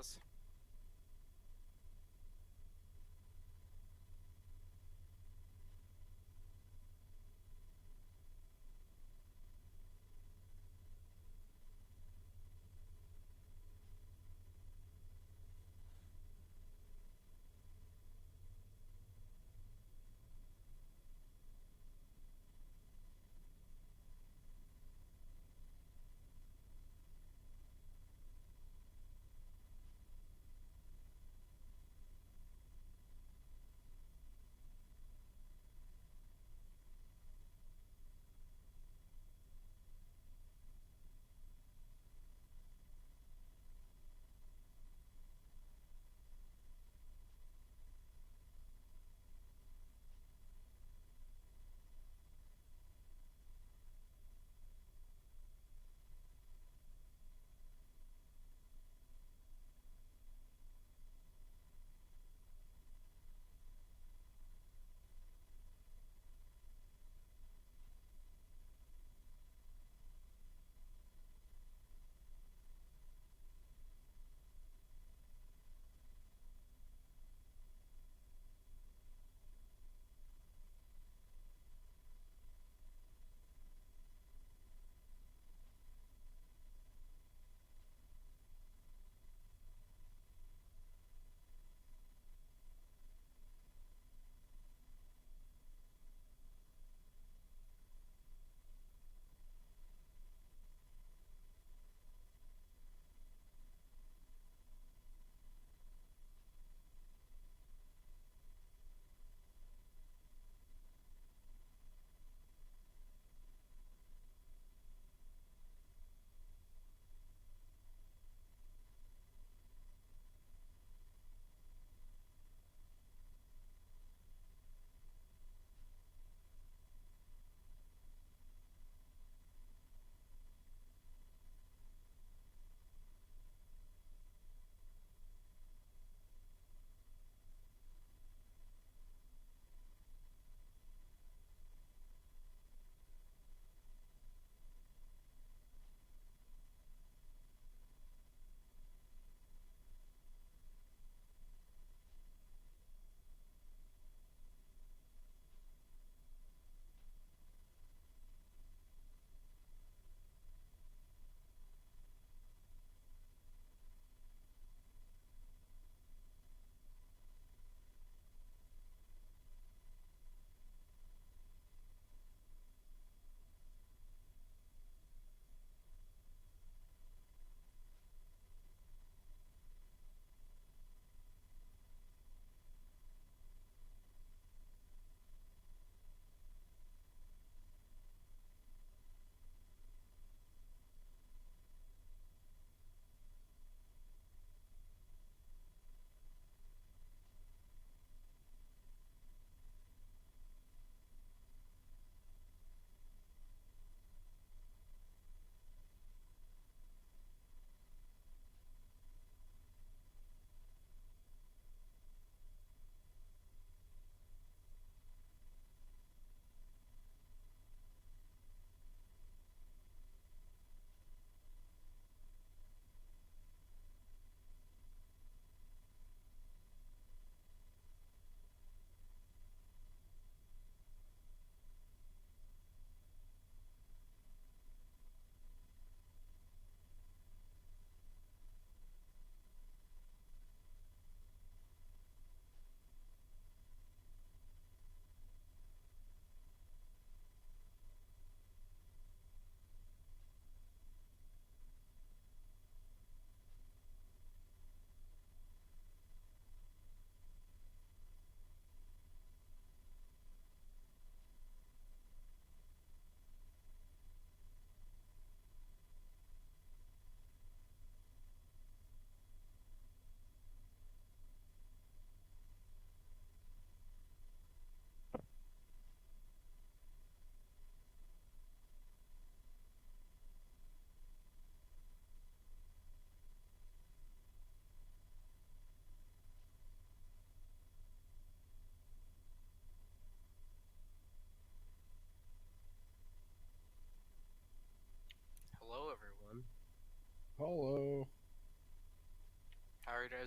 does.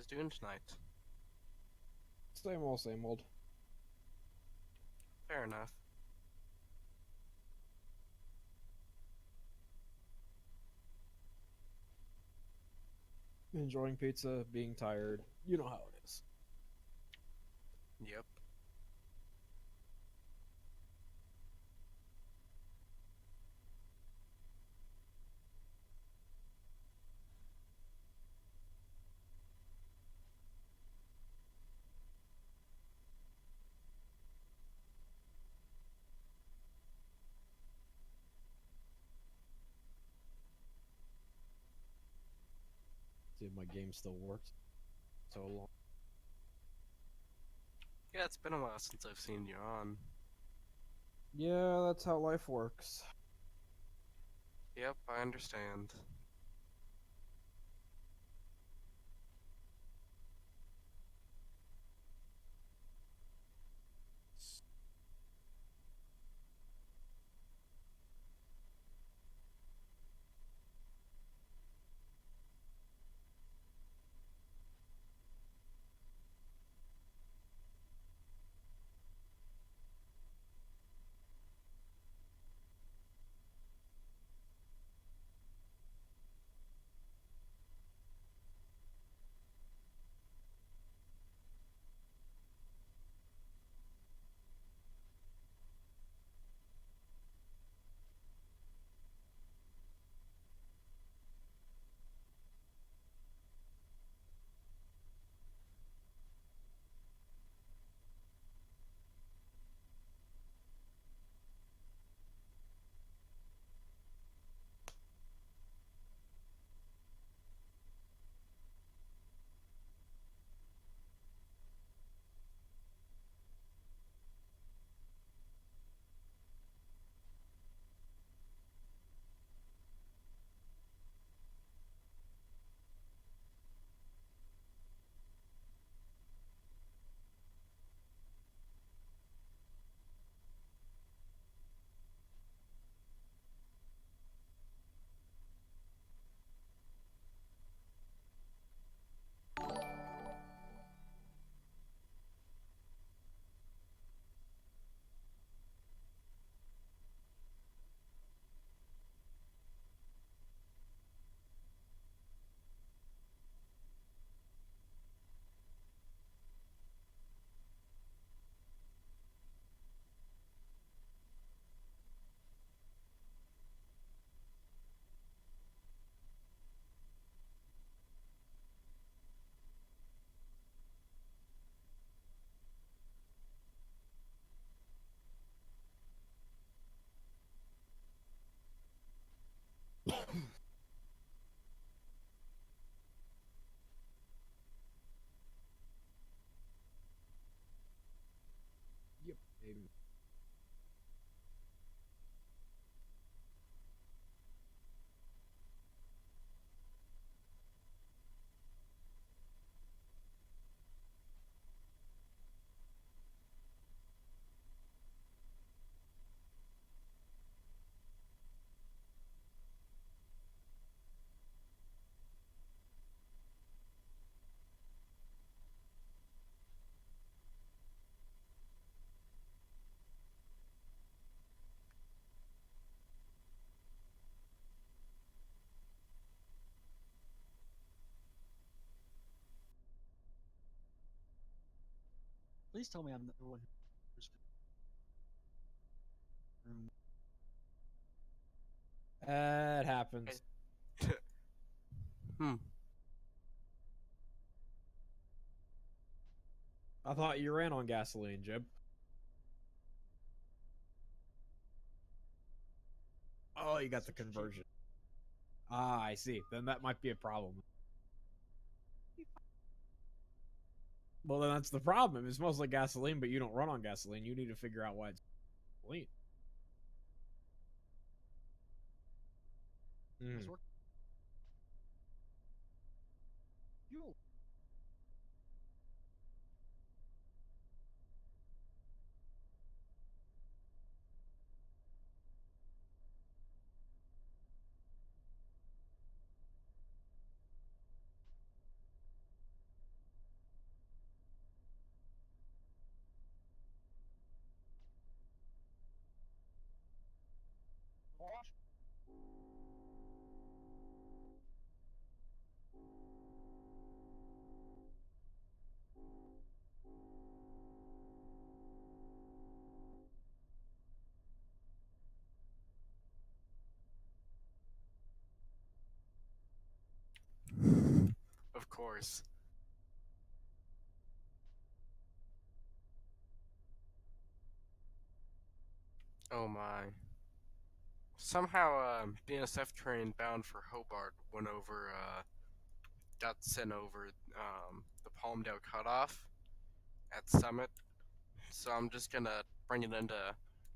guys doing tonight? Same old, same old. Fair enough. Enjoying pizza, being tired. You know how it is. Yep. See if my game still works. So long. Yeah, it's been a while since I've seen you on. Yeah, that's how life works. Yep, I understand. Yep. Baby. Please tell me I'm the one who's room. It happens. Hmm. I thought you ran on gasoline, Jib. Oh, you got the Such a cheap. conversion. Ah, I see. Then that might be a problem. Well, then that's the problem. It smells like gasoline, but you don't run on gasoline. You need to figure out why it's gasoline. Was Mm. working. You course. Oh my. Somehow, BNSF train bound for Hobart went over, got sent over, the Palmdale cutoff at Summit. So I'm just gonna bring it into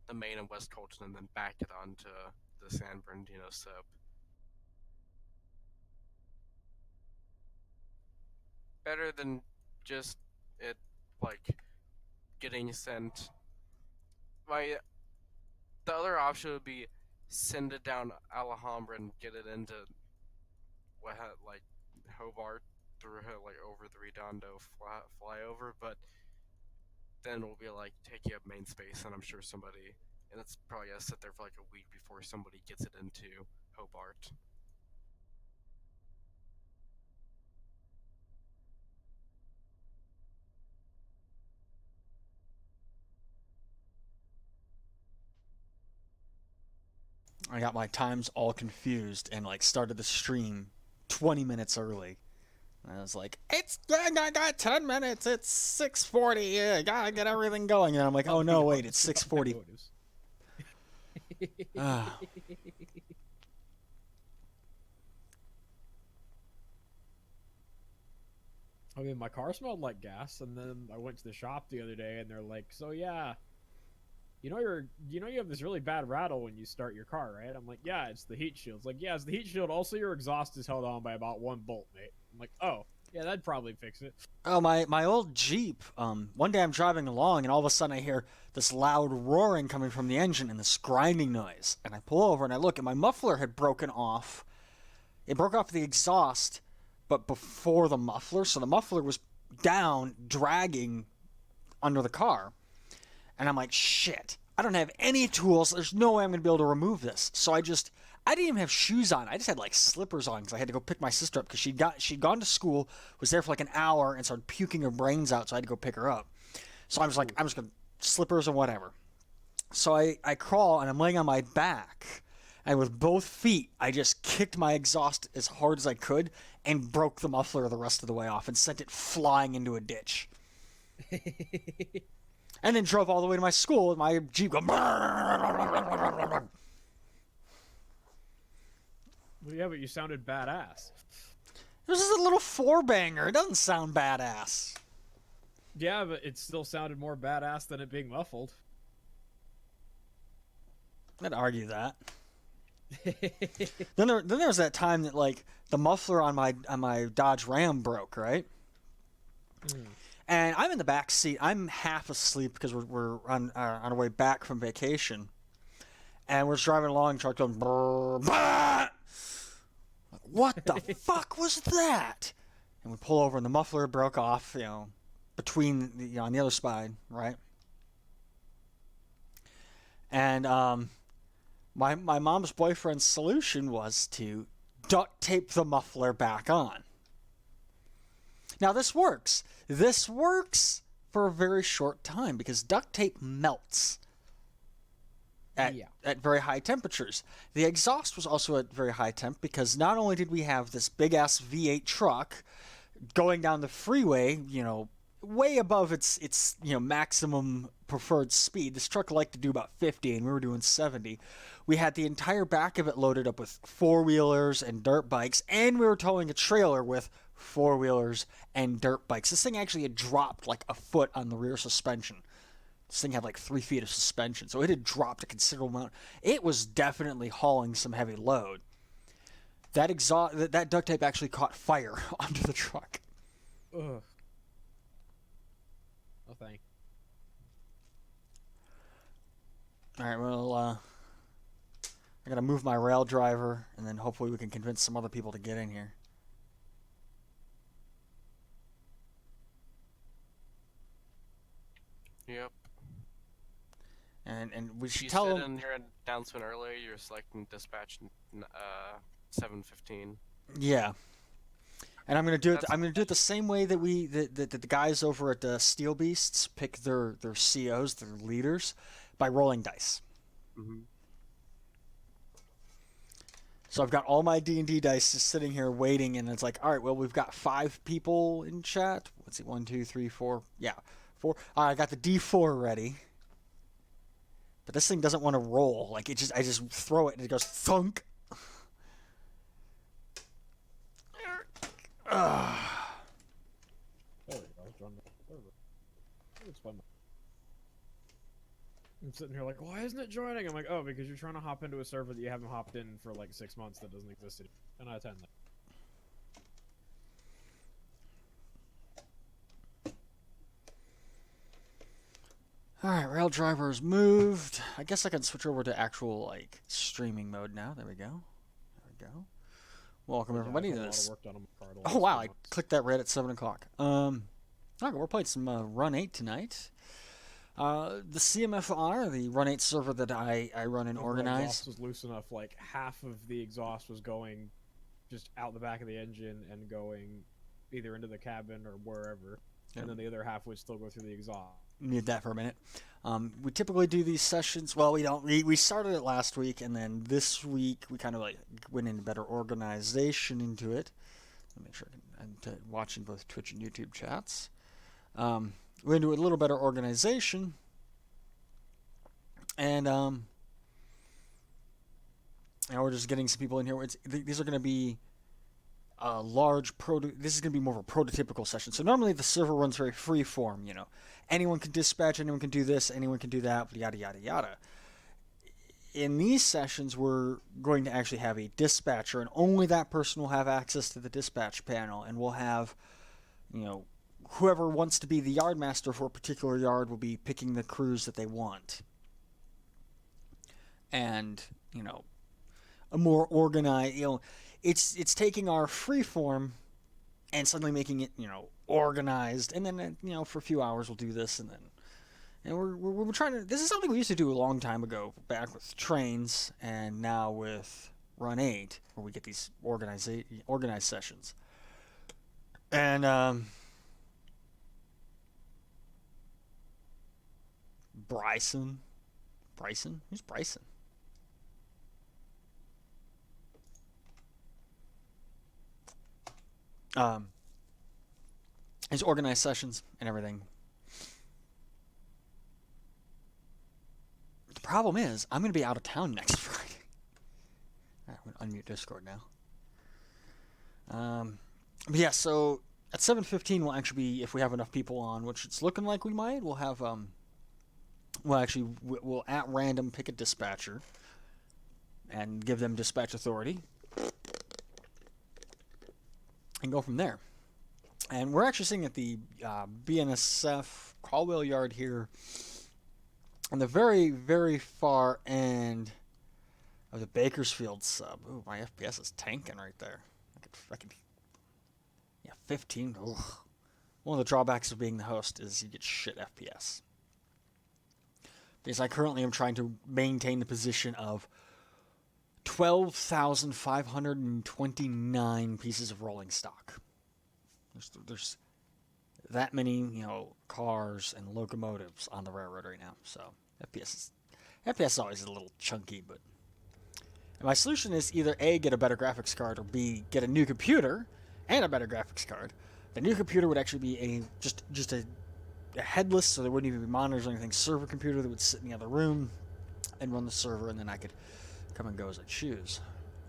the main and West Colton and then back it onto the San Bernardino sub. Better than just it, like, getting sent. The other option would be send it down Alhambra and get it into like Hobart through like over the Redondo flyover, but then we'll be like taking up main space, and I'm sure somebody, and it's probably gonna sit there for like a week before somebody gets it into Hobart. I got my times all confused and like started the stream 20 minutes early. And I was like, I got 10 minutes. It's 6:40. Yeah, gotta get everything going. And I'm like, oh no, wait, it's 6:40. Ah. I mean, my car smelled like gas, and then I went to the shop the other day, and they're like, "So yeah, you have this really bad rattle when you start your car, right?" I'm like, "Yeah, it's the heat shield." It's like, "Yeah, it's the heat shield. Also, your exhaust is held on by about one bolt, mate." I'm like, "Oh, yeah, that'd probably fix it." Oh, my old Jeep. One day I'm driving along, and all of a sudden I hear this loud roaring coming from the engine and this grinding noise. And I pull over and I look, and my muffler had broken off. It broke off the exhaust, but before the muffler, so the muffler was down, dragging under the car. And I'm like, shit, I don't have any tools. There's no way I'm going to be able to remove this. So I didn't even have shoes on. I just had like slippers on because I had to go pick my sister up because she'd gone to school, was there for like an hour, and started puking her brains out. So I had to go pick her up. So I was like, I'm just going to slippers or whatever. So I crawl and I'm laying on my back. And with both feet, I just kicked my exhaust as hard as I could and broke the muffler the rest of the way off and sent it flying into a ditch. And then drove all the way to my school with my Jeep going. Well, yeah, but you sounded badass. This is a little four-banger. It doesn't sound badass. Yeah, but it still sounded more badass than it being muffled. I'd argue that. Then there was that time that like the muffler on my Dodge Ram broke, right? Mm. And I'm in the back seat. I'm half asleep because we're on our way back from vacation, and we're just driving along. Truck going. Brr, bah! Like, what the fuck was that? And we pull over, and the muffler broke off. Between on the other side, right? And my mom's boyfriend's solution was to duct tape the muffler back on. Now this works. This works for a very short time because duct tape melts at very high temperatures. The exhaust was also at very high temp because not only did we have this big ass V8 truck going down the freeway, way above its maximum preferred speed. This truck liked to do about 50 and we were doing 70. We had the entire back of it loaded up with four-wheelers and dirt bikes, and we were towing a trailer with four-wheelers and dirt bikes. This thing actually had dropped like a foot on the rear suspension. This thing had like 3 feet of suspension, so it had dropped a considerable amount. It was definitely hauling some heavy load. That duct tape actually caught fire onto the truck. Ugh. Oh, thank. All right, well, I gotta move my rail driver, and then hopefully we can convince some other people to get in here. Yep. And we should You tell said them. in your announcement earlier you're selecting dispatch 7:15. Yeah. And I'm gonna do it. That's- I'm gonna do it the same way that the guys over at Steel Beasts pick their COs, their leaders, by rolling dice. Mm-hmm. So I've got all my D&D dice just sitting here waiting, and it's like, all right, well, we've got 5 people in chat. Let's see, 1, 2, 3, 4. Yeah, 4. All right, I got the D4 ready. But this thing doesn't want to roll. Like, I just throw it, and it goes thunk. There we go. Join the server. It's fun. I'm sitting here like, why isn't it joining? I'm like, oh, because you're trying to hop into a server that you haven't hopped in for like 6 months that doesn't exist anymore. 10 out of 10. Alright, rail driver's moved. I guess I can switch over to actual, like, streaming mode now. There we go. There we go. Welcome, everybody, to this. Oh, wow, I clicked that right at 7 o'clock. Okay, we're playing some Run8 tonight. The CMFR, the Run8 server that I run and organize. The exhaust was loose enough, like, half of the exhaust was going just out the back of the engine and going either into the cabin or wherever. Yep. And then the other half would still go through the exhaust. Mute that for a minute. We typically do these sessions. Well, we don't. We started it last week, and then this week we kind of like went into better organization into it. Let me make sure I'm watching both Twitch and YouTube chats. We're into a little better organization, and now we're just getting some people in here. These are going to be this is going to be more of a prototypical session. So normally the server runs very free form, you know. Anyone can dispatch, anyone can do this, anyone can do that, yada, yada, yada. In these sessions, we're going to actually have a dispatcher, and only that person will have access to the dispatch panel, and we'll have, you know, whoever wants to be the yard master for a particular yard will be picking the crews that they want. And, you know, a more organized, you know, it's taking our free form and suddenly making it, you know, organized, and then, you know, for a few hours we'll do this, and we're trying to. This is something we used to do a long time ago, back with trains, and now with Run8, where we get these organized sessions. And Bryson, who's Bryson? His organized sessions and everything. The problem is, I'm going to be out of town next Friday. Alright, I'm going to unmute Discord now. But yeah, so at 7:15 we'll actually be, if we have enough people on, which it's looking like we might, we'll have, we'll at random pick a dispatcher and give them dispatch authority and go from there. And we're actually sitting at the BNSF Caldwell Yard here on the very, very far end of the Bakersfield sub. Ooh, my FPS is tanking right there. I could, yeah, 15. Ugh. One of the drawbacks of being the host is you get shit FPS. Because I currently am trying to maintain the position of 12,529 pieces of rolling stock. There's that many, you know, cars and locomotives on the railroad right now. So FPS is always a little chunky, but my solution is either A, get a better graphics card, or B, get a new computer and a better graphics card. The new computer would actually be just a headless, so there wouldn't even be monitors or anything, server computer that would sit in the other room and run the server, and then I could come and go as I choose.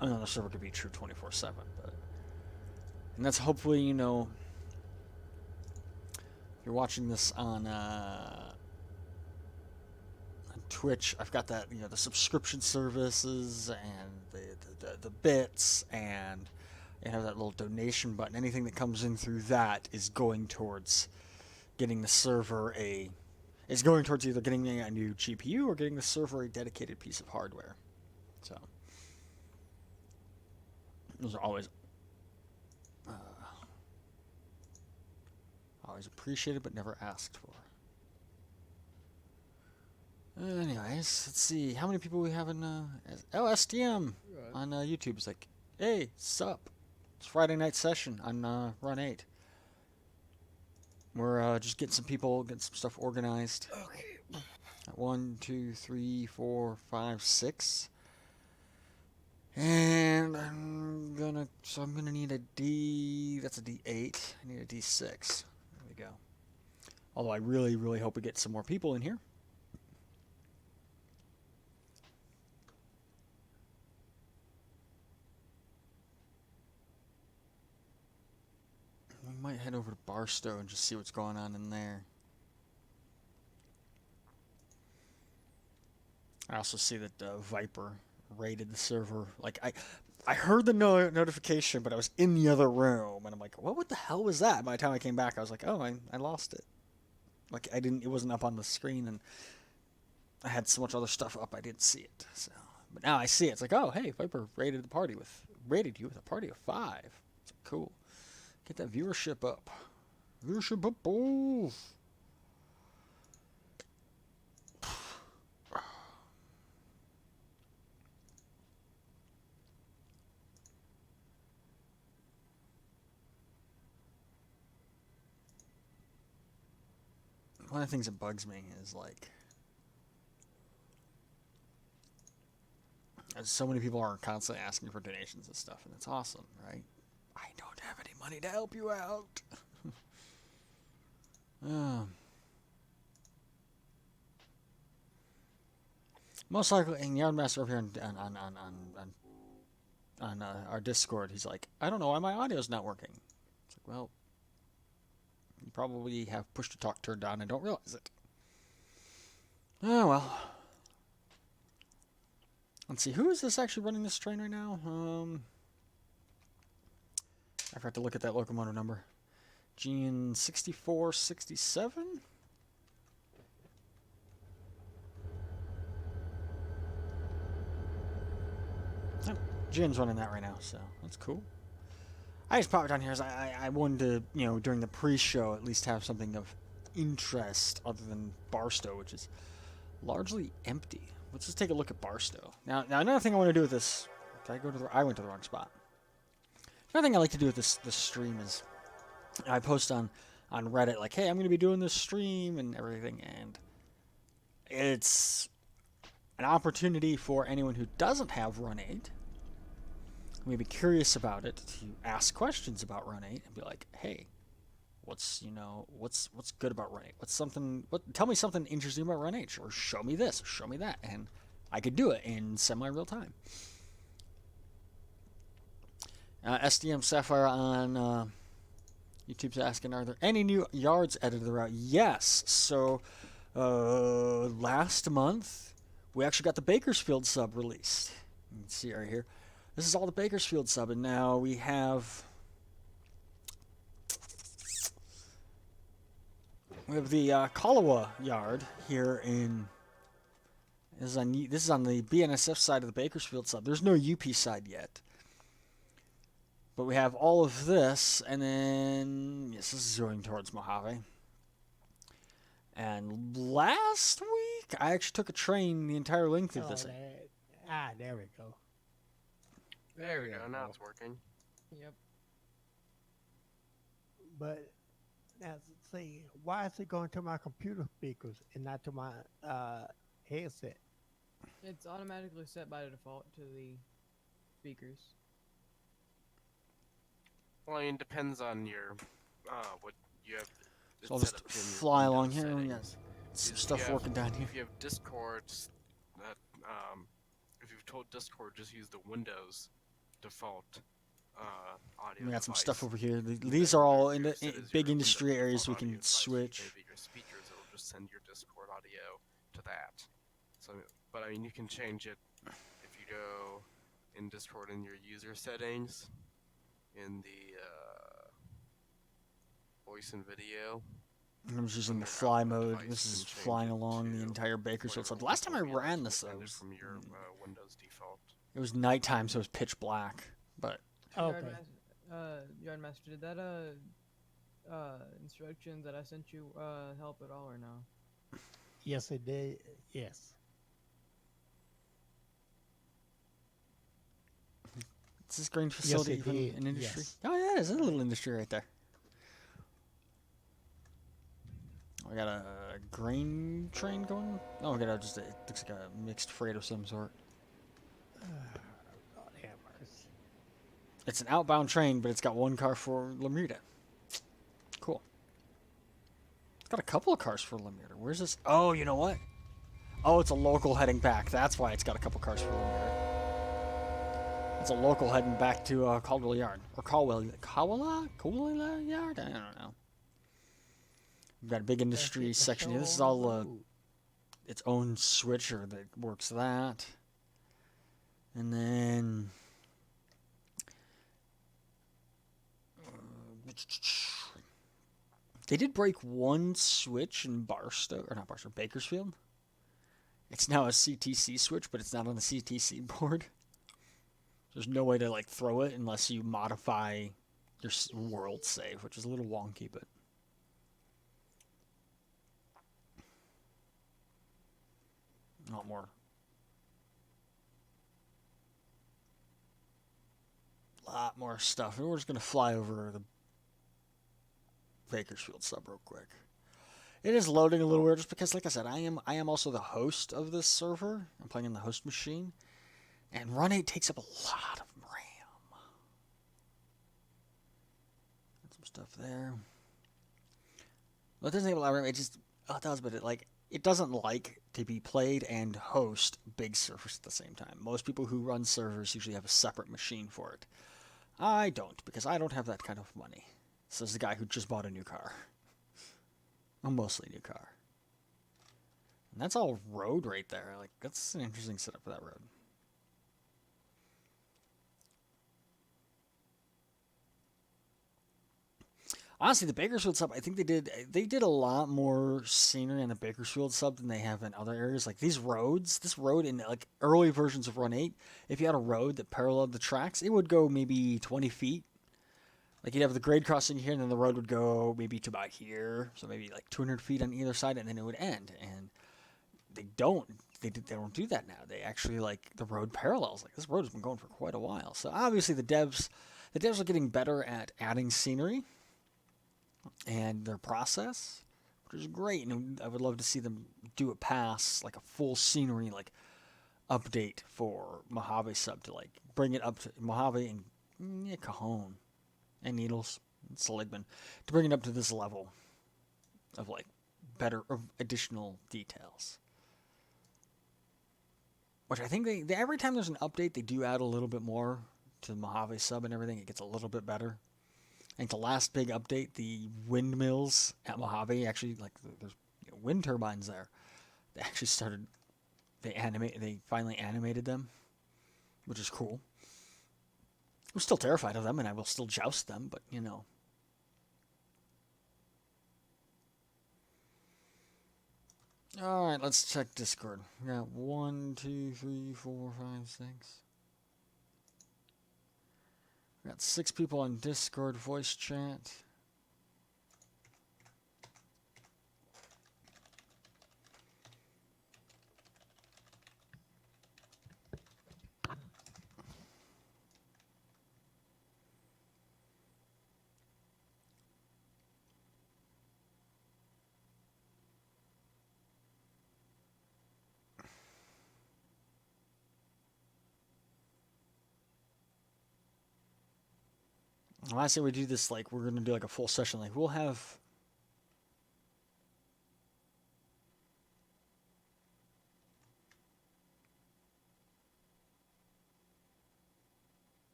I know the server could be true 24/7, but. And that's hopefully, you know, if you're watching this on Twitch, I've got that, you know, the subscription services and the bits, and you have that little donation button. Anything that comes in through that is going towards getting the server is going towards either getting a new GPU or getting the server a dedicated piece of hardware. So those are always appreciated but never asked for. Anyways, let's see how many people we have in SDM on YouTube. Is like, hey, sup? It's Friday night session on Run8. We're just getting some people, getting some stuff organized. Okay. 1, 2, 3, 4, 5, 6. And I'm gonna need a D. That's a D8. I need a D6. There we go. Although I really, really hope we get some more people in here. We might head over to Barstow and just see what's going on in there. I also see that Viper raided the server. Like I heard the notification, but I was in the other room, and I'm like, what the hell was that? By the time I came back, I was like, oh, I lost it. Like it wasn't up on the screen, and I had so much other stuff up, I didn't see it. So, but now I see it. It's like, oh, hey, Viper raided you with a party of 5. It's like, cool. Get that viewership up. Viewership up, oh. One of the things that bugs me is like so many people are constantly asking for donations and stuff, and it's awesome, right? I don't have any money to help you out. Most likely, and Yardmaster over here on our Discord, he's like, I don't know why my audio's not working. It's like, well, you probably have push to talk turned on and don't realize it. Oh well. Let's see, who is this actually running this train right now? I forgot to look at that locomotive number. Gene 6467? Oh, Jin's running that right now, so that's cool. I just popped down here as I wanted to, during the pre-show at least have something of interest other than Barstow, which is largely empty. Let's just take a look at Barstow. Now another thing I want to do with this... I went to the wrong spot. Another thing I like to do with this stream is I post on Reddit like, hey, I'm going to be doing this stream and everything, and it's an opportunity for anyone who doesn't have Run8, who may be curious about it, to ask questions about Run8 and be like, hey, what's good about Run8? Tell me something interesting about Run8, or show me this, or show me that, and I could do it in semi-real time. SDM Sapphire on YouTube's asking, are there any new yards added to the route? Yes. So last month we actually got the Bakersfield sub released. You can see right here. This is all the Bakersfield sub, and now we have the Kalawa yard here in. This is on the BNSF side of the Bakersfield sub. There's no UP side yet. But we have all of this, and then, yes, this is going towards Mojave. And last week, I actually took a train the entire length of this. There we go. There we go. Now it's working. Yep. But now, see, why is it going to my computer speakers and not to my headset? It's automatically set by default to the speakers. Well, it depends on your what you have. So I'll just fly along here. We got some stuff working down here. If you have Discord, if you've told Discord, just use the Windows default audio. We got some device. stuff over here. These are all in big industry Windows areas we default can audio device. switch. Maybe your speakers, it'll just send your Discord audio to that. So, but I mean, you can change it if you go in Discord in your user settings. In the voice and video. I'm just using the fly mode. This is flying along the entire Bakersfield side. Last time I ran this, though, from your Windows default. It was nighttime, so it was pitch black. But Okay. Yardmaster, did that instructions that I sent you help at all or no? Yes, it did. Yes. is this grain facility Yes, it even did. an industry? Yes. Oh yeah, there's a little industry right there. We got a grain train going. Oh, we got just it looks like a mixed freight of some sort. God have It's an outbound train, but it's got one car for Lemurda. Cool. It's got a couple of cars for Lemurda. Where's this? Oh, you know what? Oh, it's a local heading back. That's why it's got a couple cars for Lemurda. It's a local heading back to Caldwell Yard. Or Caldwell Yard? I don't know. We've got a big industry section here. This is all its own switcher that works that. And then... they did break one switch in Barstow, or not Barstow, Bakersfield. It's now a CTC switch, but it's not on the CTC board. There's no way to like throw it unless you modify your world save, which is a little wonky, but a lot more. Lot more stuff. We're just gonna fly over the Bakersfield sub real quick. It is loading a little weird just because, like I said, I am also the host of this server. I'm playing on the host machine, and Run8 takes up a lot of RAM. Got some stuff there. Well, it doesn't take a lot of RAM. It just it does, but it doesn't like to be played and host big servers at the same time. Most people who run servers usually have a separate machine for it. I don't, because I don't have that kind of money. Says the guy who just bought a new car. A mostly new car. And that's all road right there. Like, that's an interesting setup for that road. Honestly, the Bakersfield sub, I think they did a lot more scenery on the Bakersfield sub than they have in other areas. Like these roads, this road in like early versions of Run8, if you had a road that paralleled the tracks, it would go maybe 20 feet. Like you'd have the grade crossing here, and then the road would go maybe to about here, so maybe like 200 feet on either side, and then it would end. And they don't do that now. They actually like the road parallels. Like this road has been going for quite a while. So obviously the devs are getting better at adding scenery and their process, which is great. And I would love to see them do a pass, like a full scenery like update for Mojave sub to like bring it up to Mojave and Cajon and Needles and Seligman to bring it up to this level of like better or additional details. Which I think they every time there's an update, they do add a little bit more to the Mojave sub and everything. It gets a little bit better. I think the last big update, the windmills at Mojave, actually, like there's wind turbines there. They actually started, they finally animated them, which is cool. I'm still terrified of them, and I will still joust them, but you know. All right, let's check Discord. We got 1, 2, 3, 4, 5, 6. We got 6 people on Discord voice chat. When I say we do this, like, we're going to do, like, a full session. Like, we'll have...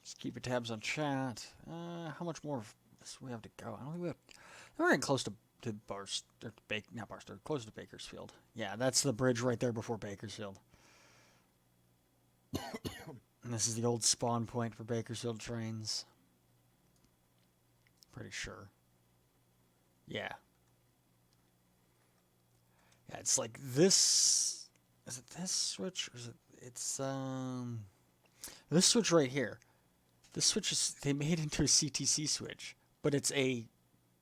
Just keep your tabs on chat. How much more of this we have to go? I don't think we have... We're getting close to not Barstow, close to Bakersfield. Yeah, that's the bridge right there before Bakersfield. And this is the old spawn point for Bakersfield trains. Pretty sure. Yeah. Yeah, it's like this. Is it this switch? Or is it? It's this switch right here. This switch is they made into a CTC switch, but it's a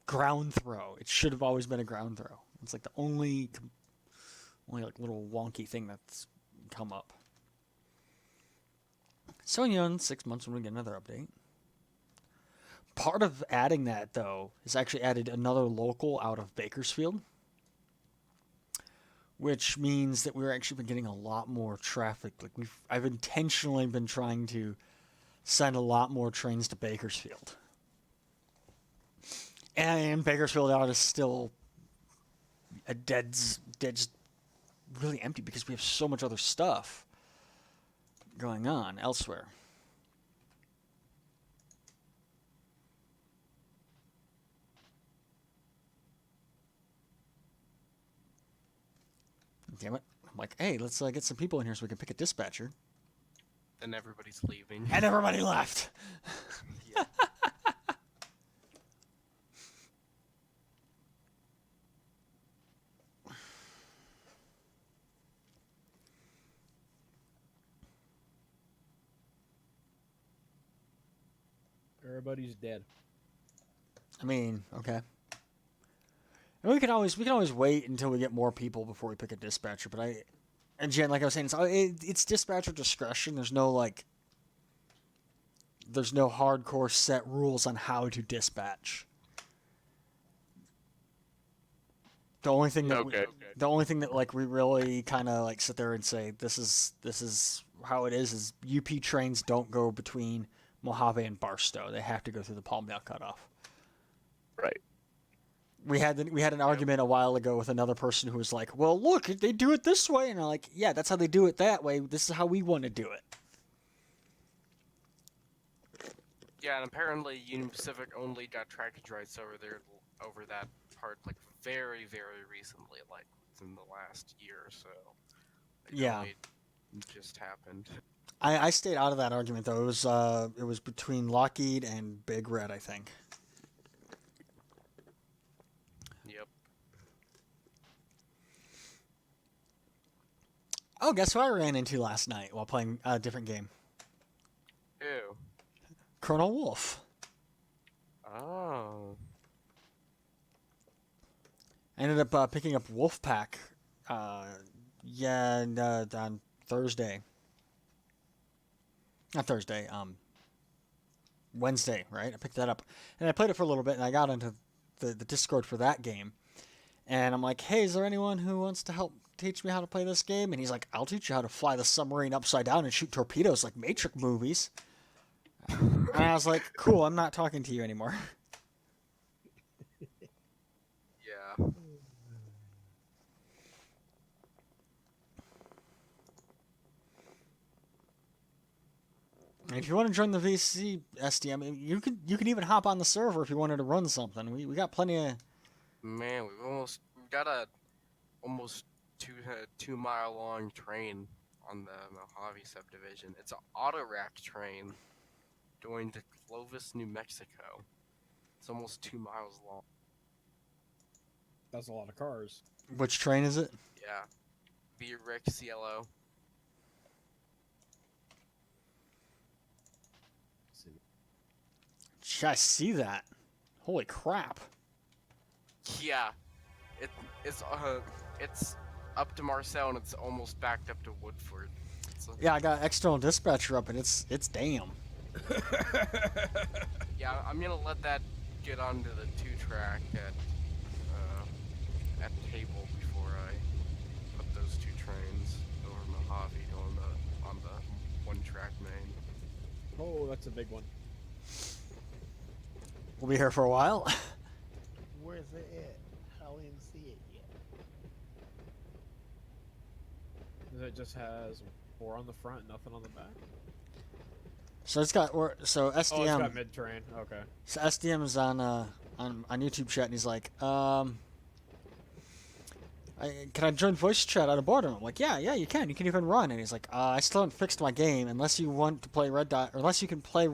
ground throw. It should have always been a ground throw. It's like the only like little wonky thing that's come up. So in 6 months when we get another update. Part of adding that though is actually added another local out of Bakersfield, which means that we're actually been getting a lot more traffic. Like I've intentionally been trying to send a lot more trains to Bakersfield. And Bakersfield out is still a dead, really empty because we have so much other stuff going on elsewhere. Damn it. I'm like, hey, let's get some people in here so we can pick a dispatcher. Then everybody's leaving. And everybody left. Yeah. Everybody's dead. I mean, okay. And we can always wait until we get more people before we pick a dispatcher. But and Jen, like I was saying, it's dispatcher discretion. There's no hardcore set rules on how to dispatch. The only thing that we really kind of like sit there and say this is how it is UP trains don't go between Mojave and Barstow. They have to go through the Palmdale cutoff. Right. We had an argument a while ago with another person who was like, "Well, look, they do it this way," and I'm like, "Yeah, that's how they do it that way. This is how we want to do it." Yeah, and apparently Union Pacific only got trackage rights over that part like very, very recently, like within the last year or so. Yeah. It just happened. I stayed out of that argument though. It was between Lockheed and Big Red, I think. Yep. Oh, guess who I ran into last night while playing a different game? Ew. Colonel Wolf. Oh. I ended up picking up Wolfpack. On Thursday. Not Thursday. Wednesday, right? I picked that up, and I played it for a little bit, and I got into the Discord for that game. And I'm like, hey, is there anyone who wants to help teach me how to play this game? And he's like, I'll teach you how to fly the submarine upside down and shoot torpedoes like Matrix movies. And I was like, cool, I'm not talking to you anymore. Yeah. And if you want to join the VC SDM, you can even hop on the server if you wanted to run something. We got plenty of... Man, we've got a almost 2 mile long train on the Mojave subdivision. It's an auto rack train going to Clovis, New Mexico. It's almost 2 miles long. That's a lot of cars. Which train is it? Yeah. B. Rick CLO. I see that. Holy crap. Yeah. It's up to Marcel and it's almost backed up to Woodford. Yeah, I got external dispatcher up and it's damn. Yeah, I'm gonna let that get onto the 2-track at Table before I put those 2 trains over Mojave on the 1-track main. Oh, that's a big one. We'll be here for a while. Where's it at? I don't even see it yet. It just has 4 on the front, nothing on the back. So it's got Oh, it's SDM. got mid train. Okay. So SDM is on YouTube chat and he's like, can I join voice chat on a board? And I'm like, yeah, you can. You can even run. And he's like, I still haven't fixed my game unless you want to play Red Dot, or unless you can play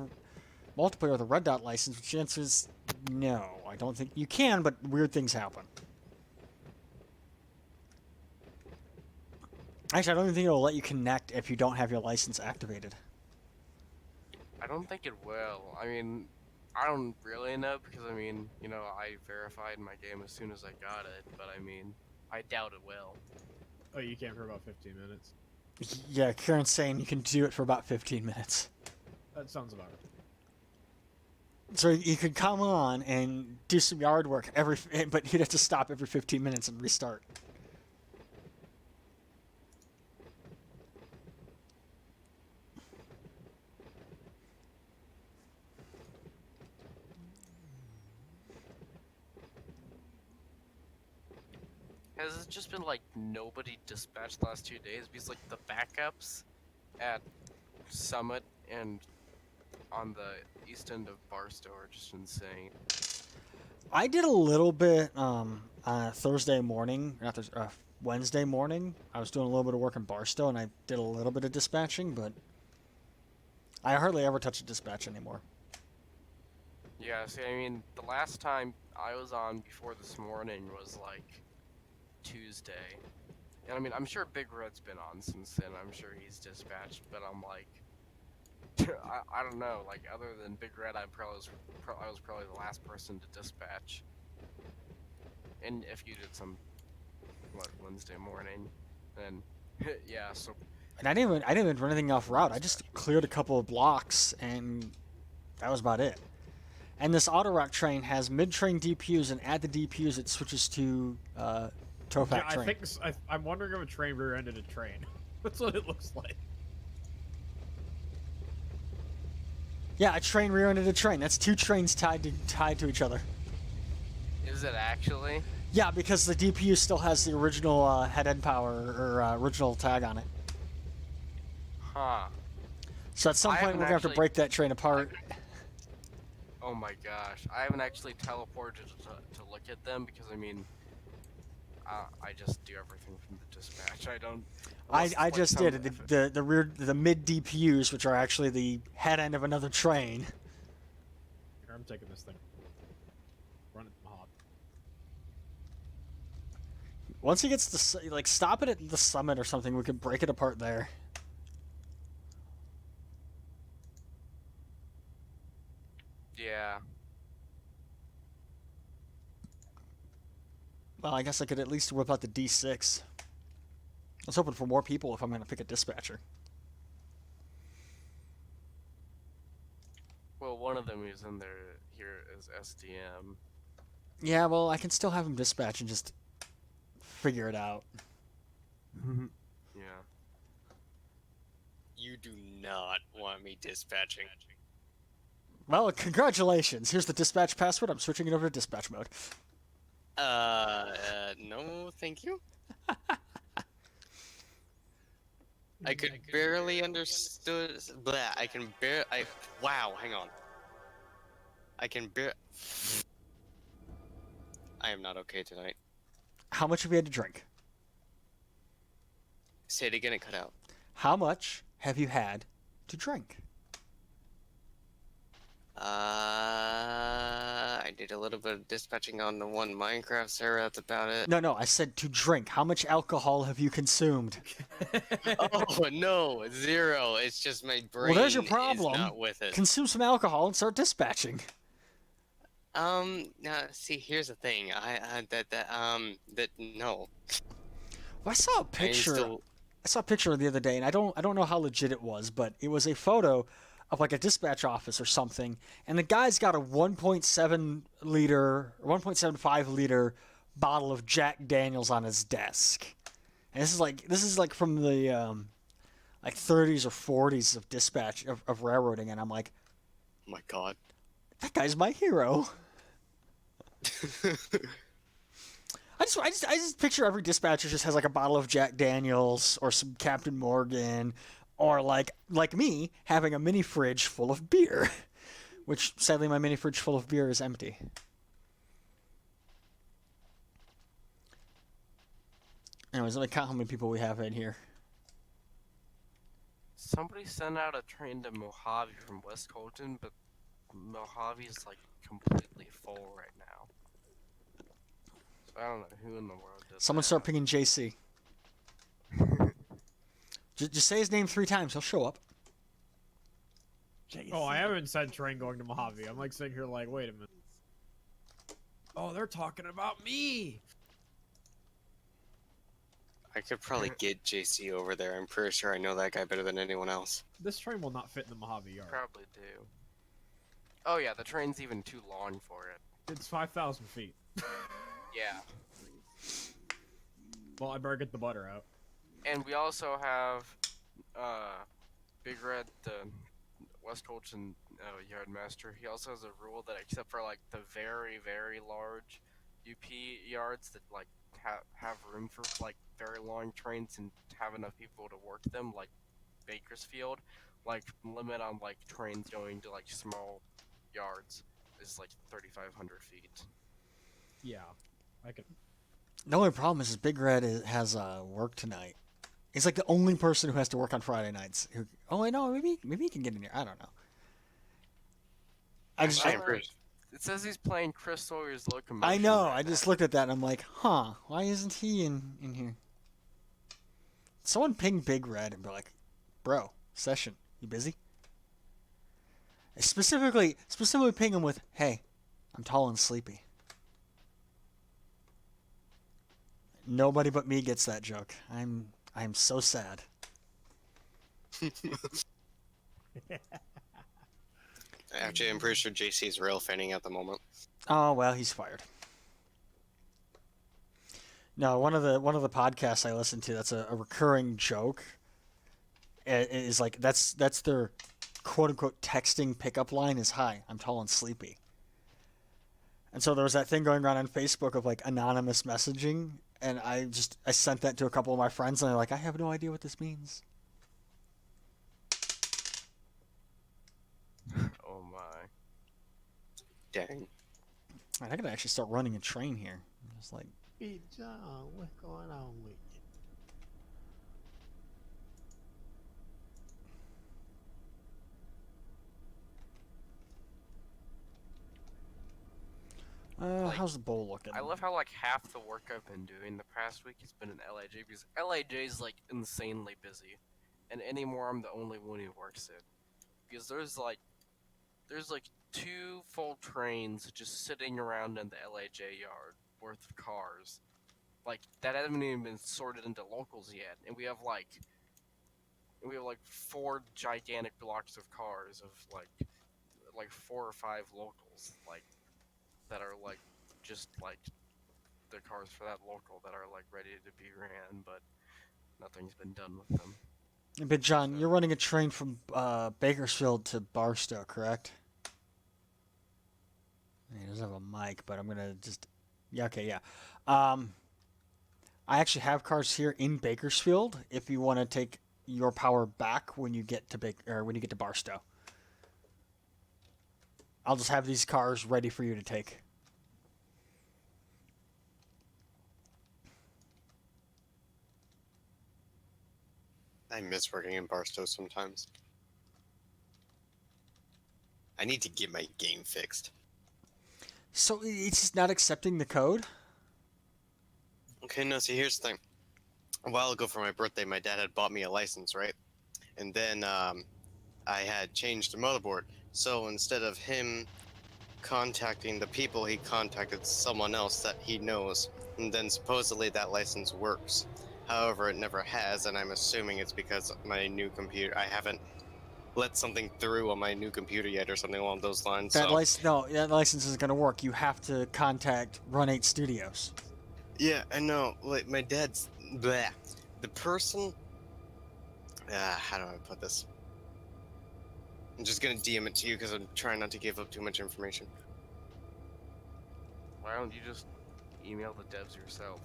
multiplayer with a Red Dot license. Which the answer is no. I don't think you can, but weird things happen. Actually, I don't even think it'll let you connect if you don't have your license activated. I don't think it will. I mean, I don't really know because, I mean, you know, I verified my game as soon as I got it, but I mean, I doubt it will. Oh, you can for about 15 minutes. Yeah, Karen's saying you can do it for about 15 minutes. That sounds about right. So you could come on and do some yard work but you'd have to stop every 15 minutes and restart. Has it just been like nobody dispatched the last 2 days? Because like the backups at Summit and on the east end of Barstow are just insane. I did a little bit Thursday morning, not Thursday, Wednesday morning. I was doing a little bit of work in Barstow, and I did a little bit of dispatching, but I hardly ever touch a dispatch anymore. Yeah, see, I mean, the last time I was on before this morning was like Tuesday. And I mean, I'm sure Big Red's been on since then. I'm sure he's dispatched, but I'm like, I don't know. Like, other than Big Red, I was probably the last person to dispatch. And if you did some, Wednesday morning, then yeah. So. And I didn't even run anything off route. I just cleared a couple of blocks, and that was about it. And this auto rock train has mid-train DPUs, and at the DPUs it switches to Towpack Yeah, I train. think I'm wondering if a train rear-ended a train. That's what it looks like. Yeah, a train rear-ended a train. That's two trains tied to each other. Is it actually? Yeah, because the DPU still has the original head-end power or original tag on it. Huh. So at some I point haven't we're gonna have to actually- break that train apart. Oh my gosh, I haven't actually teleported to look at them because I mean, I just do everything from the dispatch. I don't. unless it's I like just some did F- the mid DPUs, which are actually the head end of another train. Here, I'm taking this thing. Run it, Mahab. Once he gets to like stop it at the summit or something, we could break it apart there. Yeah. Well, I guess I could at least whip out the D6. I was hoping for more people if I'm gonna pick a dispatcher. Well, one of them is in there here as SDM. Yeah, well, I can still have him dispatch and just figure it out. Yeah. You do not want me dispatching. Well, congratulations. Here's the dispatch password. I'm switching it over to dispatch mode. No, thank you. I could barely understood. Blah, I can bear. Wow, hang on. I can bear. I am not okay tonight. How much have you had to drink? Say it again, it cut out. How much have you had to drink? I did a little bit of dispatching on the one Minecraft server. That's about it. No, I said to drink. How much alcohol have you consumed? Oh no, 0. It's just my brain. Well, there's your Is problem. not with it. Consume some alcohol and start dispatching. Now, see, here's the thing. No. Well, I saw a I'm picture. still- I saw a picture the other day, and I don't know how legit it was, but it was a photo of like a dispatch office or something, and the guy's got a 1.7 liter, 1.75 liter bottle of Jack Daniels on his desk, and this is like from the like 30s or 40s of dispatch of railroading, and I'm like, Oh my god. that guy's my hero. I just picture every dispatcher just has like a bottle of Jack Daniels or some Captain Morgan, or like me having a mini fridge full of beer, which sadly my mini fridge full of beer is empty. Anyways, let me count how many people we have in here. Somebody sent out a train to Mojave from West Colton, but Mojave's like completely full right now. So I don't know who in the world did Someone that. start pinging JC. Just say his name 3 times. He'll show up. Oh, I haven't said train going to Mojave. I'm like sitting here like, wait a minute. Oh, they're talking about me. I could probably get JC over there. I'm pretty sure I know that guy better than anyone else. This train will not fit in the Mojave yard. Probably do. Oh yeah, the train's even too long for it. It's 5,000 feet. Yeah. Well, I better get the butter out. And we also have Big Red, the West Colton yard master. He also has a rule that except for like the very, very large UP yards that like have room for like very long trains and have enough people to work them, like Bakersfield, like limit on like trains going to like small yards is like 3,500 feet. Yeah, I can. The only problem is Big Red has work tonight. He's like the only person who has to work on Friday nights. Oh, I know. Maybe he can get in here. I don't know. It says he's playing Chris Sawyer's Locomotion. I know. right I just now. looked at that and I'm like, huh? Why isn't he in here? Someone ping Big Red and be like, bro, session. You busy? Specifically ping him with, hey, I'm tall and sleepy. Nobody but me gets that joke. I'm so sad. Actually, I'm pretty sure JC is rail fanning at the moment. Oh well, he's fired. No, one of the podcasts I listen to that's a recurring joke is like that's their quote unquote texting pickup line is hi, I'm tall and sleepy. And so there was that thing going around on Facebook of like anonymous messaging, and I sent that to a couple of my friends and they're like, I have no idea what this means. Oh my. Dang. I gotta actually start running a train here. Just like Hey, John, what's going on with you? how's the bowl looking? I love how like half the work I've been doing the past week has been in LAJ because LAJ is like insanely busy, and anymore I'm the only one who works it because there's like 2 full trains just sitting around in the LAJ yard worth of cars, like that haven't even been sorted into locals yet, and we have like 4 gigantic blocks of cars of like 4 or 5 locals like that are like just like the cars for that local that are like ready to be ran, but nothing's been done with them. But John, you're running a train from Bakersfield to Barstow, correct? He doesn't have a mic, but I'm gonna just yeah, okay, yeah. I actually have cars here in Bakersfield. If you want to take your power back when you get to Barstow, I'll just have these cars ready for you to take. I miss working in Barstow sometimes. I need to get my game fixed. So it's just not accepting the code? Okay, no, see, here's the thing. A while ago for my birthday, my dad had bought me a license, right? And then I had changed the motherboard. So instead of him contacting the people, he contacted someone else that he knows. And then supposedly that license works. However, it never has, and I'm assuming it's because my new computer, I haven't let something through on my new computer yet or something along those lines. That license isn't going to work. You have to contact Run8 Studios. Yeah, I know. Like, my dad's... Bleh. The person... how do I put this? I'm just gonna DM it to you because I'm trying not to give up too much information. Why don't you just email the devs yourself?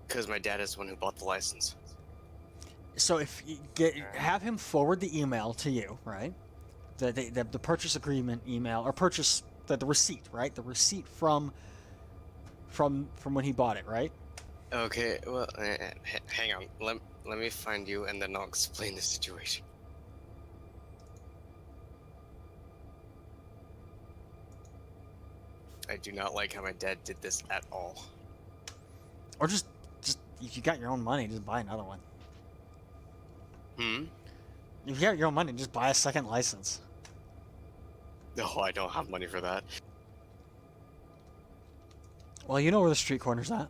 Because my dad is the one who bought the license. So if you have him forward the email to you, right? The purchase agreement email, or purchase the receipt, right? The receipt from when he bought it, right? Okay, well, hang on. Let me find you, and then I'll explain the situation. I do not like how my dad did this at all. Or just if you got your own money, just buy another one. Hmm? If you got your own money, just buy a second license. No, I don't have money for that. Well, you know where the street corner's at.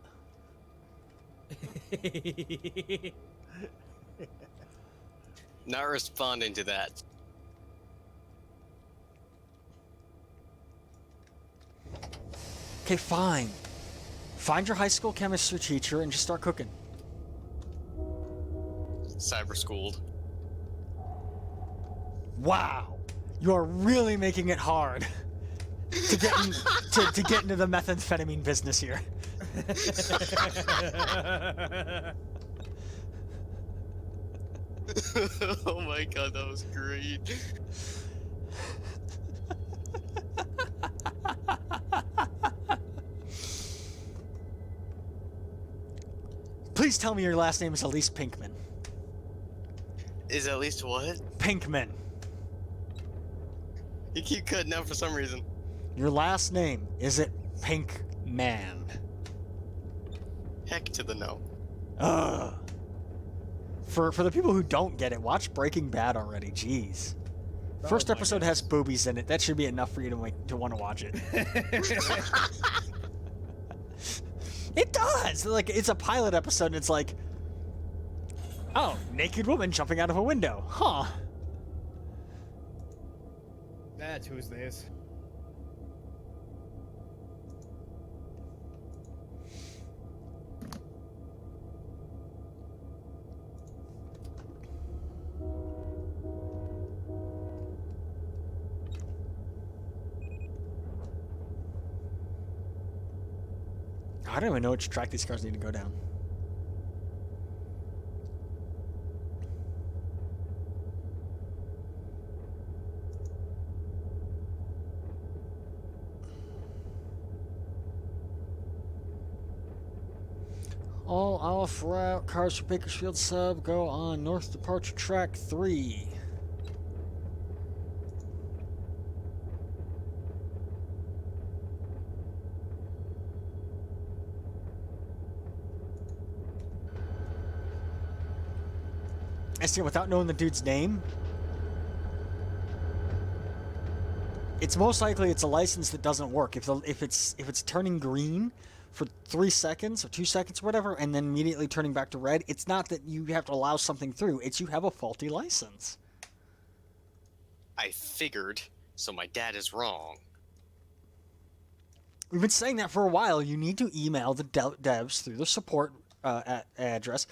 Not responding to that. Okay, fine. Find your high school chemistry teacher and just start cooking. Cyber schooled. Wow, you are really making it hard to get to get into the methamphetamine business here. Oh my god, that was great. Please tell me your last name is Elise Pinkman. Is at least what? Pinkman. You keep cutting out for some reason. Your last name, is it Pinkman? Heck to the no. Ugh. For the people who don't get it, watch Breaking Bad already. Jeez. Oh First my episode has boobies in it. That should be enough for you to want to watch it. It does. Like, it's a pilot episode, and it's like, oh, naked woman jumping out of a window. Huh. Tuesdays. I don't even know which track these cars need to go down. All off-route cars for Bakersfield sub go on North Departure Track 3. I see, without knowing the dude's name, it's most likely it's a license that doesn't work. If it's turning green for 3 seconds or 2 seconds or whatever, and then immediately turning back to red, it's not that you have to allow something through. It's you have a faulty license. I figured, so my dad is wrong. We've been saying that for a while. You need to email the devs through the support address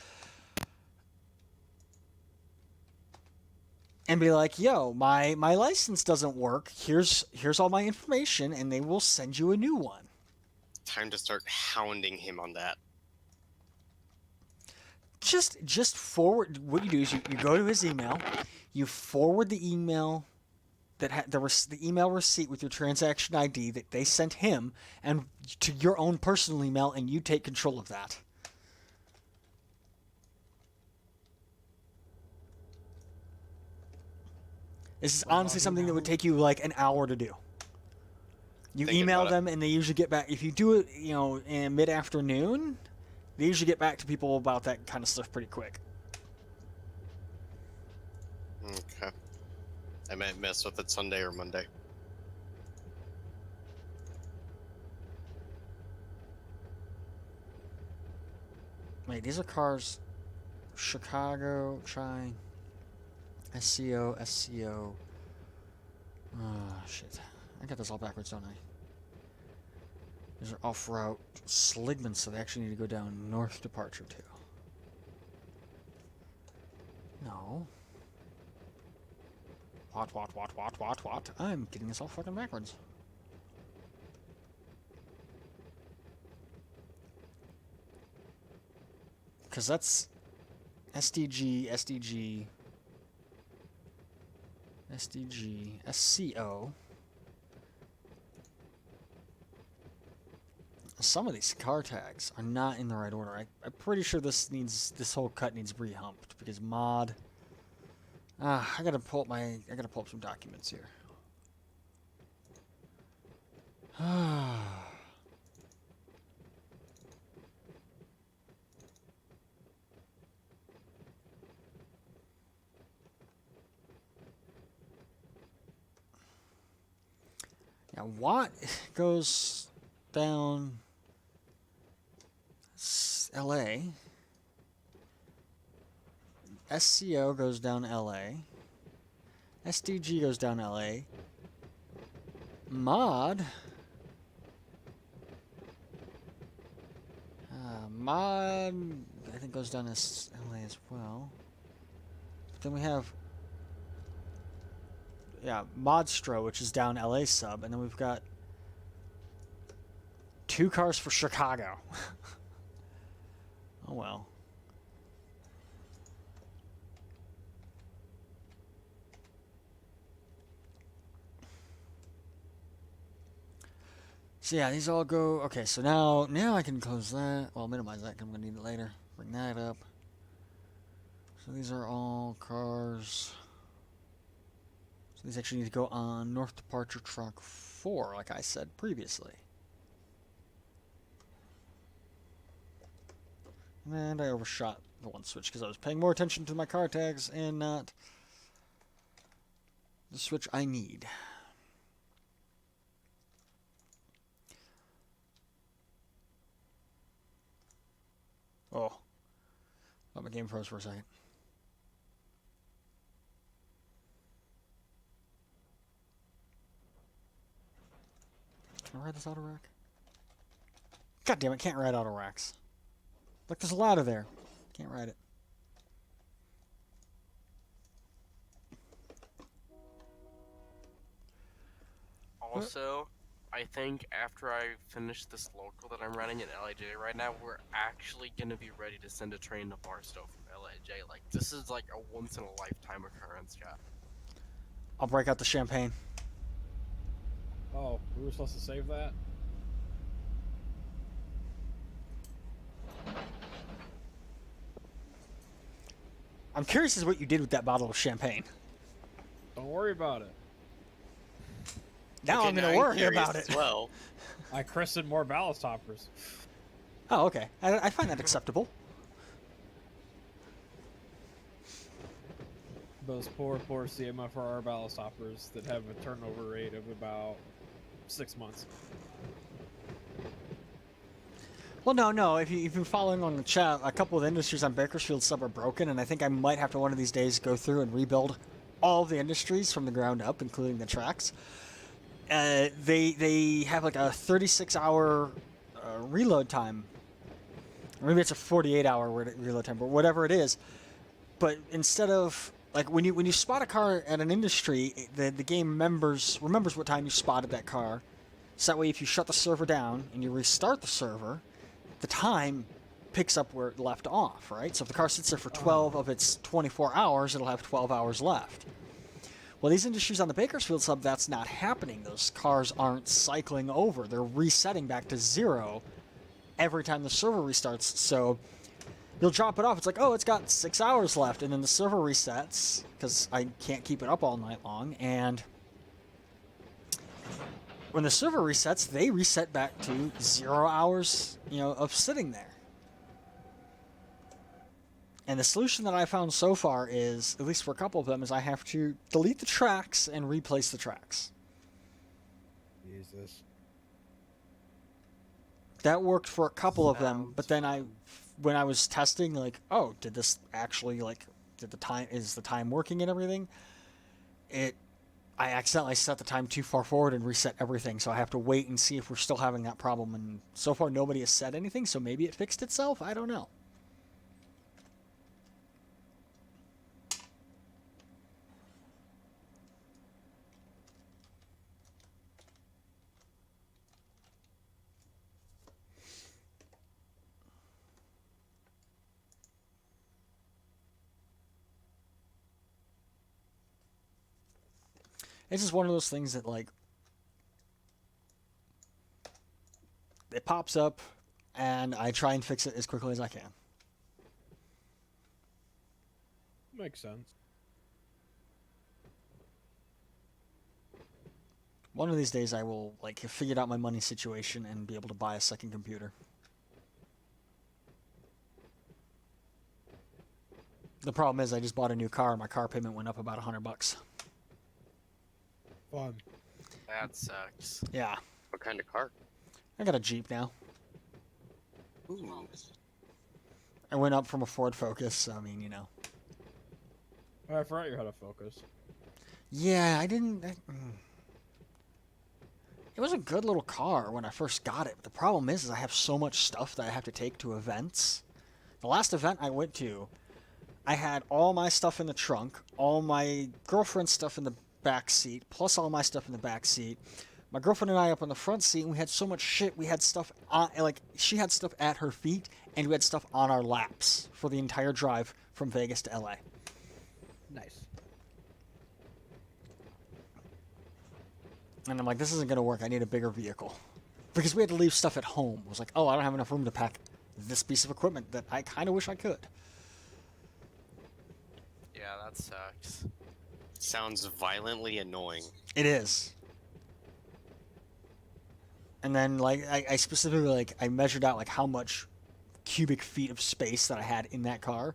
and be like, yo, my license doesn't work. Here's all my information, and they will send you a new one. Time to start hounding him on that. Just forward. What you do is you go to his email, you forward the email that the email receipt with your transaction ID that they sent him, and to your own personal email, and you take control of that. This is honestly something that would take you like an hour to do. You Thinking email about it. them, and they usually get back. If you do it, in mid-afternoon, they usually get back to people about that kind of stuff pretty quick. Okay. I might mess with it Sunday or Monday. Wait, these are cars. Chicago, try. SCO. Oh, shit. I got this all backwards, don't I? These are off-route Sligman, so they actually need to go down North Departure 2. No. What? I'm getting this all fucking backwards. Because that's SDG, SCO, some of these car tags are not in the right order. I'm pretty sure this whole cut needs rehumped because mod. I gotta pull up some documents here. Now Watt goes down LA. SCO goes down LA. SDG goes down LA. Mod. Mod, I think, goes down as LA as well. But then we have, yeah, Modstro, which is down LA sub, and then we've got 2 cars for Chicago. Oh well. So yeah, these all go. Okay, so now I can close that. Well, minimize that because I'm gonna need it later. Bring that up. So these are all cars. So these actually need to go on North Departure Truck 4, like I said previously. And I overshot the one switch because I was paying more attention to my car tags and not the switch I need. Oh. Let my game froze for a second. Can I ride this auto rack? God damn it, can't ride auto racks. Look, there's a ladder there. Can't ride it. Also, I think after I finish this local that I'm running in LAJ right now, we're actually gonna be ready to send a train to Barstow from LAJ. Like, this is like a once in a lifetime occurrence, guy. I'll break out the champagne. Oh, we were supposed to save that? I'm curious as to what you did with that bottle of champagne. Don't worry about it. Now Okay, I'm going now to worry curious about it. as well. I christened more ballast hoppers. Oh, okay. I find that acceptable. Those poor CMFR ballast hoppers that have a turnover rate of about 6 months. Well, no. If you've been following on the chat, a couple of industries on Bakersfield sub are broken, and I think I might have to one of these days go through and rebuild all of the industries from the ground up, including the tracks. They have like a 36-hour reload time. Or maybe it's a 48-hour reload time, but whatever it is. But instead of like when you spot a car at an industry, the game remembers what time you spotted that car. So that way, if you shut the server down and you restart the server, the time picks up where it left off, right? So if the car sits there for 12 of its 24 hours, it'll have 12 hours left. Well, these industries on the Bakersfield sub, that's not happening. Those cars aren't cycling over. They're resetting back to 0 every time the server restarts. So you'll drop it off. It's like, oh, it's got 6 hours left. And then the server resets, because I can't keep it up all night long. And when the server resets, they reset back to 0 hours, of sitting there. And the solution that I found so far is, at least for a couple of them, is I have to delete the tracks and replace the tracks. Jesus. That worked for a couple of them, but then when I was testing, like, oh, did this actually, is the time working and everything? I accidentally set the time too far forward and reset everything, so I have to wait and see if we're still having that problem. And so far, nobody has said anything, so maybe it fixed itself. I don't know. It's just one of those things that, like, it pops up, and I try and fix it as quickly as I can. Makes sense. One of these days, I will like have figured out my money situation and be able to buy a second computer. The problem is, I just bought a new car. My car payment went up about $100. Fun. That sucks. Yeah, What kind of car? I got a Jeep now. Ooh. I went up from a Ford Focus. So, I mean, you know. Oh, I forgot you had a Focus. Yeah, I didn't. It was a good little car when I first got it. The problem is I have so much stuff that I have to take to events. The last event I went to, I had all my stuff in the trunk, all my girlfriend's stuff in the back seat, plus all my stuff in the back seat. My girlfriend and I up on the front seat, and we had so much shit. We had stuff on, like, she had stuff at her feet, and we had stuff on our laps for the entire drive from Vegas to LA. Nice. And I'm like, this isn't going to work. I need a bigger vehicle. Because we had to leave stuff at home. I was like, oh, I don't have enough room to pack this piece of equipment that I kind of wish I could. Yeah, that sucks. Sounds violently annoying. It is. And then, like, I specifically, like, I measured out, like, how much cubic feet of space that I had in that car.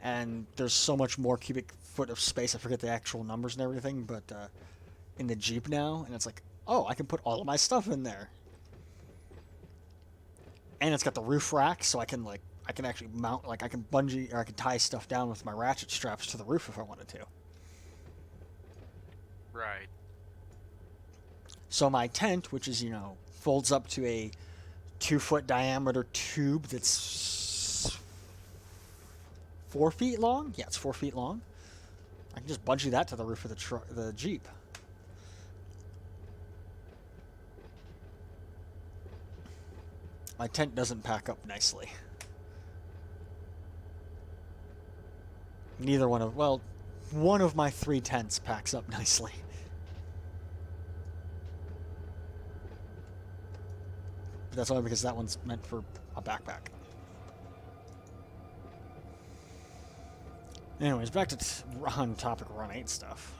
And there's so much more cubic foot of space. I forget the actual numbers and everything, but in the Jeep now. And it's like, oh, I can put all of my stuff in there. And it's got the roof rack, so I can, like, I can actually mount, like, I can bungee, or I can tie stuff down with my ratchet straps to the roof if I wanted to. Right. So my tent, which is, you know, folds up to a 2-foot diameter tube that's 4 feet long. Yeah, it's 4 feet long. I can just bungee that to the roof of the Jeep. My tent doesn't pack up nicely. Neither one of, well, one of my 3 tents packs up nicely. But that's only because that one's meant for a backpack. Anyways, back to on topic of Run8 stuff.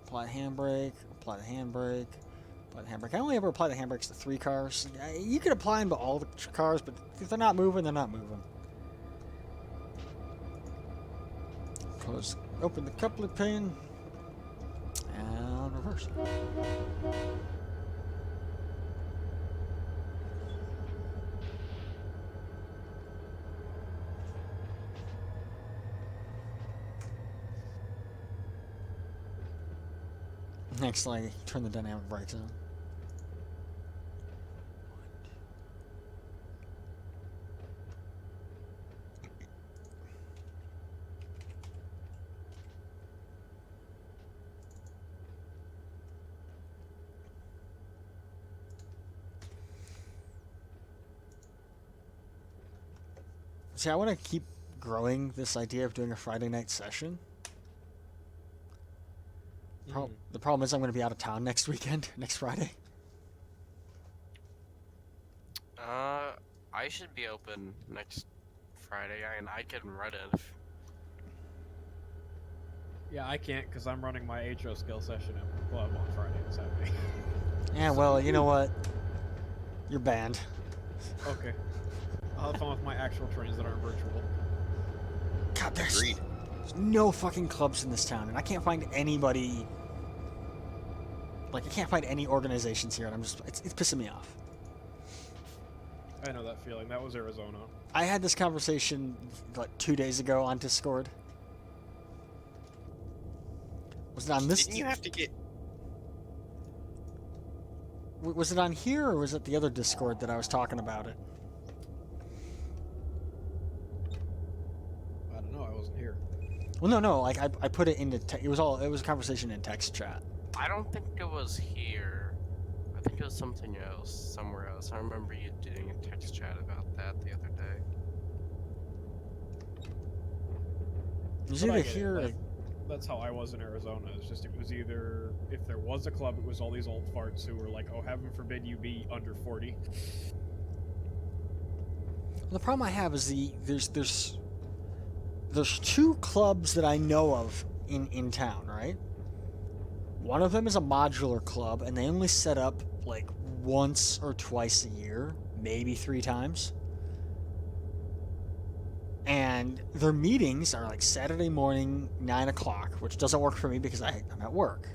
Apply the handbrake, apply the handbrake, apply the handbrake. I only ever apply the handbrakes to 3 cars. You can apply them to all the cars, but if they're not moving, they're not moving. Close, open the coupler pin, and reverse. Next, like, turn the dynamic brakes on. See, I want to keep growing this idea of doing a Friday night session. The problem is I'm going to be out of town next weekend, next Friday. I should be open next Friday, and I can run it. Yeah, I can't because I'm running my HO skill session at club on Friday and Saturday. Yeah, well, you know what? You're banned. Okay. I'll have fun with my actual trains that aren't virtual. God, there's Agreed. no fucking clubs in this town, and I can't find anybody. Like, I can't find any organizations here, and I'm just, it's pissing me off. I know that feeling. That was Arizona. I had this conversation, like, 2 days ago on Discord. Was it on this? Didn't you have to get? Was it on here, or was it the other Discord that I was talking about it? I don't know. I wasn't here. Well, no, like, I put it into, it was a conversation in text chat. I don't think it was here. I think it was something else, somewhere else. I remember you doing a text chat about that the other day. It was But I either get it, here or like, that's how I was in Arizona. It's just, it was either, if there was a club, it was all these old farts who were like, oh, heaven forbid you be under 40. The problem I have is there's two clubs that I know of in town, right? One of them is a modular club, and they only set up like once or twice a year, maybe 3 times. And their meetings are like Saturday morning, 9 o'clock, which doesn't work for me because I'm at work.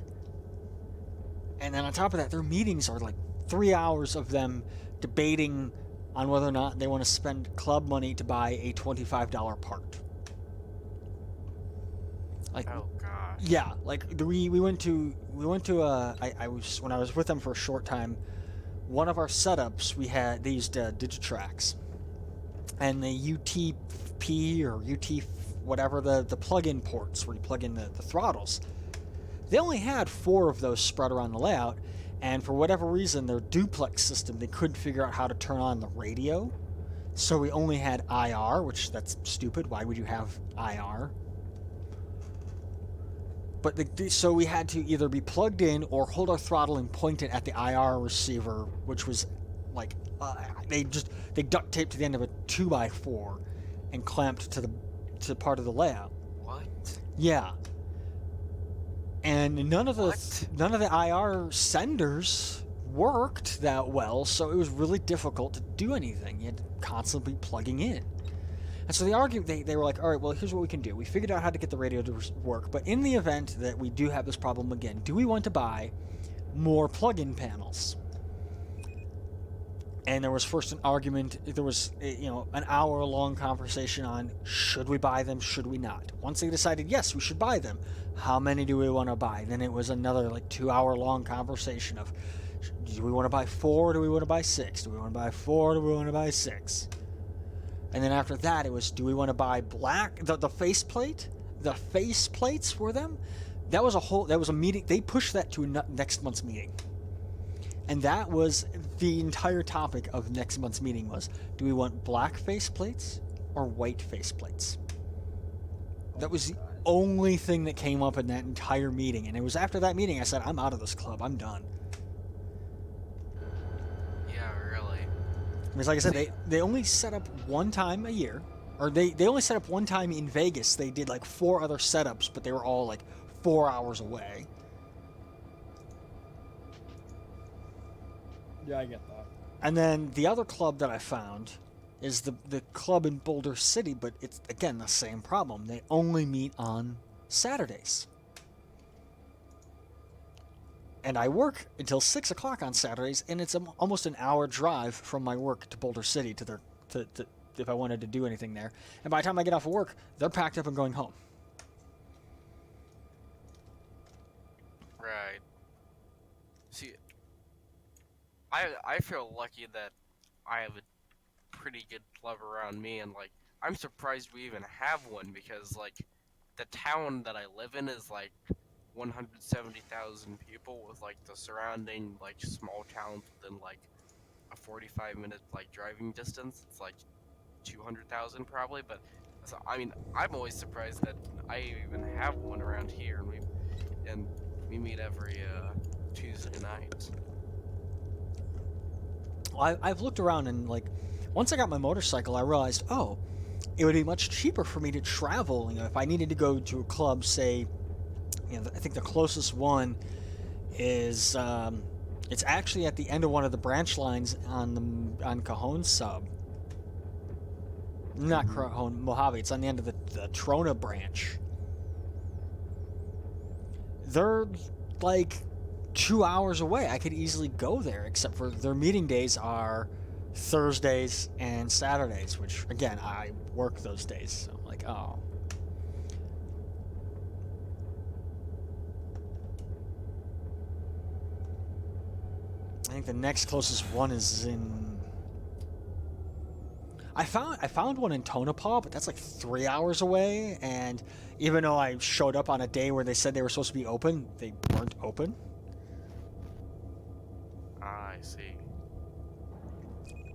And then on top of that, their meetings are like 3 hours of them debating on whether or not they want to spend club money to buy a $25 part. Like, Oh gosh. yeah, like we went to I was when I was with them for a short time. One of our setups they used Digitrax, and the UTP or UT whatever the plug-in ports where you plug in the throttles. They only had 4 of those spread around the layout, and for whatever reason, their duplex system, they couldn't figure out how to turn on the radio. So we only had IR, which that's stupid. Why would you have IR? But so we had to either be plugged in or hold our throttle and point it at the IR receiver, which was like they duct taped to the end of a 2x4 and clamped to part of the layout. What? Yeah. And none of the IR senders worked that well, so it was really difficult to do anything. You had to constantly be plugging in. And so the argument, they were like, all right, well, here's what we can do. We figured out how to get the radio to work, but in the event that we do have this problem again, do we want to buy more plug-in panels? And there was first an argument. There was, an hour-long conversation on should we buy them, should we not. Once they decided, yes, we should buy them, how many do we want to buy? Then it was another 2-hour-long conversation of do we want to buy 4, or do we want to buy 6? Do we want to buy 4, or do we want to buy 6? And then after that, it was, do we want to buy the faceplate? The faceplates for them? That was a meeting. They pushed that to next month's meeting. And that was the entire topic of next month's meeting was, do we want black faceplates or white faceplates? That was the only thing that came up in that entire meeting. And it was after that meeting I said, I'm out of this club. I'm done. Because like I said, they only set up one time a year, or they only set up one time in Vegas. They did 4 other setups, but they were all 4 hours away. Yeah, I get that. And then the other club that I found is the club in Boulder City, but it's again the same problem. They only meet on Saturdays. And I work until 6 o'clock on Saturdays, and it's almost an hour drive from my work to Boulder City to if I wanted to do anything there. And by the time I get off of work, they're packed up and going home. Right. See, I feel lucky that I have a pretty good club around me, and I'm surprised we even have one because the town that I live in is 170,000 people with the surrounding small towns within a 45-minute driving distance. It's 200,000 probably, but so I'm always surprised that I even have one around here, and we meet every Tuesday night. Well, I've looked around and once I got my motorcycle, I realized it would be much cheaper for me to travel. If I needed to go to a club, say. I think the closest one is it's actually at the end of one of the branch lines on Cajon sub. Not Cajon, Mojave. It's on the end of the Trona branch. They're 2 hours away. I could easily go there, except for their meeting days are Thursdays and Saturdays, which again I work those days. So I'm oh. I think the next closest one is in. I found one in Tonopah, but that's 3 hours away. And even though I showed up on a day where they said they were supposed to be open, they weren't open. I see.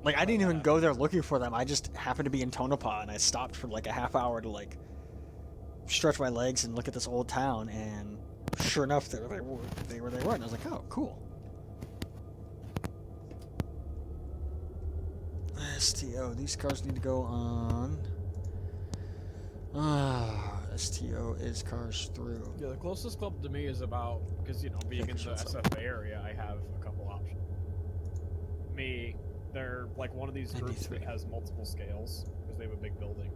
I didn't even go there looking for them. I just happened to be in Tonopah, and I stopped for a half hour to stretch my legs and look at this old town. And sure enough, they were. And I was oh, cool. STO. These cars need to go on. STO is cars through. Yeah, the closest club to me is about, because, you know, being in the SFA area, I have a couple options. They're like one of these groups 93. that has multiple scales, because they have a big building.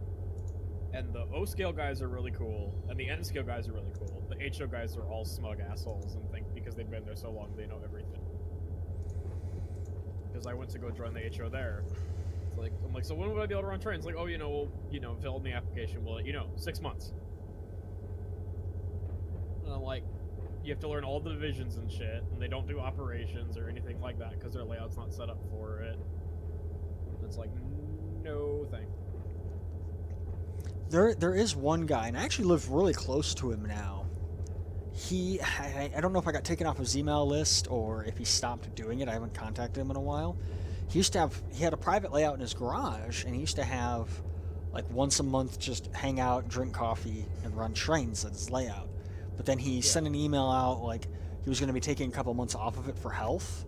And the O scale guys are really cool, and the N scale guys are really cool. The HO guys are all smug assholes and think because they've been there so long they know everything. Because I went to go join the HO there. It's like, I'm like, so when would I be able to run trains? Like, oh, you know, we'll, you know, fill in the application. We'll let you know, 6 months. And I'm like, you have to learn all the divisions and shit, and they don't do operations or anything like that because their layout's not set up for it. It's like, no thing. There is one guy, and I actually live really close to him now. I don't know if I got taken off his email list or if he stopped doing it. I haven't contacted him in a while. He had a private layout in his garage, and he used to have, like, once a month just hang out, drink coffee, and run trains at his layout. But then he sent an email out, like, he was going to be taking a couple months off of it for health,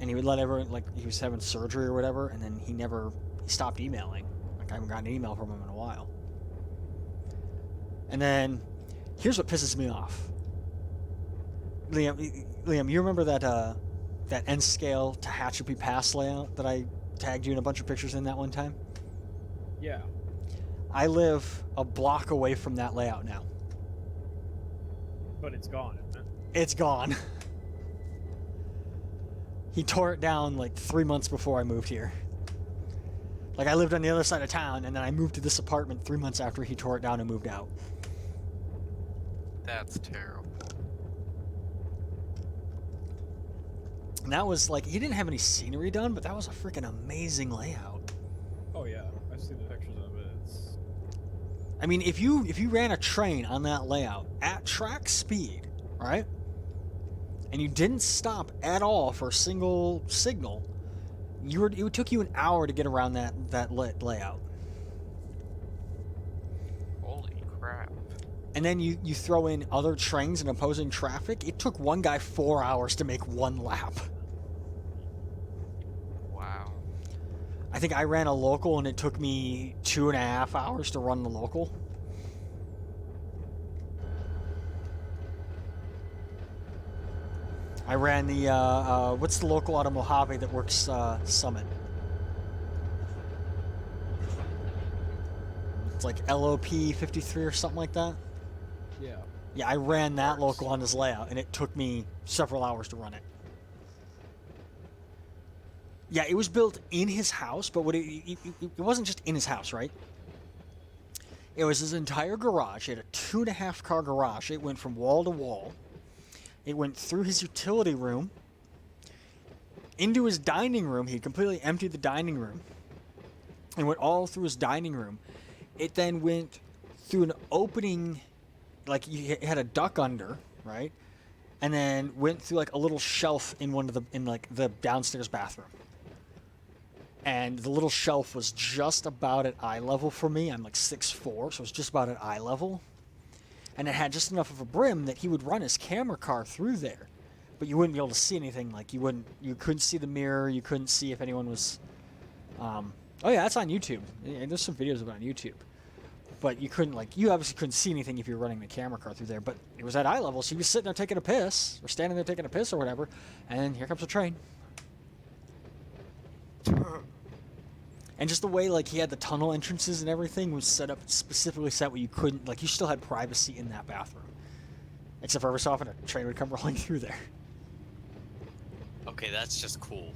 and he would let everyone, like, he was having surgery or whatever, and then he stopped emailing. Like, I haven't gotten an email from him in a while. And then, here's what pisses me off. Liam, you remember that N-scale Tehachapi Pass layout that I tagged you in a bunch of pictures in that one time? Yeah. I live a block away from that layout now. But it's gone, isn't it? It's gone. He tore it down like 3 months before I moved here. Like, I lived on the other side of town, and then I moved to this apartment 3 months after he tore it down and moved out. That's terrible. And that was like, he didn't have any scenery done, but that was a freaking amazing layout. Oh yeah, I've seen the pictures of it. It's... I mean, if you ran a train on that layout at track speed, right? And you didn't stop at all for a single signal, it took you an hour to get around that layout. Holy crap. And then you throw in other trains and opposing traffic. It took one guy 4 hours to make one lap. Wow. I think I ran a local and it took me 2.5 hours to run the local. I ran the, what's the local out of Mojave that works Summit? It's like LOP 53 or something like that. Yeah. Yeah, I ran that local on his layout, and it took me several hours to run it. Yeah, it was built in his house, but it wasn't just in his house, right? It was his entire garage. He had a 2.5 car garage. It went from wall to wall. It went through his utility room, into his dining room. He completely emptied the dining room, and went all through his dining room. It then went through an opening, like you had a duck under, right? And then went through like a little shelf in the downstairs bathroom. And the little shelf was just about at eye level for me. I'm like 6'4", so it was just about at eye level. And it had just enough of a brim that he would run his camera car through there, but you wouldn't be able to see anything. Like you couldn't see the mirror. You couldn't see if anyone was. Oh yeah, that's on YouTube. There's some videos of it on YouTube. But you obviously couldn't see anything if you were running the camera car through there. But it was at eye level, so you was sitting there taking a piss, or standing there taking a piss or whatever, and here comes a train. And just the way, like, he had the tunnel entrances and everything was specifically set where you couldn't, like, you still had privacy in that bathroom. Except for every so often a train would come rolling through there. Okay, that's just cool.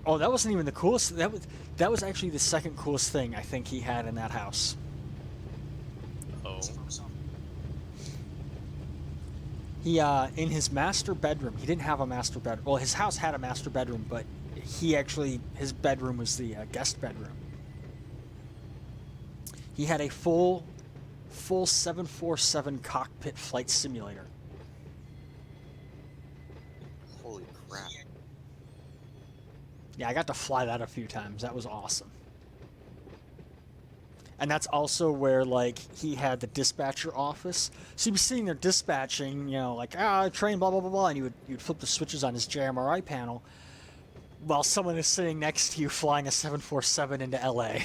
Oh, that wasn't even the coolest. That was actually the second coolest thing I think he had in that house. Oh. He, in his master bedroom, he didn't have a master bedroom. Well, his house had a master bedroom, but his bedroom was the guest bedroom. He had a full 747 cockpit flight simulator. Holy crap. Yeah, I got to fly that a few times. That was awesome. And that's also where, like, he had the dispatcher office. So you'd be sitting there dispatching, you know, like, train, blah, blah, blah, blah, and you'd flip the switches on his JMRI panel. while someone is sitting next to you flying a 747 into LA.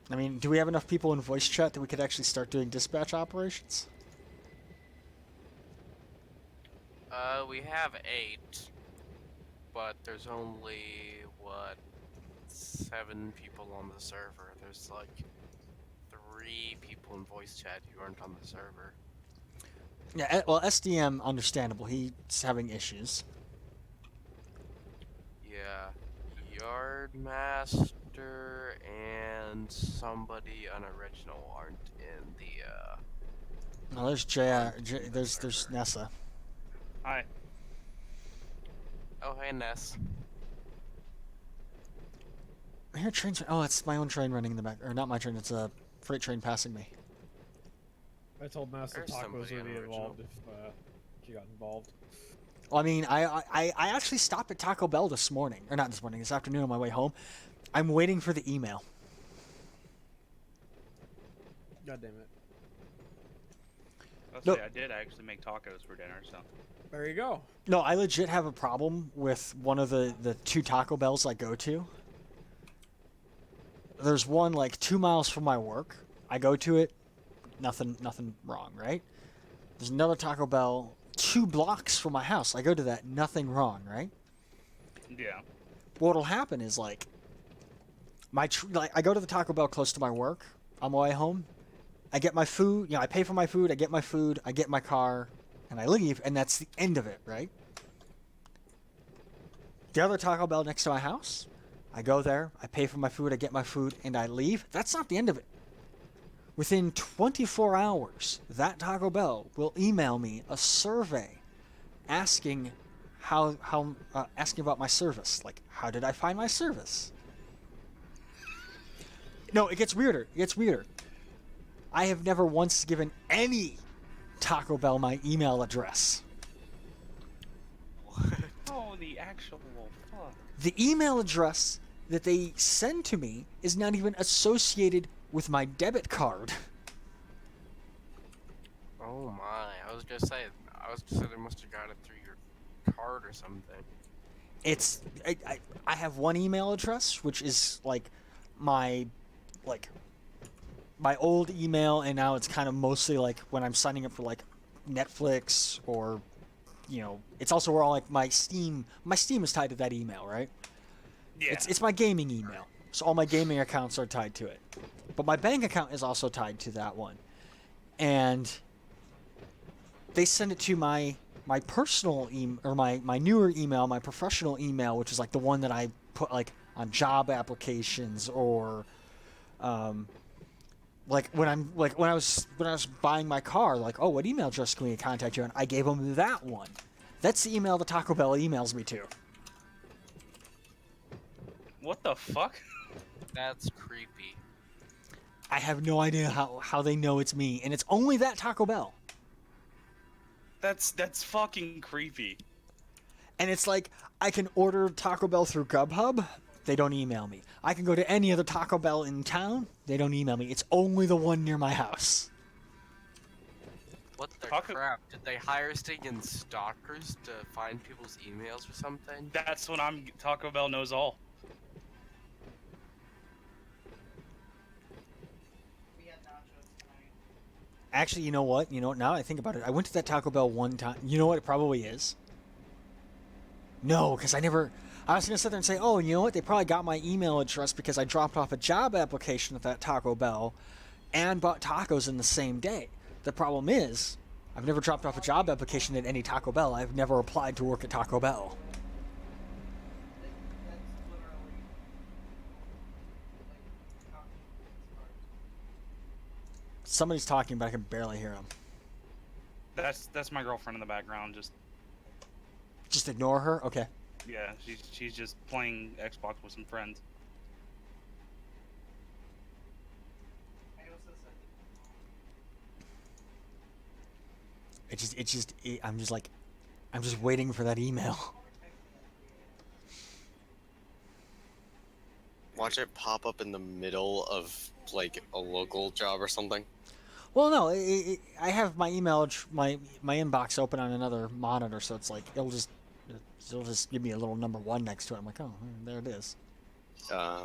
I mean, do we have enough people in voice chat that we could actually start doing dispatch operations? We have 8, but there's only, what, 7 people on the server. There's like 3 people in voice chat who aren't on the server. Yeah, well, SDM, understandable. He's having issues. Yeah, Yardmaster and somebody unoriginal aren't in the, Oh, there's there's Nessa. Hi. Oh, hey, Ness. I hear trains. Oh, it's my own train running in the back. Or not my train, it's a freight train passing me. I told Master There's Tacos somebody would be unoriginal. involved if she got involved. Well, I mean, I actually stopped at Taco Bell this morning. Or not this morning, this afternoon on my way home. I'm waiting for the email. God damn it. Let's No. say I did actually make tacos for dinner, so. There you go. No, I legit have a problem with one of the 2 Taco Bells I go to. There's one like 2 miles from my work. I go to it, nothing wrong, right? There's another Taco Bell 2 blocks from my house. I go to that, nothing wrong, right? Yeah. What'll happen is like I go to the Taco Bell close to my work on my way home. I get my food, I pay for my food, I get my food, I get my car, and I leave, and that's the end of it, right? The other Taco Bell next to my house, I go there, I pay for my food, I get my food, and I leave. That's not the end of it. Within 24 hours, that Taco Bell will email me a survey asking asking about my service. Like, how did I find my service? No, it gets weirder. It gets weirder. I have never once given any Taco Bell my email address. Oh, the actual fuck. The email address that they send to me is not even associated with my debit card. Oh my, I was gonna say they must have got it through your card or something. It's I have one email address, which is like my old email, and now it's kind of mostly like when I'm signing up for like Netflix or it's also where all like my Steam is tied to that email, right? Yeah. It's my gaming email. So all my gaming accounts are tied to it. But my bank account is also tied to that one. And they send it to my personal email, or my newer email, my professional email, which is like the one that I put like on job applications or like when I was buying my car, like, oh, what email address can we contact you on? I gave them that one. That's the email that Taco Bell emails me to. What the fuck? That's creepy. I have no idea how they know it's me, and it's only that Taco Bell. That's fucking creepy. And it's like, I can order Taco Bell through Grubhub, they don't email me. I can go to any other Taco Bell in town, they don't email me. It's only the one near my house. What the Taco- crap? Did they hire stinging stalkers to find people's emails or something? That's what Taco Bell knows all. Actually, you know what? Now that I think about it, I went to that Taco Bell one time. You know what it probably is? No, because I was going to sit there and say, oh, you know what? They probably got my email address because I dropped off a job application at that Taco Bell and bought tacos in the same day. The problem is, I've never dropped off a job application at any Taco Bell. I've never applied to work at Taco Bell. Somebody's talking, but I can barely hear them. That's my girlfriend in the background. Just ignore her? Okay. Yeah, she's just playing Xbox with some friends. I'm just waiting for that email. Watch it pop up in the middle of like a local job or something. Well, no, I have my my inbox open on another monitor, so it's like it'll just give me a little number 1 next to it. I'm like, oh, there it is. Uh,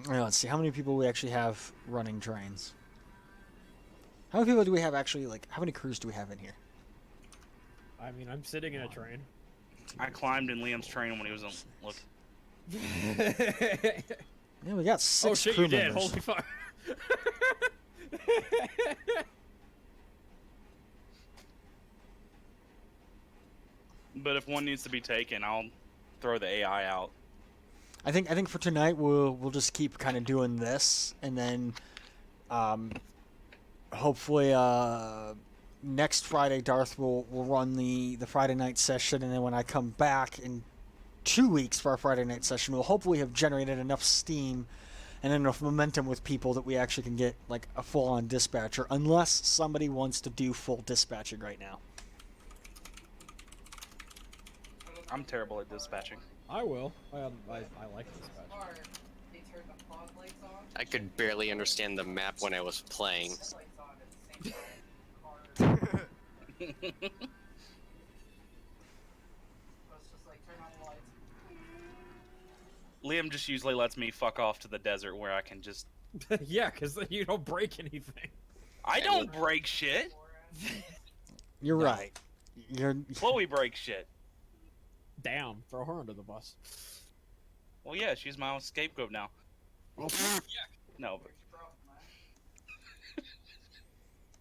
Let's see how many people we actually have running trains. How many people do we have actually? Like, how many crews do we have in here? I mean, I'm sitting in a train. I climbed in Liam's train when he was on. Look, Yeah, we got 6 Oh shit, crew you did! members. Holy fuck! but if one needs to be taken, I'll throw the AI out. I think for tonight we'll just keep kind of doing this, and then hopefully next Friday Darth will run the Friday night session, and then when I come back in 2 weeks for our Friday night session, we'll hopefully have generated enough steam and enough momentum with people that we actually can get like a full-on dispatcher, unless somebody wants to do full dispatching right now. I'm terrible at dispatching. I will. I like dispatch. I could barely understand the map when I was playing. Liam just usually lets me fuck off to the desert where I can just. Yeah, because then you don't break anything. I don't break shit. You're right. You're Chloe breaks shit. Damn, throw her under the bus. Well, yeah, she's my scapegoat now. No, but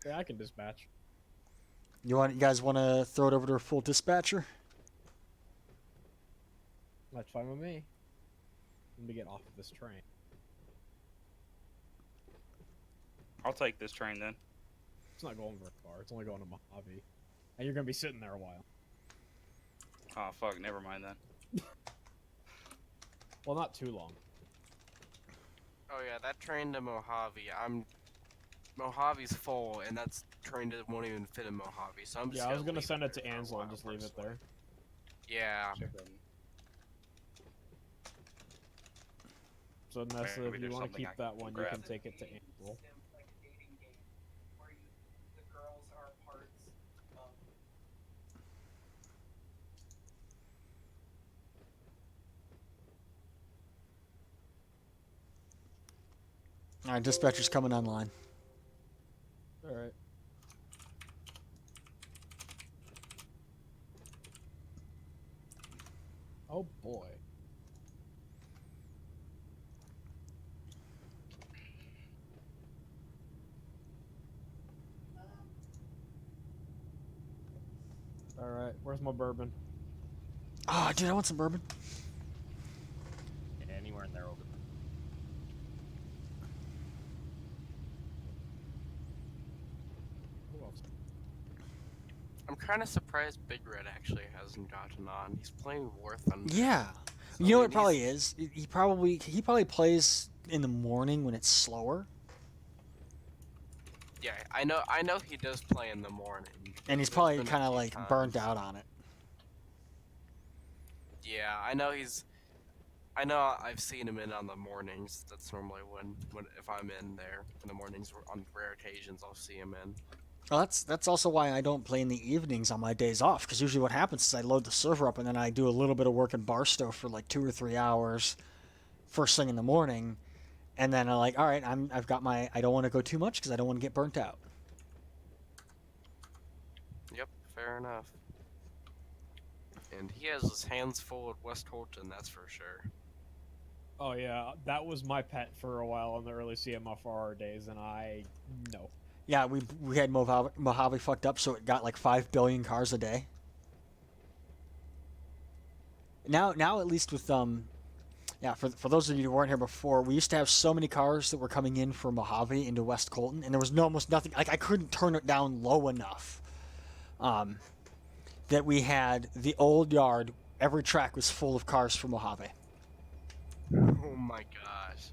Yeah, I can dispatch. you guys want to throw it over to a full dispatcher? That's fine with me. Let me get off of this train. I'll take this train then. It's not going very far. It's only going to Mojave. And you're going to be sitting there a while. Oh fuck, never mind then. Well, not too long. Oh yeah, that train to Mojave. Mojave's full, and that's train that won't even fit in Mojave. So I'm just Yeah, I was gonna going to leave send it there to for a Ansel and while, just leave it there. Yeah. So, Nessa, Maybe if you there's want to something keep I that can one, you grab. can take it to Ansel. All right, dispatcher's coming online. Alright. Oh boy. Alright, where's my bourbon? Ah, dude, I want some bourbon. Anywhere in there will do. Who else? I'm kind of surprised Big Red actually hasn't gotten on. He's playing War Thunder. Yeah. So, You know I what it mean, probably is? He probably plays in the morning when it's slower, Yeah, I know he does play in the morning. and he's There's probably been a kind of few like burnt times. out on it. Yeah, I know I've seen him in on the mornings. That's normally when if I'm in there in the mornings. On rare occasions, I'll see him in. Well, that's also why I don't play in the evenings on my days off, because usually what happens is I load the server up and then I do a little bit of work in Barstow for like 2 or 3 hours, first thing in the morning, and then I'm like, all right, I've got my I don't want to go too much because I don't want to get burnt out. Yep, fair enough. And he has his hands full at West Holton, that's for sure. Oh yeah, that was my pet for a while in the early CMFR days, and no. Yeah, we had Mojave fucked up, so it got like 5 billion cars a day. Now at least with yeah, for those of you who weren't here before, we used to have so many cars that were coming in from Mojave into West Colton, and there was almost nothing. Like I couldn't turn it down low enough. That we had the old yard. Every track was full of cars from Mojave. Oh my gosh.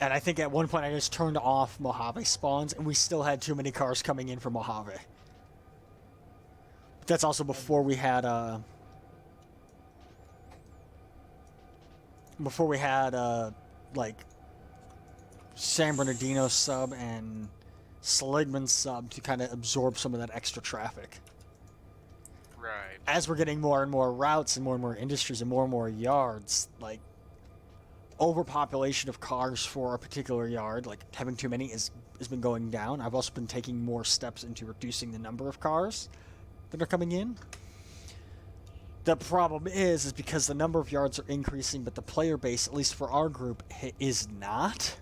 And I think at one point I just turned off Mojave spawns, and we still had too many cars coming in from Mojave. But that's also before we had before we had like San Bernardino sub and Seligman sub to kind of absorb some of that extra traffic. Right. As we're getting more and more routes and more industries and more yards, like overpopulation of cars for a particular yard, like having too many has been going down. I've also been taking more steps into reducing the number of cars that are coming in. The problem is because the number of yards are increasing, but the player base, at least for our group, is not.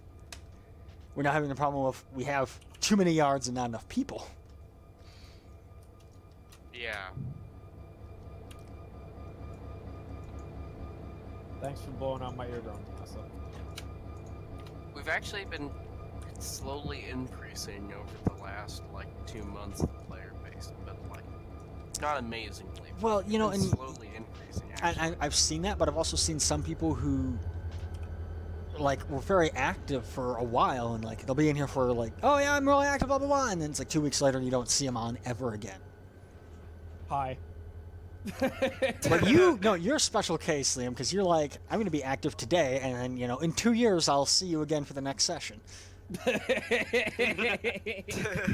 We're now having the problem of we have too many yards and not enough people. Yeah. Thanks for blowing out my eardrums, Nessa. We've actually been slowly increasing over the last, like, 2 months of the player base, but, like, not amazingly. Well, you know, It's and slowly increasing, actually. I've seen that, but I've also seen some people who, like, were very active for a while, and, like, they'll be in here for, like, oh, yeah, I'm really active, blah, blah, blah, and then it's, like, 2 weeks later, and you don't see them on ever again. Hi. But you're a special case, Liam, because you're like, I'm going to be active today, and then, you know, in 2 years, I'll see you again for the next session. I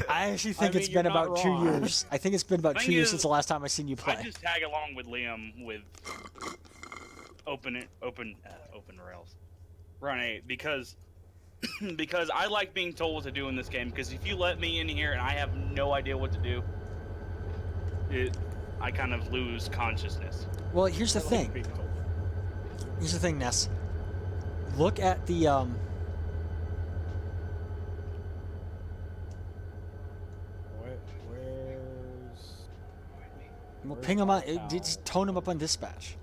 actually think it's been about 2 years. I think it's been about 2 years since the last time I seen you play. I just tag along with Liam with open rails, Run8, because I like being told what to do in this game. Because if you let me in here and I have no idea what to do, I kind of lose consciousness. Well, here's the thing. Here's the thing, Ness. Look at the Where's... Well, ping them on. Just tone them up on dispatch.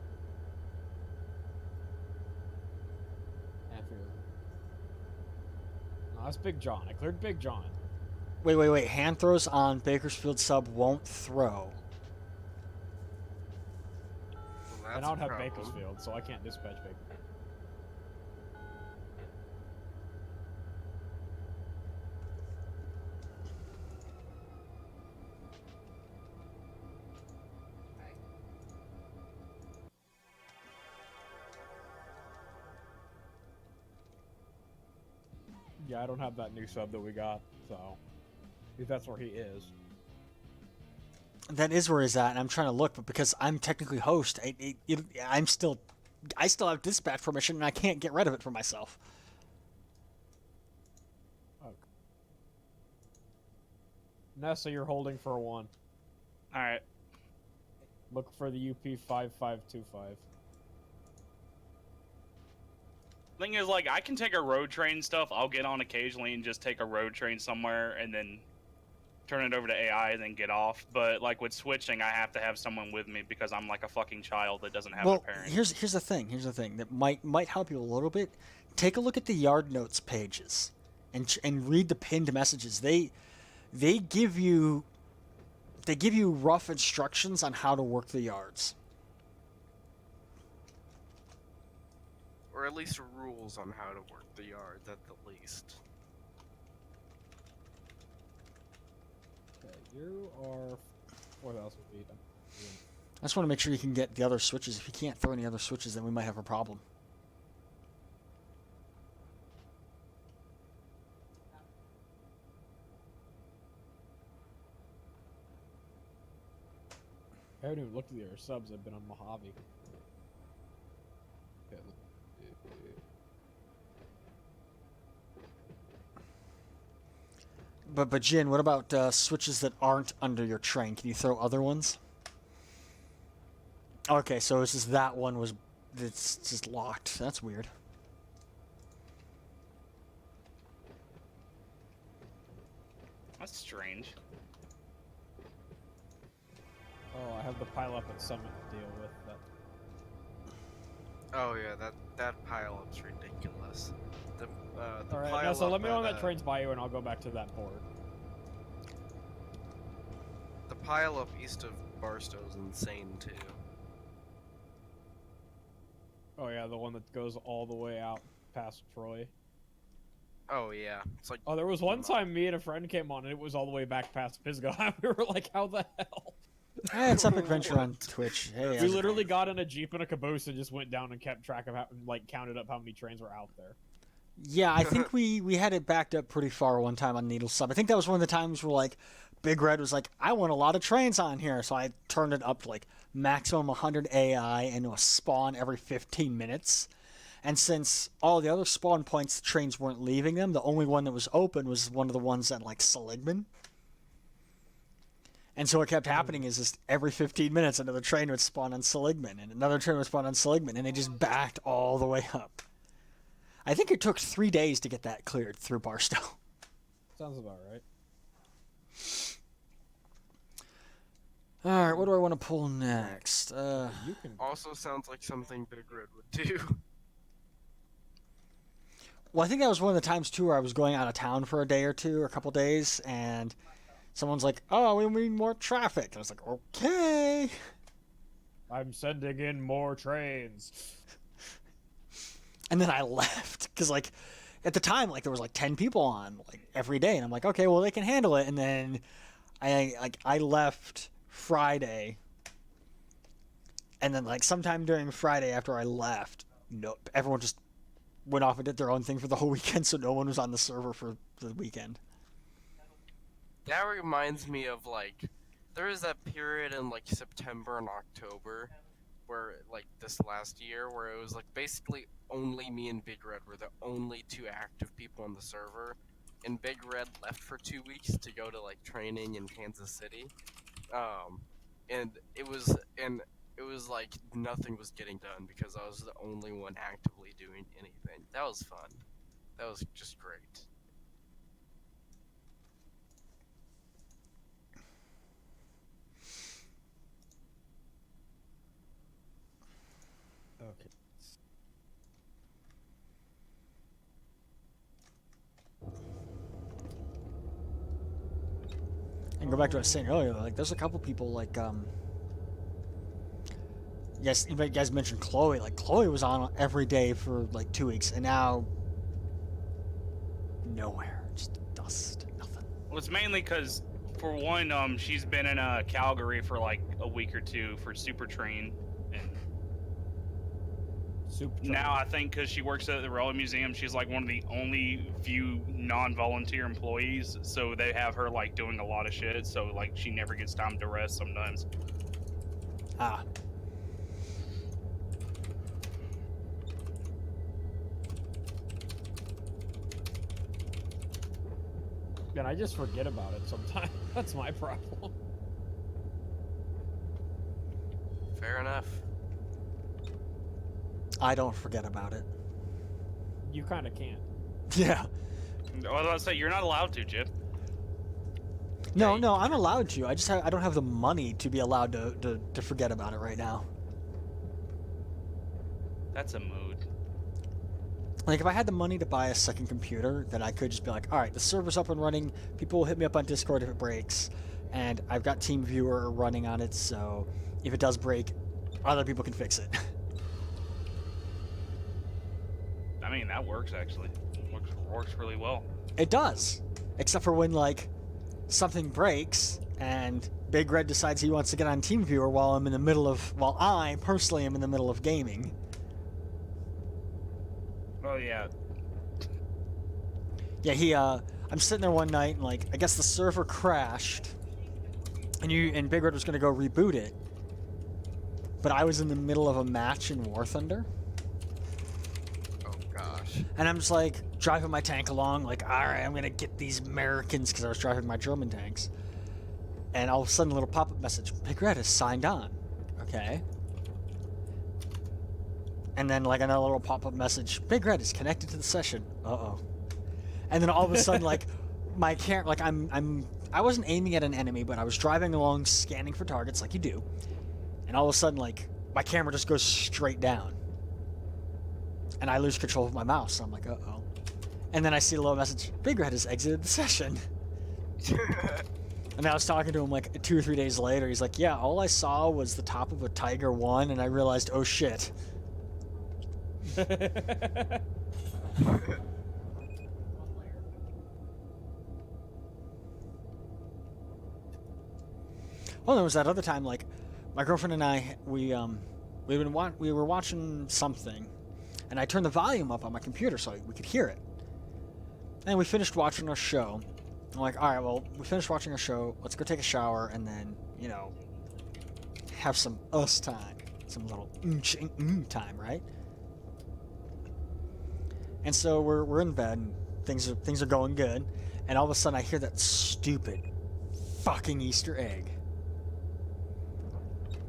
No, that's Big John. I cleared Big John. Wait. Hand throws on Bakersfield sub won't throw. Well, And that's I don't a have problem. Bakersfield, so I can't dispatch Bakersfield. Yeah, I don't have that new sub that we got, so if that's where he is. That is where he's at, and I'm trying to look, but because I'm technically host, I still have dispatch permission, and I can't get rid of it for myself. Okay. Nessa, you're holding for a 1. All right. Look for the UP 5525. Thing is, like, I can take a road train stuff. I'll get on occasionally and just take a road train somewhere and then turn it over to AI and then get off. But like with switching, I have to have someone with me because I'm like a fucking child that doesn't have a parent. Here's the thing. Here's the thing that might help you a little bit. Take a look at the yard notes pages, and read the pinned messages. They give you rough instructions on how to work the yards. Or at least rules on how to work the yards at the least. Okay, you are 4,000 feet. I just want to make sure you can get the other switches. If you can't throw any other switches, then we might have a problem. I haven't even looked at the other subs. I've been on Mojave. Okay, But Jin, what about switches that aren't under your train? Can you throw other ones? Okay, so it's just that one it's just locked. That's weird. That's strange. Oh, I have the pile up at Summit to deal with. That. Oh yeah, that pile up's ridiculous. The All right, pile now so up let me know when at, that train's by you, and I'll go back to that port. The pile up east of Barstow's insane too. Oh yeah, the one that goes all the way out past Troy. Oh yeah, it's like. Oh, there was one time me and a friend came on, and it was all the way back past Pisgah. We were like, "How the hell?" Hey, it's Epic Venture on Twitch. Hey, We how's it literally going? got in a jeep and a caboose and just went down and kept track of how, like, counted up how many trains were out there. Yeah, I think we had it backed up pretty far one time on Needle Sub. I think that was one of the times where like Big Red was like, I want a lot of trains on here, so I turned it up to like maximum 100 AI and a spawn every 15 minutes. And since all the other spawn points, the trains weren't leaving them, the only one that was open was one of the ones at like Seligman. And so what kept happening is just every 15 minutes another train would spawn on Seligman and another train would spawn on Seligman, and they just backed all the way up. I think it took 3 days to get that cleared through Barstow. Sounds about right. All right, what do I want to pull next? You can. Also sounds like something Big Red would do. Well, I think that was one of the times too where I was going out of town for a day or two, or a couple days, and someone's like, "Oh, we need more traffic." And I was like, "Okay." I'm sending in more trains. And then I left because, like, at the time, like there was like 10 people on like every day, and I'm like, "Okay, well they can handle it." And then I left Friday, and then like sometime during Friday after I left, everyone just went off and did their own thing for the whole weekend, so no one was on the server for the weekend. That reminds me of like, there was that period in like September and October where like this last year where it was like basically only me and Big Red were the only two active people on the server, and Big Red left for 2 weeks to go to like training in Kansas City, and it was like nothing was getting done because I was the only one actively doing anything. That was fun. That was just great. Okay. And go back to what I was saying earlier, like there's a couple people like you guys mentioned Chloe. Like Chloe was on every day for like 2 weeks, and now nowhere, just dust, nothing. Well, it's mainly because, for one, she's been in Calgary for like a week or two for Super Train, and now I think because she works at the Railway Museum, she's like one of the only few non-volunteer employees. So they have her like doing a lot of shit. So like she never gets time to rest sometimes. Ah, And I just forget about it sometimes. That's my problem. Fair enough. I don't forget about it. You kind of can't. Yeah. I was about to say you're not allowed to, Chip. No, I'm allowed to. I just I don't have the money to be allowed to forget about it right now. That's a mood. Like if I had the money to buy a second computer, then I could just be like, all right, the server's up and running. People will hit me up on Discord if it breaks, and I've got TeamViewer running on it, so if it does break, other people can fix it. I mean, that works actually. Works really well. It does, except for when like something breaks and Big Red decides he wants to get on TeamViewer while I personally am in the middle of gaming. Oh yeah. Yeah, I'm sitting there one night and like I guess the server crashed, and Big Red was gonna go reboot it, but I was in the middle of a match in War Thunder. Oh gosh. And I'm just like driving my tank along, like, all right, I'm gonna get these Americans because I was driving my German tanks. And all of a sudden, a little pop-up message: Big Red is signed on. Okay. And then like another little pop-up message: Big Red is connected to the session. Uh-oh. And then all of a sudden, like my camera, like I wasn't aiming at an enemy, but I was driving along, scanning for targets, like you do. And all of a sudden, like my camera just goes straight down. And I lose control of my mouse. So I'm like, uh-oh. And then I see a little message: Big Red has exited the session. And I was talking to him like 2 or 3 days later. He's like, yeah, all I saw was the top of a Tiger 1, and I realized, oh shit. Oh, there was that other time, like, my girlfriend and I, we were watching something, and I turned the volume up on my computer so we could hear it. And we finished watching our show. I'm like, all right, well, we finished watching our show. Let's go take a shower and then, have some us time, some little time, right? And so we're in bed, and things are going good, and all of a sudden I hear that stupid fucking Easter egg,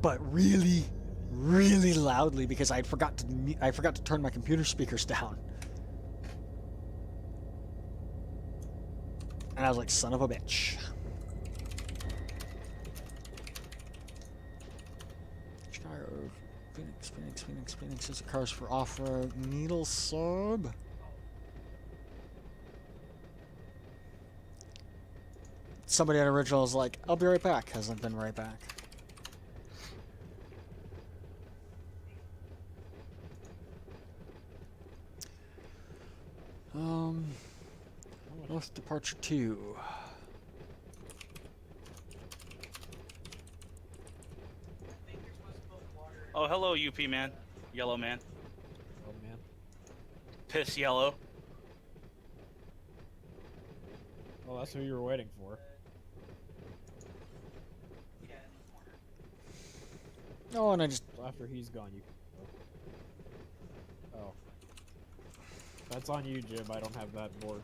but really, really loudly because I forgot to turn my computer speakers down, and I was like, son of a bitch. Phoenix is cars for off-road. Needle sub. Somebody at original is like, I'll be right back. Hasn't been right back. North Departure 2. Oh, hello, UP man. Yellow man. Oh man. Piss yellow. Well, that's who you were waiting for. Oh, and I just... After he's gone, you can go. Oh. That's on you, Jim. I don't have that board.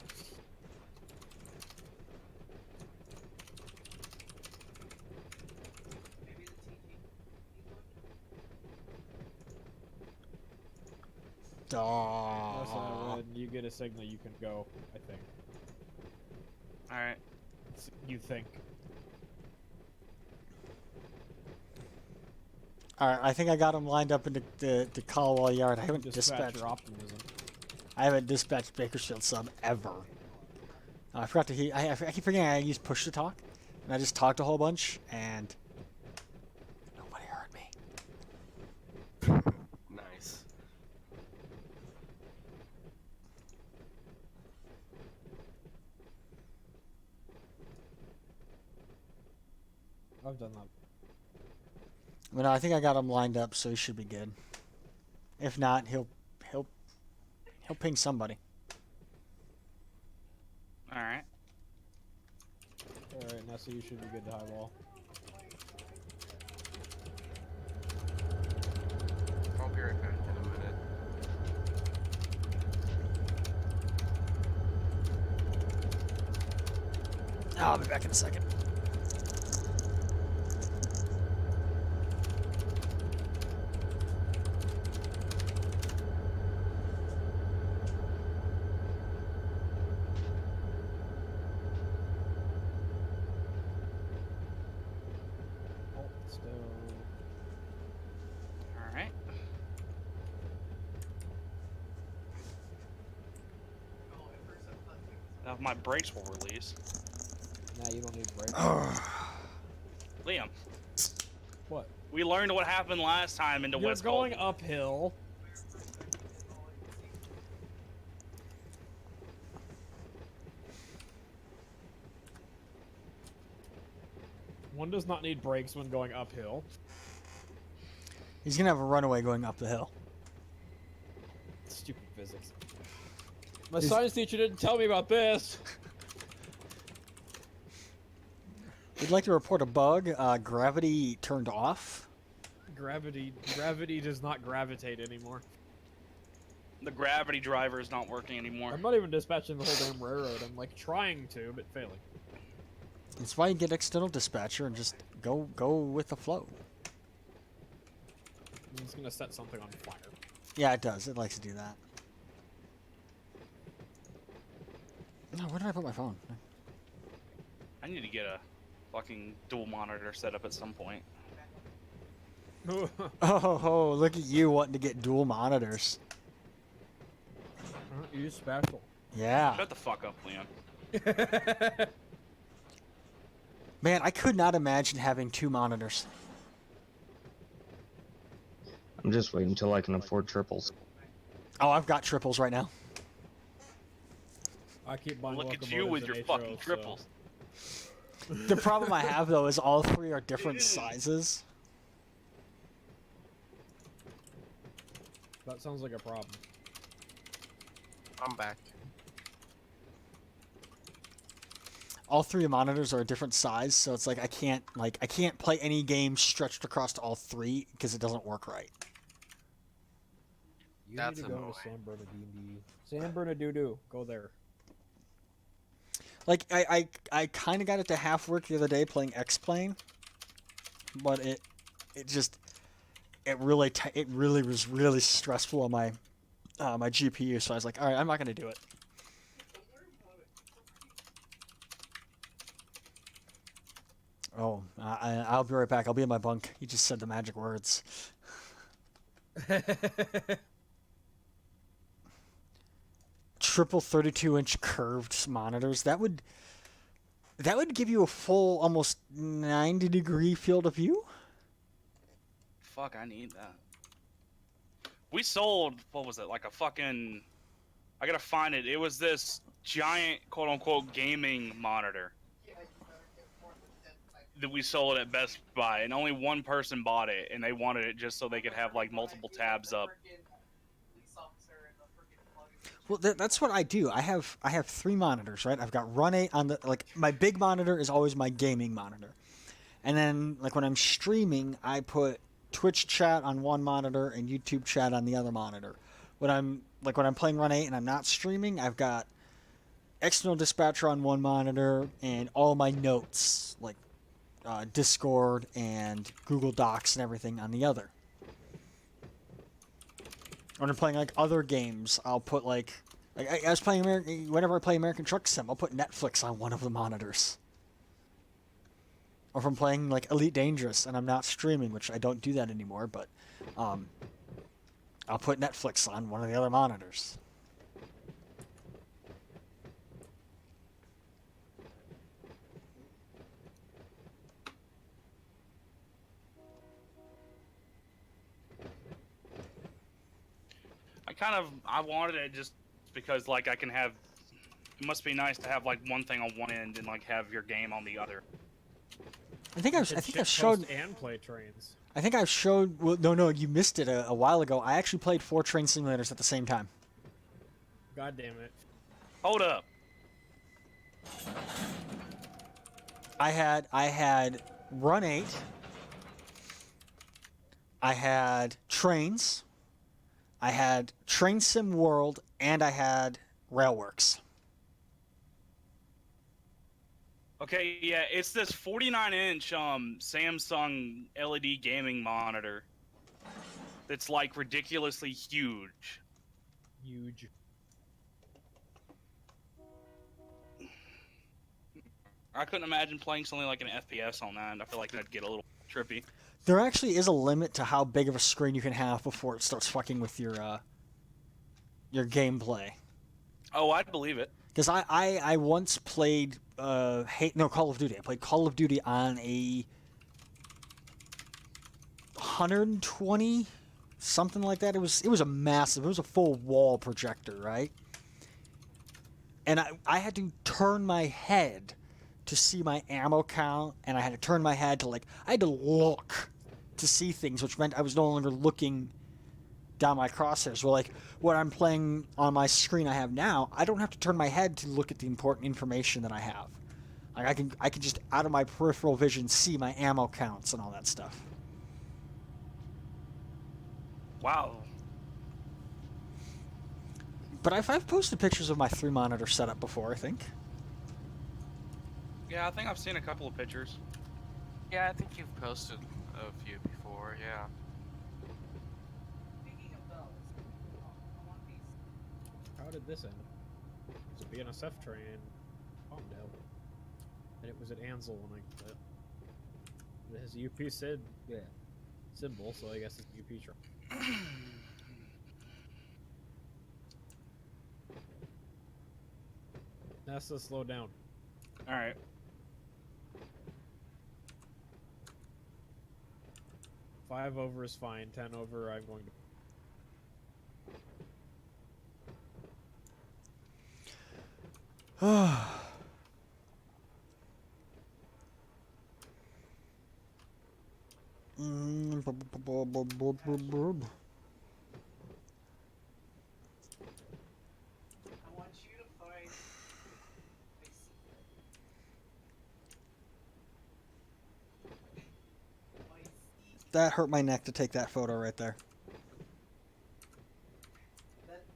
When you get a signal, you can go, I think. Alright. You think. Alright, I think I got them lined up into the Caldwell yard. I haven't dispatched. Your optimism. I haven't dispatched Bakersfield sub ever. I forgot to. I keep forgetting I used push to talk, and I just talked a whole bunch, and nobody heard me. Nice. I've done that. But no, I think I got him lined up, so he should be good. If not, he'll ping somebody. Alright. Alright, Nessie, you should be good to high wall. I'll be right back in a minute. I'll be back in a second. Alright. Now if my brakes will release. Nah, you don't need brakes. Liam, What? we learned what happened last time into You're West going Caldwell. uphill. One does not need brakes when going uphill. He's gonna have a runaway going up the hill. Stupid physics. My science teacher didn't tell me about this. We'd like to report a bug. Gravity turned off. Gravity does not gravitate anymore. The gravity driver is not working anymore. I'm not even dispatching the whole damn railroad. I'm like trying to, but failing. That's why you get external dispatcher and just go with the flow. I'm just gonna set something on fire. Yeah, it does. It likes to do that. No, where did I put my phone? I need to get a fucking dual monitor set up at some point. Oh, look at you wanting to get dual monitors. Aren't you special? Yeah. Shut the fuck up, Liam. Man, I could not imagine having 2 monitors. I'm just waiting until I can afford triples. Oh, I've got triples right now. I keep buying Look at locomotives you with and your HO, fucking so- triples. The problem I have though is all three are different sizes. That sounds like a problem. I'm back. All three monitors are a different size, so it's like I can't play any game stretched across all three because it doesn't work right. You That's need to go annoying. to San Bernardino. San Bernardino. Go there. Like I kind of got it to half work the other day playing X-Plane, but it really was really stressful on my my GPU. So I was like, all right, I'm not gonna do it. Oh, I'll be right back. I'll be in my bunk. You just said the magic words. Triple 32-inch curved monitors. That would give you a full almost 90-degree field of view. Fuck, I need that. We sold, what was it, like a fucking... I gotta find it. It was this giant, quote-unquote, gaming monitor that we sold at Best Buy, and only one person bought it, and they wanted it just so they could have, like, multiple tabs up. Well, that's what I do. I have three monitors, right? I've got Run8 on the, like, my big monitor is always my gaming monitor. And then, like, when I'm streaming, I put Twitch chat on one monitor and YouTube chat on the other monitor. When I'm playing Run8 and I'm not streaming, I've got external dispatcher on one monitor and all my notes, like Discord and Google Docs and everything on the other. When I'm playing like other games, I'll put like I was playing whenever I play American Truck Sim, I'll put Netflix on one of the monitors. Or if I'm playing like Elite Dangerous and I'm not streaming, which I don't do that anymore, but I'll put Netflix on one of the other monitors. I wanted it just because, like, I can have... It must be nice to have, like, one thing on one end and, like, have your game on the other. I think I've showed... and play trains. I think I've showed... Well, no, you missed it a while ago. I actually played 4 train simulators at the same time. God damn it. Hold up. I had Run8. I had Trains. I had Train Sim World, and I had Railworks. Okay, yeah, it's this 49-inch Samsung LED gaming monitor that's, like, ridiculously huge. Huge. I couldn't imagine playing something like an FPS on that. I feel like that'd get a little trippy. There actually is a limit to how big of a screen you can have before it starts fucking with your gameplay. Oh, I'd believe it. Because I once played Call of Duty. I played Call of Duty on a 120 something like that. It was a massive. It was a full wall projector, right? And I had to turn my head to see my ammo count, and I had to turn my head to I had to look to see things, which meant I was no longer looking down my crosshairs. Well, like what I'm playing on my screen I have now, I don't have to turn my head to look at the important information that I have. Like I can just out of my peripheral vision see my ammo counts and all that stuff. Wow. But I've posted pictures of my 3-monitor setup before, I think. Yeah, I think I've seen a couple of pictures. Yeah, I think you've posted a few before, yeah. How did this end? It was a BNSF train in Palmdale. And it was at Ansel when I quit. It has UP symbol, so I guess it's UP train. NASA, slow down. Alright. Five over is fine. 10 over, I'm going to. That hurt my neck to take that photo right there.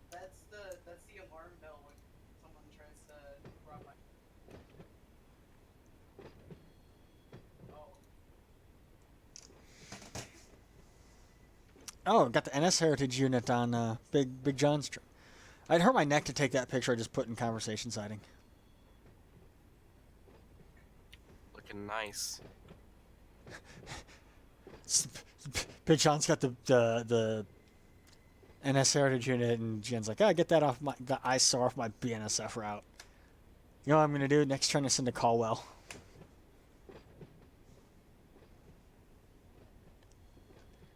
That's the alarm bell when someone tries to rob my. Oh, got the NS Heritage unit on Big John's trip. I'd hurt my neck to take that picture I just put in conversation siding. Looking nice. Big John's got the NS Heritage unit, and Jen's like, "Ah, get that off my the eyesore off my BNSF route." You know what I'm gonna do? Next turn, I send to Caldwell.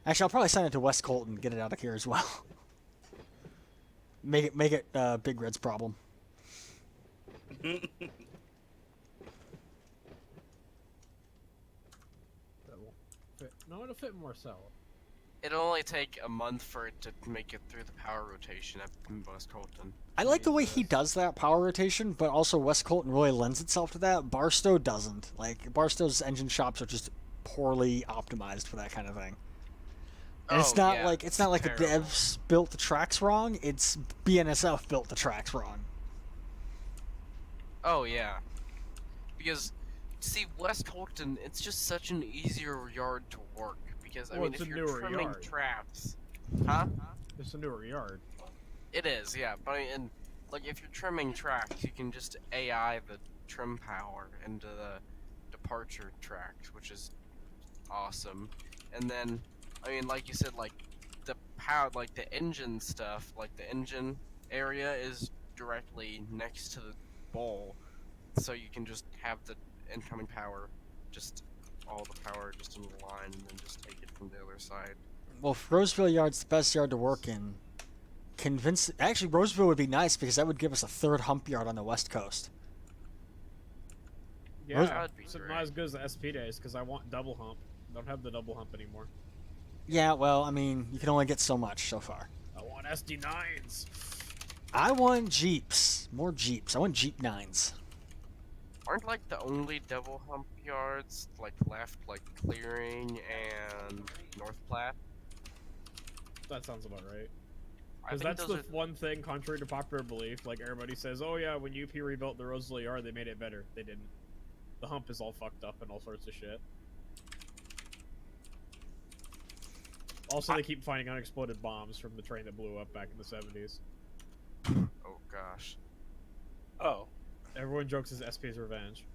Actually, I'll probably send it to West Colton, get it out of here as well. Make it Big Red's problem. That won't fit. No, it'll fit Marcel. It'll only take a month for it to make it through the power rotation at West Colton. I like the way he does that power rotation, but also West Colton really lends itself to that. Barstow doesn't. Like, Barstow's engine shops are just poorly optimized for that kind of thing. And it's not like the devs built the tracks wrong. It's BNSF built the tracks wrong. Oh yeah, because see West Colton, it's just such an easier yard to work. Because I Well, mean, it's if a you're newer trimming yard. traps, huh? It's a newer yard. It is, yeah. But and like if you're trimming tracks, you can just AI the trim power into the departure tracks, which is awesome. And then, I mean, like you said, like the power, like the engine stuff, like the engine area is directly next to the bowl, so you can just have the incoming power, just all the power just in the line, and then just take it from the other side. Well, if Roseville Yard's the best yard to work in, actually, Roseville would be nice because that would give us a third hump yard on the West Coast. Yeah, That'd be it's great. not as good as the SP days because I want double hump. Don't have the double hump anymore. Yeah, well, I mean, you can only get so much so far. I want SD9s. I want Jeeps. More Jeeps. I want Jeep 9s. Aren't like the only double hump yards like left, like Clearing and North Platte? That sounds about right. I Because think that's those the are. one thing, contrary to popular belief. Like everybody says, oh yeah, when UP rebuilt the Roseville Yard, they made it better. They didn't. The hump is all fucked up and all sorts of shit. Also, they keep finding unexploded bombs from the train that blew up back in the 70s. Oh gosh. Oh. Everyone jokes it's SP's revenge.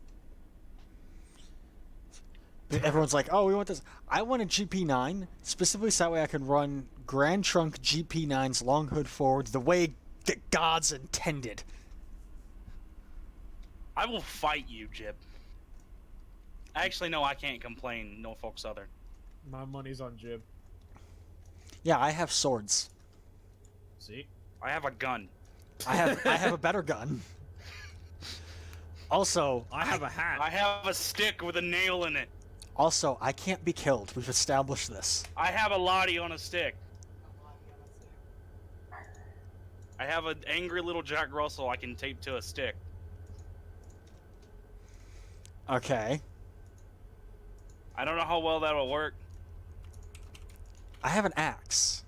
Everyone's like, oh, we want this. I want a GP9, specifically so that way I can run Grand Trunk GP9's long hood forward the way that God's intended. I will fight you, Jib. Actually, no, I can't complain. Norfolk Southern. My money's on Jib. Yeah, I have swords. See? I have a gun. I have a better gun. Also, I have a hat. I have a stick with a nail in it. Also, I can't be killed. We've established this. I have a Lottie on a stick. I have an angry little Jack Russell I can tape to a stick. Okay. I don't know how well that'll work. I have an axe.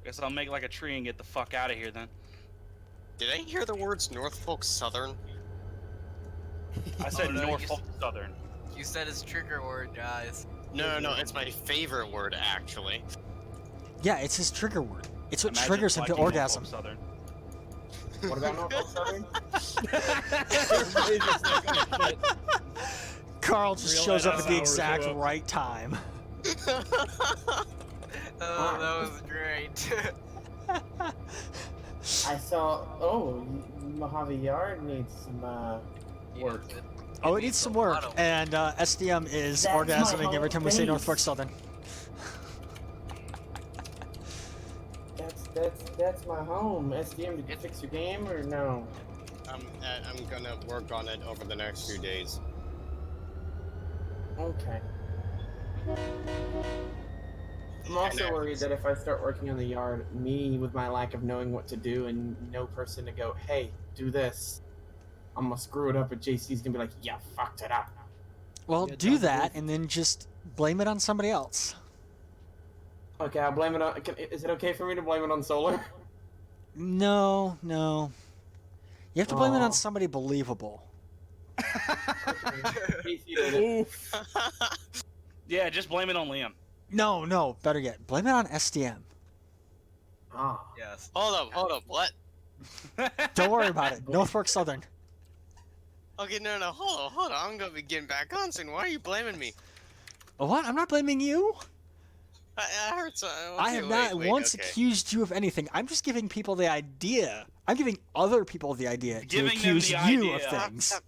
Guess I'll make like a tree and get the fuck out of here then. Did I hear the words Norfolk Southern? I said Oh, no, you Norfolk Southern. You said his trigger word, guys. No, it's my favorite word, actually. Yeah, it's his trigger word. It's what Imagine triggers him to liking orgasm. Norfolk Southern. What about Norfolk Southern? Everybody's just like, oh, shit. Carl just Real shows up at the hours exact up. right time. Oh, that was great. I saw. Oh, Mojave Yard needs some work. Oh, it needs some work, and SDM is That's my orgasming every time we say home Norfolk base. Southern. That's my home. SDM, did you fix your game or no? I'm gonna work on it over the next few days. Okay. I'm also worried that if I start working on the yard, me with my lack of knowing what to do and no person to go, hey, do this, I'm gonna screw it up, and JC's gonna be like, yeah, fucked it up. Well, Yeah, do don't that move. and then just blame it on somebody else. Okay, I'll blame it on. Is it okay for me to blame it on solar? No, no. You have to blame it on Aw. somebody believable. JC did it. Oof. Yeah, just blame it on Liam. No, no. Better yet, blame it on SDM. Ah. Yes. Hold up, what? Don't worry about it. Norfolk Southern. Okay, no, hold on, I'm gonna be getting back on soon. Why are you blaming me? What? I'm not blaming you. I heard so. Okay, I have not wait, once okay. accused you of anything. I'm just giving people the idea. I'm giving other people the idea to Giving them accuse the you of idea. things.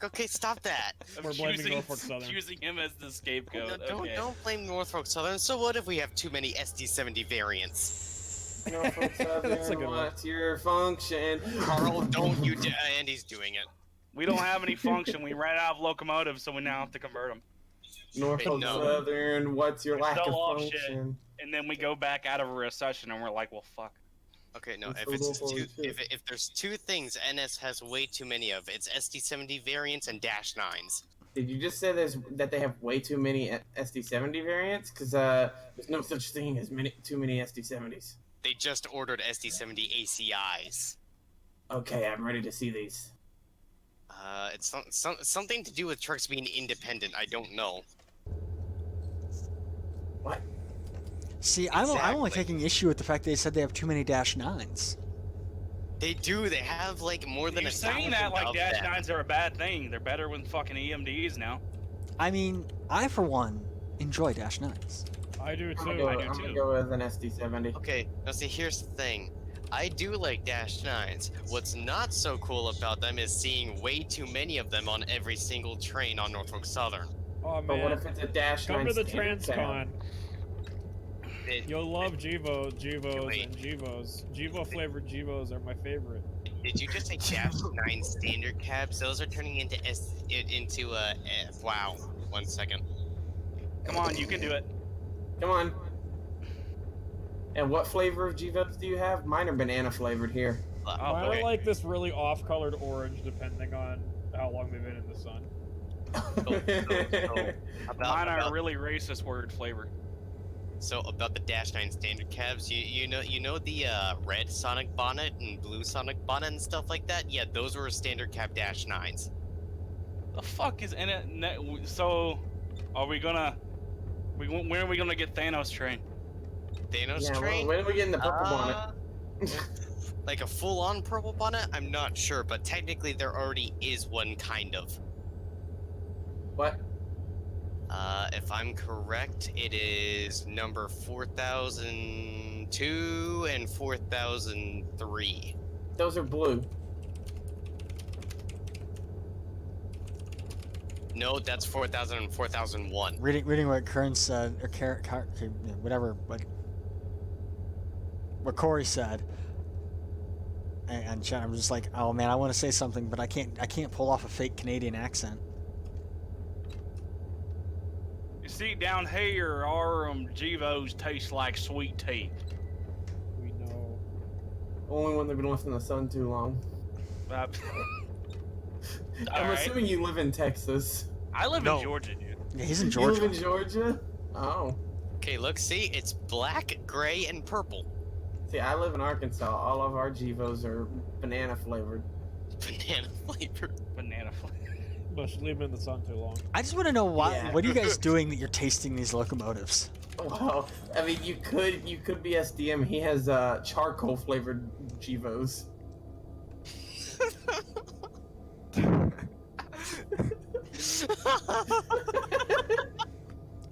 Okay, stop that. We're blaming Norfolk Southern. Accusing him as the scapegoat. No, Okay. don't blame Norfolk Southern. So what if we have too many SD70 variants? Norfolk That's a Southern, good one. what's your function? Carl, don't you dare. Andy's doing it. We don't have any function. We ran out of locomotives, so we now have to convert them. Norfolk No. Southern, what's your We're lack still of off shit. function? And then we go back out of a recession, and we're like, well, fuck. Okay, no. It's If a it's little two, holy shit. if there's two things NS has way too many of, it's SD70 variants and Dash 9s. Did you just say that they have way too many SD70 variants? Because there's no such thing as too many SD70s. They just ordered SD70 ACIs. Okay, I'm ready to see these. It's something to do with trucks being independent. I don't know. What? See, I'm only Exactly. taking issue with the fact they said they have too many Dash 9s. They do. They have like more than You're a saying thousand that like of Dash them. 9s are a bad thing. They're better with fucking EMDs now. I mean, I, for one, enjoy Dash 9s. I do I'm too. gonna do go too. with an SD70. Okay, now see, here's the thing. I do like Dash 9s. What's not so cool about them is seeing way too many of them on every single train on Norfolk Southern. Oh But what man. if it's a Dash Come 9 to the standard cab? TransCon. It- You'll love Givos Wait. and Givos. Gvo flavored Givos are my favorite. Did you just say Dash 9 standard cabs? Those are turning into wow. 1 second. Come on, you can do it. Come on. And what flavor of G-Vubs do you have? Mine are banana flavored here. Oh, Mine okay. are like this really off-colored orange, depending on how long they've been in the sun. Mine are a really racist word flavor. So about the Dash 9 standard cabs, you know the red Sonic bonnet and blue Sonic bonnet and stuff like that? Yeah, those were standard cab Dash 9s. The fuck is in it? So, are we gonna? When are we gonna get Thanos train? Thanos Yeah, train? when are we getting the purple bonnet? Like a full-on purple bonnet? I'm not sure, but technically there already is one kind of. What? If I'm correct, it is number 4002 and 4003. Those are blue. No, that's 4000 and 4001. Reading what Kern said, or whatever, what Corey said, and chat, I'm just like, oh man, I want to say something, but I can't pull off a fake Canadian accent. You see, down here, our Givos taste like sweet tea. We know. Only when they've been left in the sun too long. I'm assuming you live in Texas. I live No. in Georgia, dude. Yeah, he's in You Georgia. live in Georgia? Oh. Okay, look, see, it's black, gray, and purple. See, I live in Arkansas. All of our Givos are banana flavored. Banana flavor. Banana flavor. But should leave them in the sun too long. I just want to know why. Yeah. What are you guys doing that you're tasting these locomotives? Well, I mean, you could be SDM. He has charcoal flavored Givos.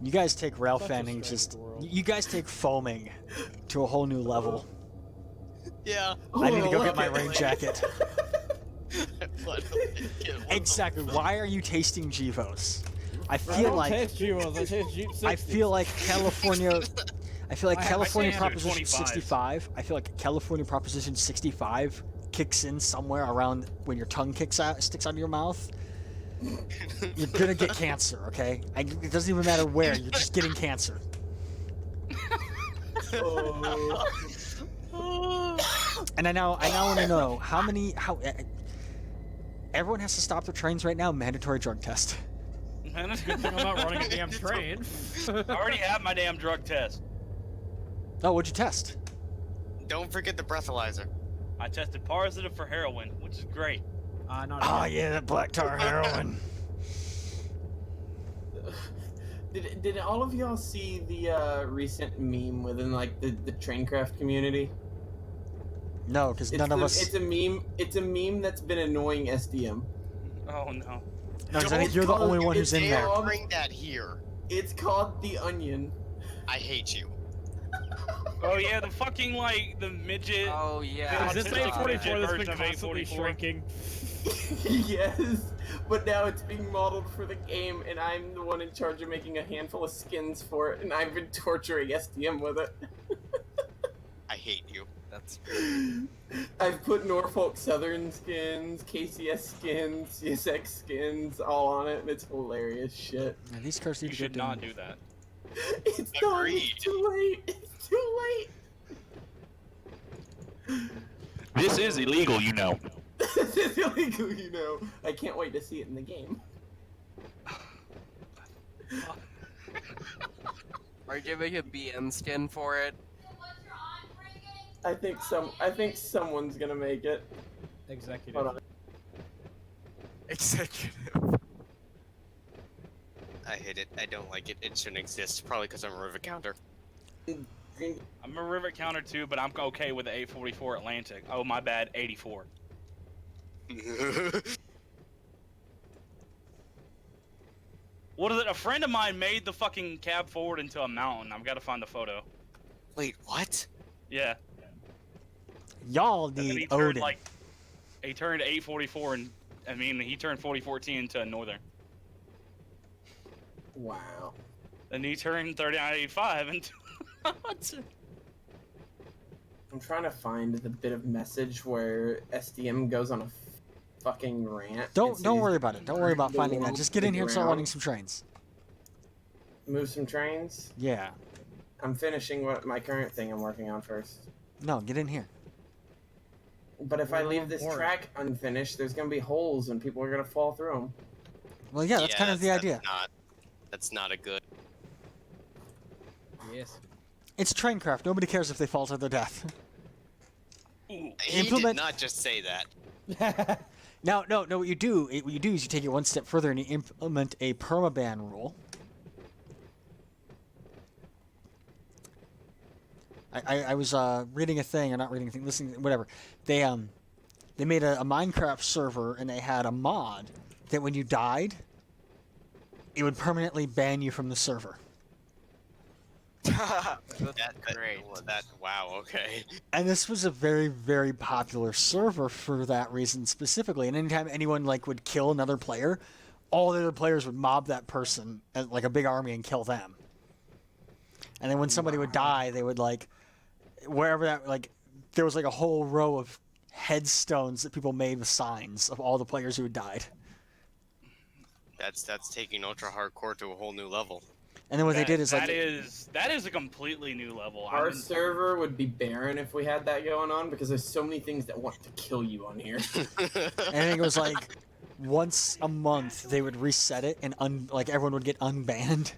You guys take rail Such a fanning, strange world. you guys take foaming to a whole new level. Yeah. I need to go Oh, get my look at rain it. jacket. What? Exactly. Why are you tasting Givos? I I feel don't like taste Givos, I taste Jeep 60s. I feel like California. I feel like I California say Proposition 125s. 65. I feel like California Proposition 65 kicks in somewhere around when your tongue sticks out of your mouth. You're gonna get cancer, okay? It doesn't even matter where. You're just getting cancer. Oh. And I now want to know how everyone has to stop their trains right now. Mandatory drug test. Good thing I'm not running a damn train. I already have my damn drug test. Oh, what'd you test? Don't forget the breathalyzer. I tested positive for heroin, which is great. Not Oh again. yeah, that black tar heroin. Did all of y'all see the recent meme within like the Traincraft community? No, because none of us. It's a meme. It's a meme that's been annoying SDM. Oh no. No, because I think you're the only one who's in They there. bring that here. It's called the Onion. I hate you. Oh yeah, the fucking like the midget. Oh yeah. Is this Autistic A44 midget that's version been of constantly A44? shrinking? Yes, but now it's being modeled for the game, and I'm the one in charge of making a handful of skins for it, and I've been torturing SDM with it. I hate you. That's great. I've put Norfolk Southern skins, KCS skins, CSX skins, all on it, and it's hilarious shit. Yeah, these cars need You to should get not done. do that. It's done. Agreed. It's too late. It's too late. This is illegal, you know. This is illegal, you know. I can't wait to see it in the game. Are you gonna make a BN skin for it? I think someone's gonna make it. Executive. Hold on. Executive. I hate it. I don't like it. It shouldn't exist. Probably because I'm a river counter. I'm a rivet counter too, but I'm okay with the 844 Atlantic. Oh my bad, 84. What is it? A friend of mine made the fucking cab forward into a mountain. I've got to find the photo. Wait, what? Yeah. Y'all And then need he turned Odin. like, he turned 844 and he turned 4014 into a northern. Wow. Then he turned 3985 into. I'm trying to find the bit of message where SDM goes on a fucking rant. Don't worry about it. Don't worry about finding that. Just get in here and start Ground. running some trains. Move some trains. Yeah. I'm finishing my current thing I'm working on first. No, get in here. But if I Well, leave this more. track unfinished, there's gonna be holes and people are gonna fall through them. Well, yeah, that's kind of the idea. That's not a good. Yes. It's Traincraft. Nobody cares if they fall to their death. He Implement- did not just say that. No. What you do is you take it one step further and you implement a permaban rule. I was reading a thing, or not reading a thing, listening, whatever. They made a Minecraft server and they had a mod that when you died, it would permanently ban you from the server. That's great. Wow. Okay. And this was a very, very popular server for that reason specifically. And anytime anyone would kill another player, all the other players would mob that person as like a big army and kill them. And then when somebody would die, they would wherever that there was a whole row of headstones that people made with signs of all the players who had died. That's taking ultra hardcore to a whole new level. And then what they did is that is a completely new level. Our server would be barren if we had that going on because there's so many things that want to kill you on here. and I think it was once a month they would reset it and everyone would get unbanned.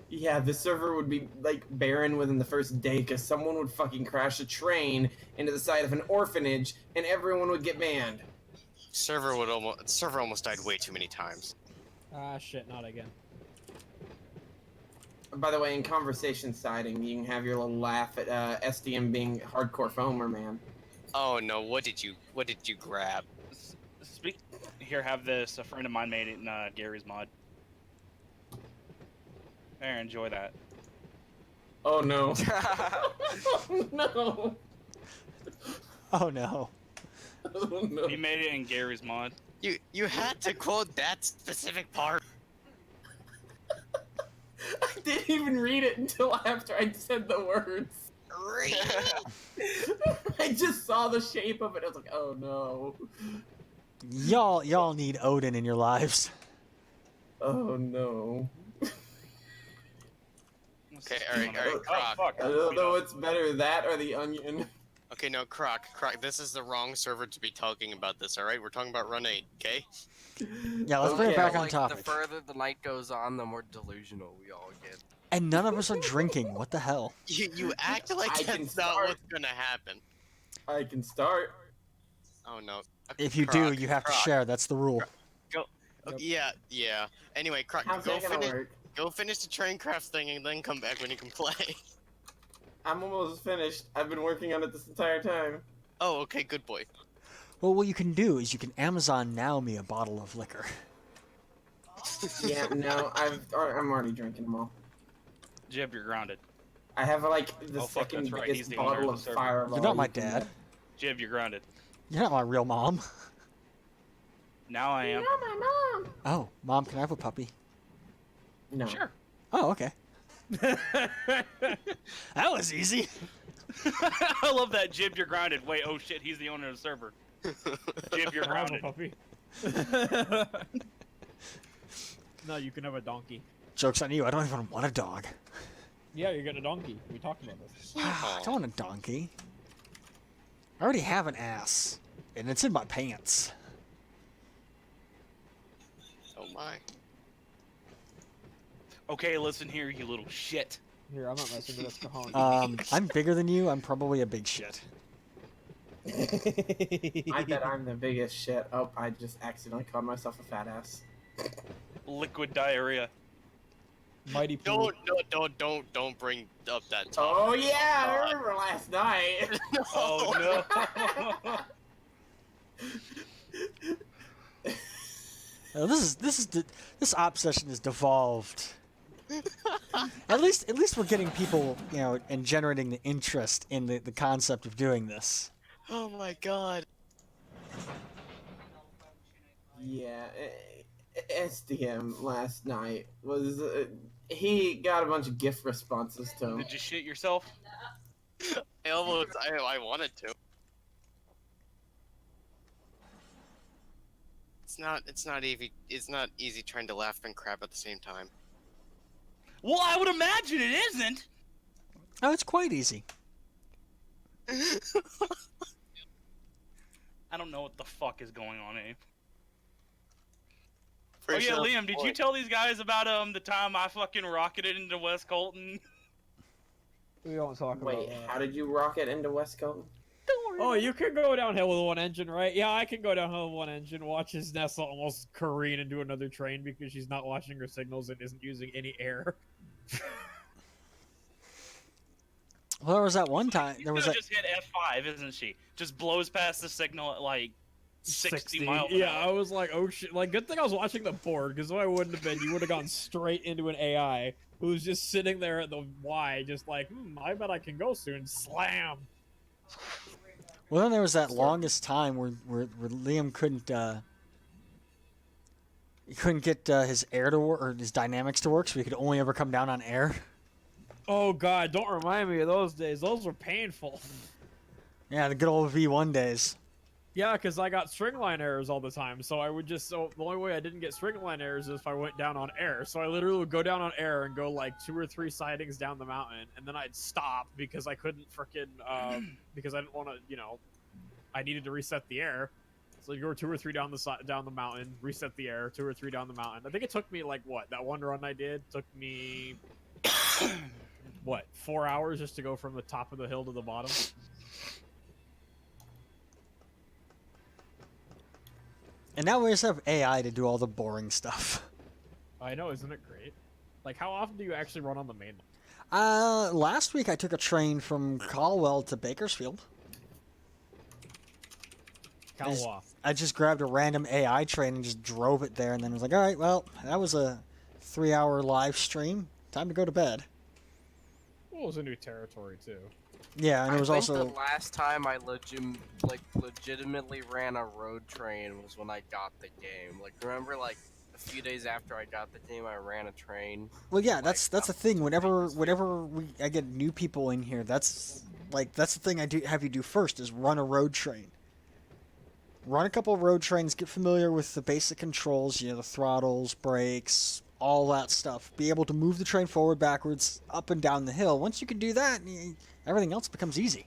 Yeah, the server would be barren within the first day because someone would fucking crash a train into the side of an orphanage and everyone would get banned. Server almost died way too many times. Ah, shit, not again. By the way, in conversation siding, you can have your little laugh at SDM being hardcore foamer, man. Oh no! What did you grab? Here, have this. A friend of mine made it in Gary's mod. There, enjoy that. Oh no! Oh no! Oh no! Oh no! He made it in Gary's mod. You had to quote that specific part. I didn't even read it until after I said the words. I just saw the shape of it. I was like, oh no. Y'all need Odin in your lives. Oh no. Okay, alright, Oh, Croc. fuck. I don't know what's better, that or the onion. Okay, no, Croc, this is the wrong server to be talking about this, alright? We're talking about Run 8, okay? Yeah, let's bring it Okay. back on Like, topic. the further the night goes on, the more delusional we all get. And none of us are drinking. What the hell? You act like I can that's not start. what's gonna happen. I can start. Oh no. If you do, you have to share. That's the rule. Yeah. Anyway, Croc, How's go that gonna finish. work? Go finish the train craft thing and then come back when you can play. I'm almost finished. I've been working on it this entire time. Oh, okay, good boy. Well, what you can do is you can Amazon Now me a bottle of liquor. Yeah, no, I'm already drinking them all. Jib, you're grounded. I have like the Oh, fuck, second that's right, he's biggest the owner bottle of of the server. Fireball. You're not my you can dad. get. Jib, you're grounded. You're not my real mom. Now I am. my mom. Oh, Mom, can I have a puppy? No. Sure. Oh, okay. That was easy. I love that. Jib, you're grounded. Wait, oh shit, he's the owner of the server. Jib, you're Can I have a grounded. puppy? No, you can have a donkey. Joke's on you. I don't even want a dog. Yeah, you're getting a donkey. We talked about this. I don't want a donkey. I already have an ass, and it's in my pants. Oh my. Okay, listen here, you little shit. Here, I'm not messing with this cojones. I'm bigger than you. I'm probably a big shit. I bet I'm the biggest shit. Oh, I just accidentally called myself a fat ass. Liquid diarrhea. Mighty pool. Don't bring up that topic. Oh yeah, I remember last night. Oh no. This op session is devolved. At least we're getting people, and generating the interest in the concept of doing this. Oh my god. Yeah, SDM last night was he got a bunch of gift responses to him. Did you shit yourself? I wanted to. It's not easy trying to laugh and crap at the same time. Well, I would imagine it isn't. Oh, it's quite easy. I don't know what the fuck is going on, Abe. Pretty Oh yeah, sure- Liam, did you tell these guys about the time I fucking rocketed into West Colton? We don't talk about Wait, that. how did you rocket into West Colton? Oh, you can go downhill with one engine, right? Yeah, I can go downhill with one engine. Watch his Nessa almost careen into another train because she's not watching her signals and isn't using any air. Well, there was that one time. She's There was gonna that. just hit F5, isn't she? Just blows past the signal at like 60 miles an Yeah, hour. I was like, oh shit. Like, good thing I was watching the board, because if I wouldn't have been, you would have gone straight into an AI who was just sitting there at the Y, just like, I bet I can go soon. Slam! Well, then there was that longest time where Liam couldn't he couldn't get his air to work or his dynamics to work, so he could only ever come down on air. Oh god, don't remind me of those days. Those were painful. Yeah, the good old V1 days. Yeah, because I got string line errors all the time, so I would just, the only way I didn't get string line errors is if I went down on air. So I literally would go down on air and go like 2 or 3 sidings down the mountain, and then I'd stop because I couldn't frickin', because I didn't want to, I needed to reset the air. So you go 2 or 3 down the mountain, reset the air, 2 or 3 down the mountain. I think it took me like, that one run I did took me, 4 hours just to go from the top of the hill to the bottom? And now we just have AI to do all the boring stuff. I know, isn't it great? Like, how often do you actually run on the main line? Last week I took a train from Caldwell to Bakersfield. I just grabbed a random AI train and just drove it there, and then was like, all right, well, that was a 3-hour live stream. Time to go to bed. Well, it was a new territory, too. Yeah, and it was I think also... the last time I legitimately ran a road train was when I got the game. Like, remember, like, a few days after I got the game, I ran a train. Well, yeah, that's the thing. Whenever I get new people in here, that's the thing I have you do first is run a road train. run a couple of road trains, get familiar with the basic controls, the throttles, brakes, all that stuff. Be able to move the train forward, backwards, up and down the hill. Once you can do that, everything else becomes easy.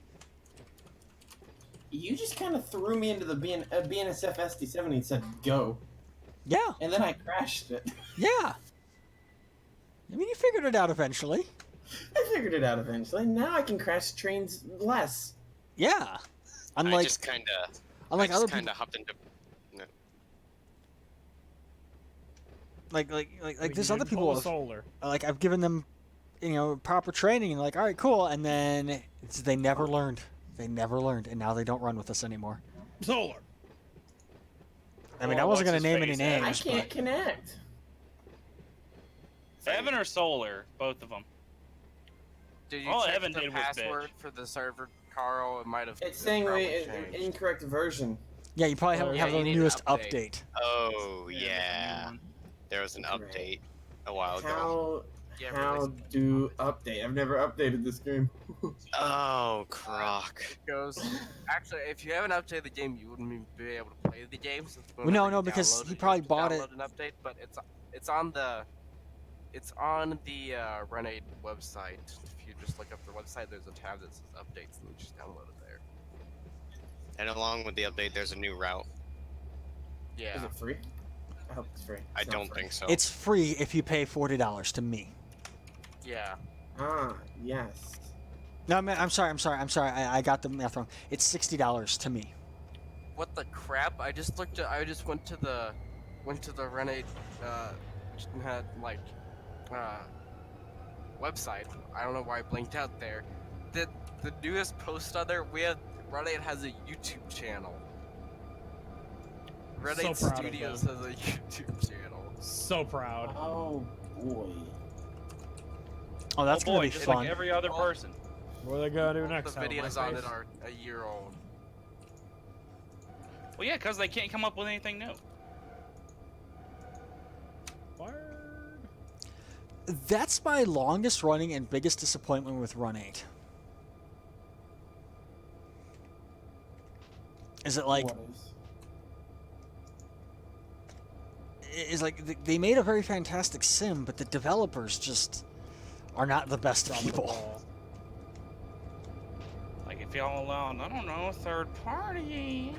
You just kind of threw me into the BNSF SD7 and said, go. Yeah. And then I crashed it. Yeah. I mean, you figured it out eventually. I figured it out eventually. Now I can crash trains less. Yeah. I just kind of hopped into. No. Like there's other people. Solar. Like I've given them, proper training, and like, all right, cool, and then they never learned. They never learned, and now they don't run with us anymore. Solar. I mean, I wasn't gonna name any names. I can't connect. Evan or Solar, both of them. Did you All check Evan the did was password for the server, Carl? It might have. It's saying probably an changed. incorrect version. Yeah, you probably Oh, have yeah, the you need an newest update. update. Oh yeah, there was an update a while ago. How do update? I've never updated this game. Oh, croc. Actually, if you haven't updated the game, you wouldn't even be able to play the game. Since Well, no, because he probably bought it. An update, but it's on the Run8 website. If you just look up the website, there's a tab that says updates, and you just download it there. And along with the update, there's a new route. Yeah. Is it free? I hope it's free. I don't think so. It's free if you pay $40 to me. Yeah. Ah, yes. No, I'm sorry. I got the math wrong. It's $60 to me. What the crap? I just went to the Run8 had website. I don't know why I blinked out there. The newest post on there, Run8 has a YouTube channel. Run8 So proud of Studios them. has a YouTube channel. So proud. Oh boy. Oh, that's gonna be just fun. like every other person. What are they gonna do next? The Have videos my on face? it are a year old. Well, yeah, because they can't come up with anything new. Word. That's my longest running and biggest disappointment with Run8. Is it like? What Is like they made a very fantastic sim, but the developers just are not the best Drop the people. ball. Like if y'all allowed, I don't know, third party.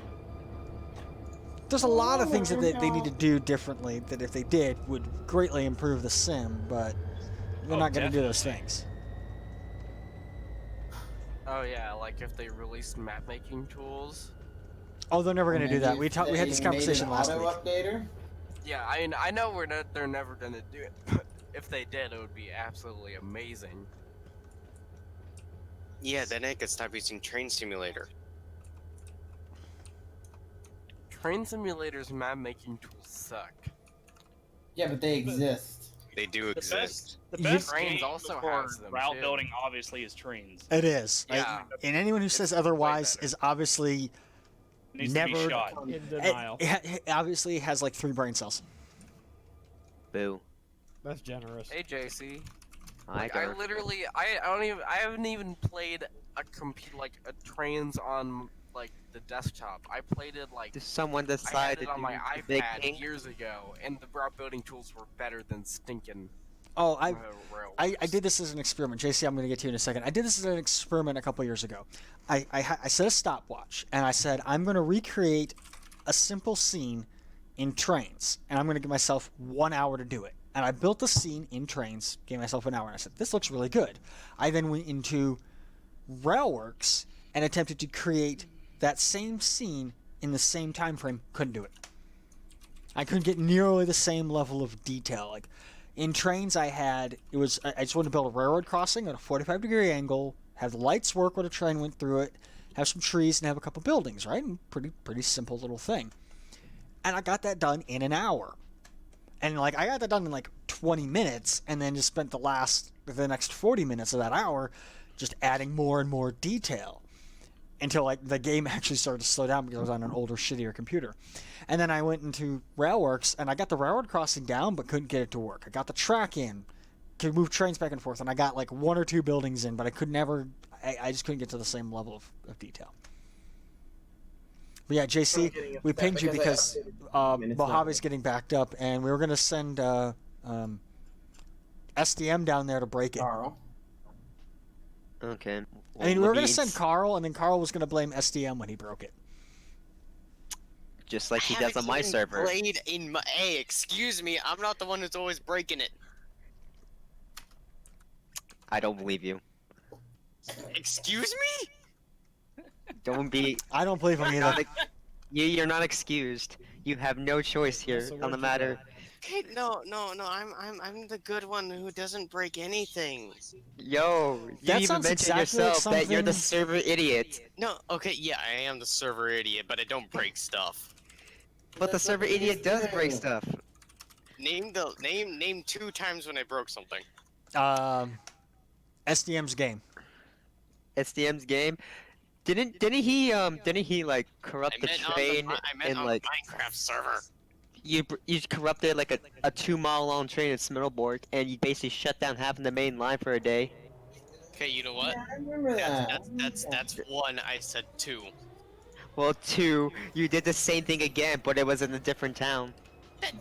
There's a lot of things that they need to do differently that if they did would greatly improve the sim, but they're Oh, not going to do definitely. those things. Oh yeah, like if they released map making tools. Oh, they're never going to do that. We had this They conversation made an last auto week. updater? Yeah, I mean, I know they're never gonna do it, but if they did, it would be absolutely amazing. Yeah, then I could stop using Train Simulator. Train simulators map making tools suck. Yeah, but they exist. They do exist. The You- best Trains game also for has them, route too. building obviously is trains. It is. Yeah. And anyone who says way otherwise better. is obviously Needs never. to be shot. In denial. It obviously has like 3 brain cells. Boo. That's generous. Hey JC, Hi, I Dirk. literally I haven't even played a trains on like the desktop. I played it like Did someone I had decide it to on do my the big iPad king? years ago, and the route building tools were better than stinking. Oh, I railroads. did this as an experiment. JC, I'm going to get to you in a second. I did this as an experiment a couple years ago. I set a stopwatch, and I said, I'm going to recreate a simple scene in trains, and I'm going to give myself 1 hour to do it. And I built the scene in trains, gave myself an hour, and I said, this looks really good. I then went into Railworks and attempted to create that same scene in the same time frame. Couldn't do it. I couldn't get nearly the same level of detail. Like, in trains, I just wanted to build a railroad crossing at a 45-degree angle, have the lights work when a train went through it, have some trees, and have a couple buildings, right? And pretty simple little thing. And I got that done in an hour. And, like, I got that done in, like, 20 minutes, and then just spent the next 40 minutes of that hour just adding more and more detail. Until, like, the game actually started to slow down because I was on an older, shittier computer. And then I went into Railworks, and I got the railroad crossing down, but couldn't get it to work. I got the track in, could move trains back and forth, and I got, like, 1 or 2 buildings in, but I just couldn't get to the same level of detail. But yeah, JC, getting we upset pinged you because I because updated and it's not Mojave's getting backed up, and we were gonna send SDM down there to break it. Carl. Okay. I mean, we what were gonna means- send Carl, and then Carl was gonna blame SDM when he broke it. Just like he I does on haven't my even server. Played in my. Hey, excuse me. I'm not the one who's always breaking it. I don't believe you. Excuse me? Don't be. I don't believe him either. You're not excused. You have no choice here So on where'd the you matter. go? Okay, no. I'm the good one who doesn't break anything. Yo, you That even sounds mentioned exactly like yourself that you're the something- server idiot. No, okay, yeah, I am the server idiot, but I don't break stuff. But the server idiot does break Yeah. stuff. Name 2 times when I broke something. SDM's game. SDM's game. Didn't he like corrupt the train I meant and on like the Minecraft server. you corrupted like a 2-mile long train in Smiddleborg and you basically shut down half of the main line for a day. Okay, you know what? Yeah, I remember that. That's 1. I said 2. Well, 2, you did the same thing again, but it was in a different town. That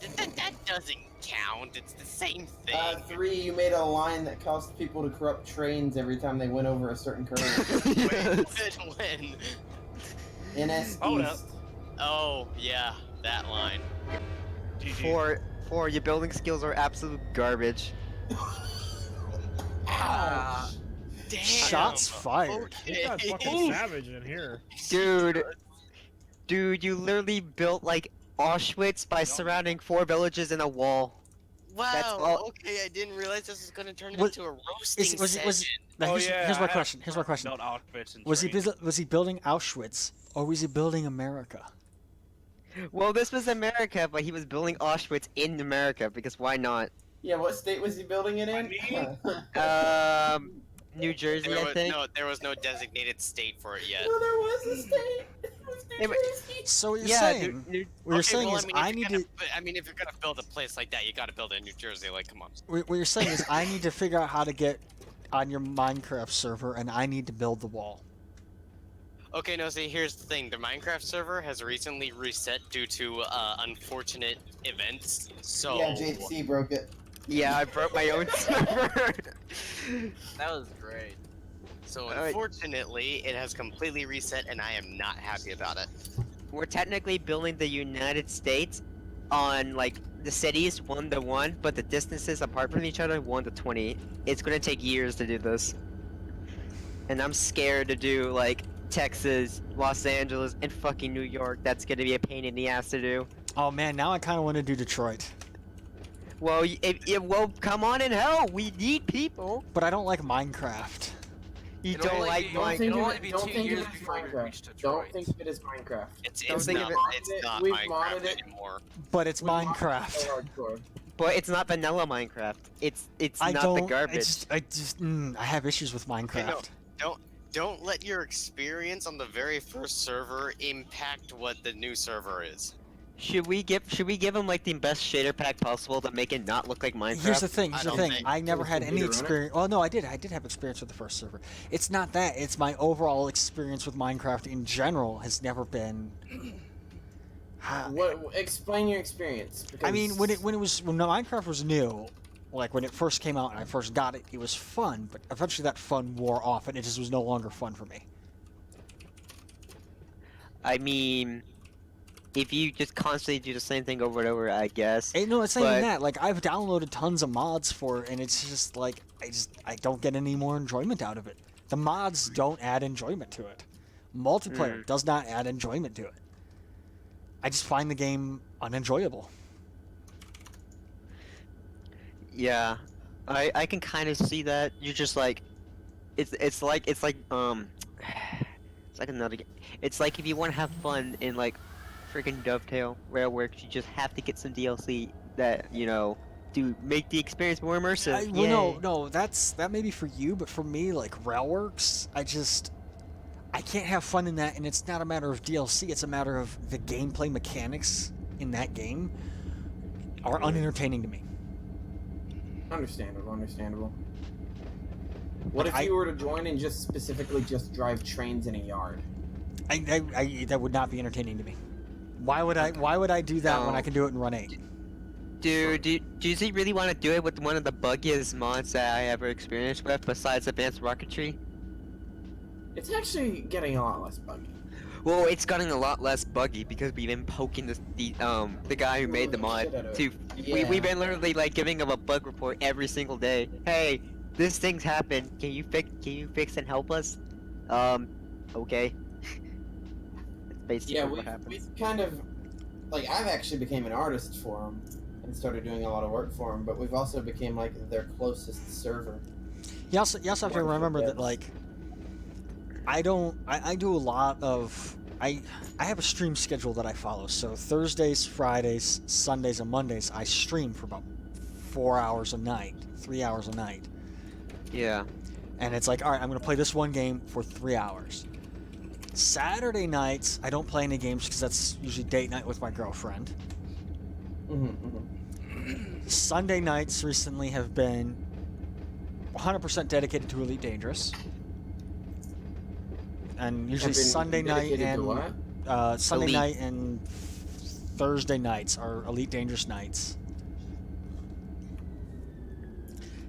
doesn't count. It's the same thing. 3, you made a line that caused people to corrupt trains every time they went over a certain curve. When? NS Hold up. East. Oh, yeah, that line. GG. 4, your building skills are absolute garbage. Ouch. Damn. Shots fired. You got fucking savage in here. Dude, you literally built like Auschwitz by surrounding 4 villages in a wall. That's Wow. all- Okay, I didn't realize this was gonna turn Was- into a roasting was session. now, Oh, here's, yeah, here's I my have question. Here's my question. Built Auschwitz and Was trained. he building Auschwitz, or was he building America? Well, this was America, but he was building Auschwitz in America because why not? Yeah, what state was he building it I in? Um, New Jersey, I think. There was no designated state for it yet. No, there was a state. It was New Yeah, but- Jersey. So what you're Yeah, saying, what you're saying well, is if I you're need gonna- to. but, I mean, if you're gonna build a place like that, you gotta build it in New Jersey. Like, come on. What you're saying is I need to figure out how to get on your Minecraft server, and I need to build the wall. Okay, no, see, here's the thing. The Minecraft server has recently reset due to unfortunate events. So Yeah, JC broke it. Yeah, I broke my own server. That was great. So Alright. unfortunately, it has completely reset, and I am not happy about it. We're technically building the United States on like the cities 1 to 1, but the distances apart from each other 1 to 20. It's gonna take years to do this, and I'm scared to do like Texas, Los Angeles, and fucking New York. That's gonna be a pain in the ass to do. Oh man, now I kind of want to do Detroit, Well, well, come on in hell. We need people. but I don't like Minecraft. You It'll don't only like be- Don't Minecraft. think It'll of only it. be Don't 2 think of years it as before we reach Minecraft. Detroit. Don't think of it as Minecraft. It's Don't think of not We've Minecraft modded it. anymore. But it's We modded it Minecraft. so hardcore. But it's not vanilla Minecraft. It's I not don't. the garbage. I have issues with Minecraft. Don't let your experience on the very first server impact what the new server is. Should we give him like the best shader pack possible to make it not look like Minecraft? Here's the thing. I Here's the don't thing. think- I never had Did any you run it? experience. Well, no, I did. I did have experience with the first server. It's not that. It's my overall experience with Minecraft in general has never been. What? Explain your experience. I mean, when because- when Minecraft was new, like when it first came out and I first got it, it was fun. But eventually that fun wore off, and it just was no longer fun for me. I mean, if you just constantly do the same thing over and over, I guess. No, it's not even But- that. Like I've downloaded tons of mods for it, and it's just like I don't get any more enjoyment out of it. The mods don't add enjoyment to it. Multiplayer does not add enjoyment to it. I just find the game unenjoyable. Yeah, I can kind of see that. You're just like, it's like it's like another. It's like if you want to have fun in like freaking Dovetail Railworks, you just have to get some DLC that do make the experience more immersive. No, that may be for you, but for me, like Railworks, I can't have fun in that, and it's not a matter of DLC. It's a matter of the gameplay mechanics in that game are unentertaining to me. Understandable. What Like, if you were to join and just specifically just drive trains in a yard? That would not be entertaining to me. Why would I do that when I can do it in Run 8? Dude, do you really want to do it with one of the buggiest mods that I ever experienced with, besides Advanced Rocketry? It's actually getting a lot less buggy. Well, it's gotten a lot less buggy because we've been poking the guy who made the mod too. We've been literally like giving him a bug report every single day. Hey, this thing's happened. Can you fix and help us? Okay. That's basically what happened. we've kind of, like, I've actually became an artist for them and started doing a lot of work for them, but we've also became like their closest server. You also have to remember that, like, I do a lot of I have a stream schedule that I follow. So Thursdays, Fridays, Sundays, and Mondays I stream for about 4 hours a night, 3 hours a night. Yeah. And it's like, all right, I'm gonna play this one game for 3 hours. Saturday nights I don't play any games because that's usually date night with my girlfriend. Sunday nights recently have been 100% dedicated to Elite Dangerous. And usually Sunday night and Sunday night and Thursday nights are Elite Dangerous nights.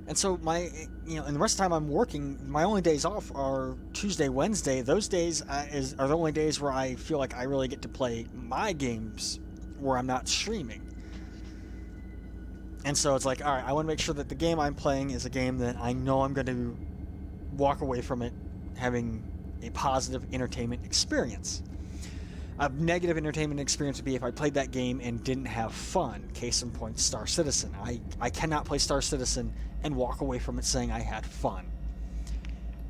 And so and the rest of the time I'm working. My only days off are Tuesday, Wednesday. Those days are the only days where I feel like I really get to play my games where I'm not streaming. And so it's like, all right, I want to make sure that the game I'm playing is a game that I know I'm going to walk away from it having a positive entertainment experience. A negative entertainment experience would be if I played that game and didn't have fun. Case in point, Star Citizen. I cannot play Star Citizen and walk away from it saying I had fun.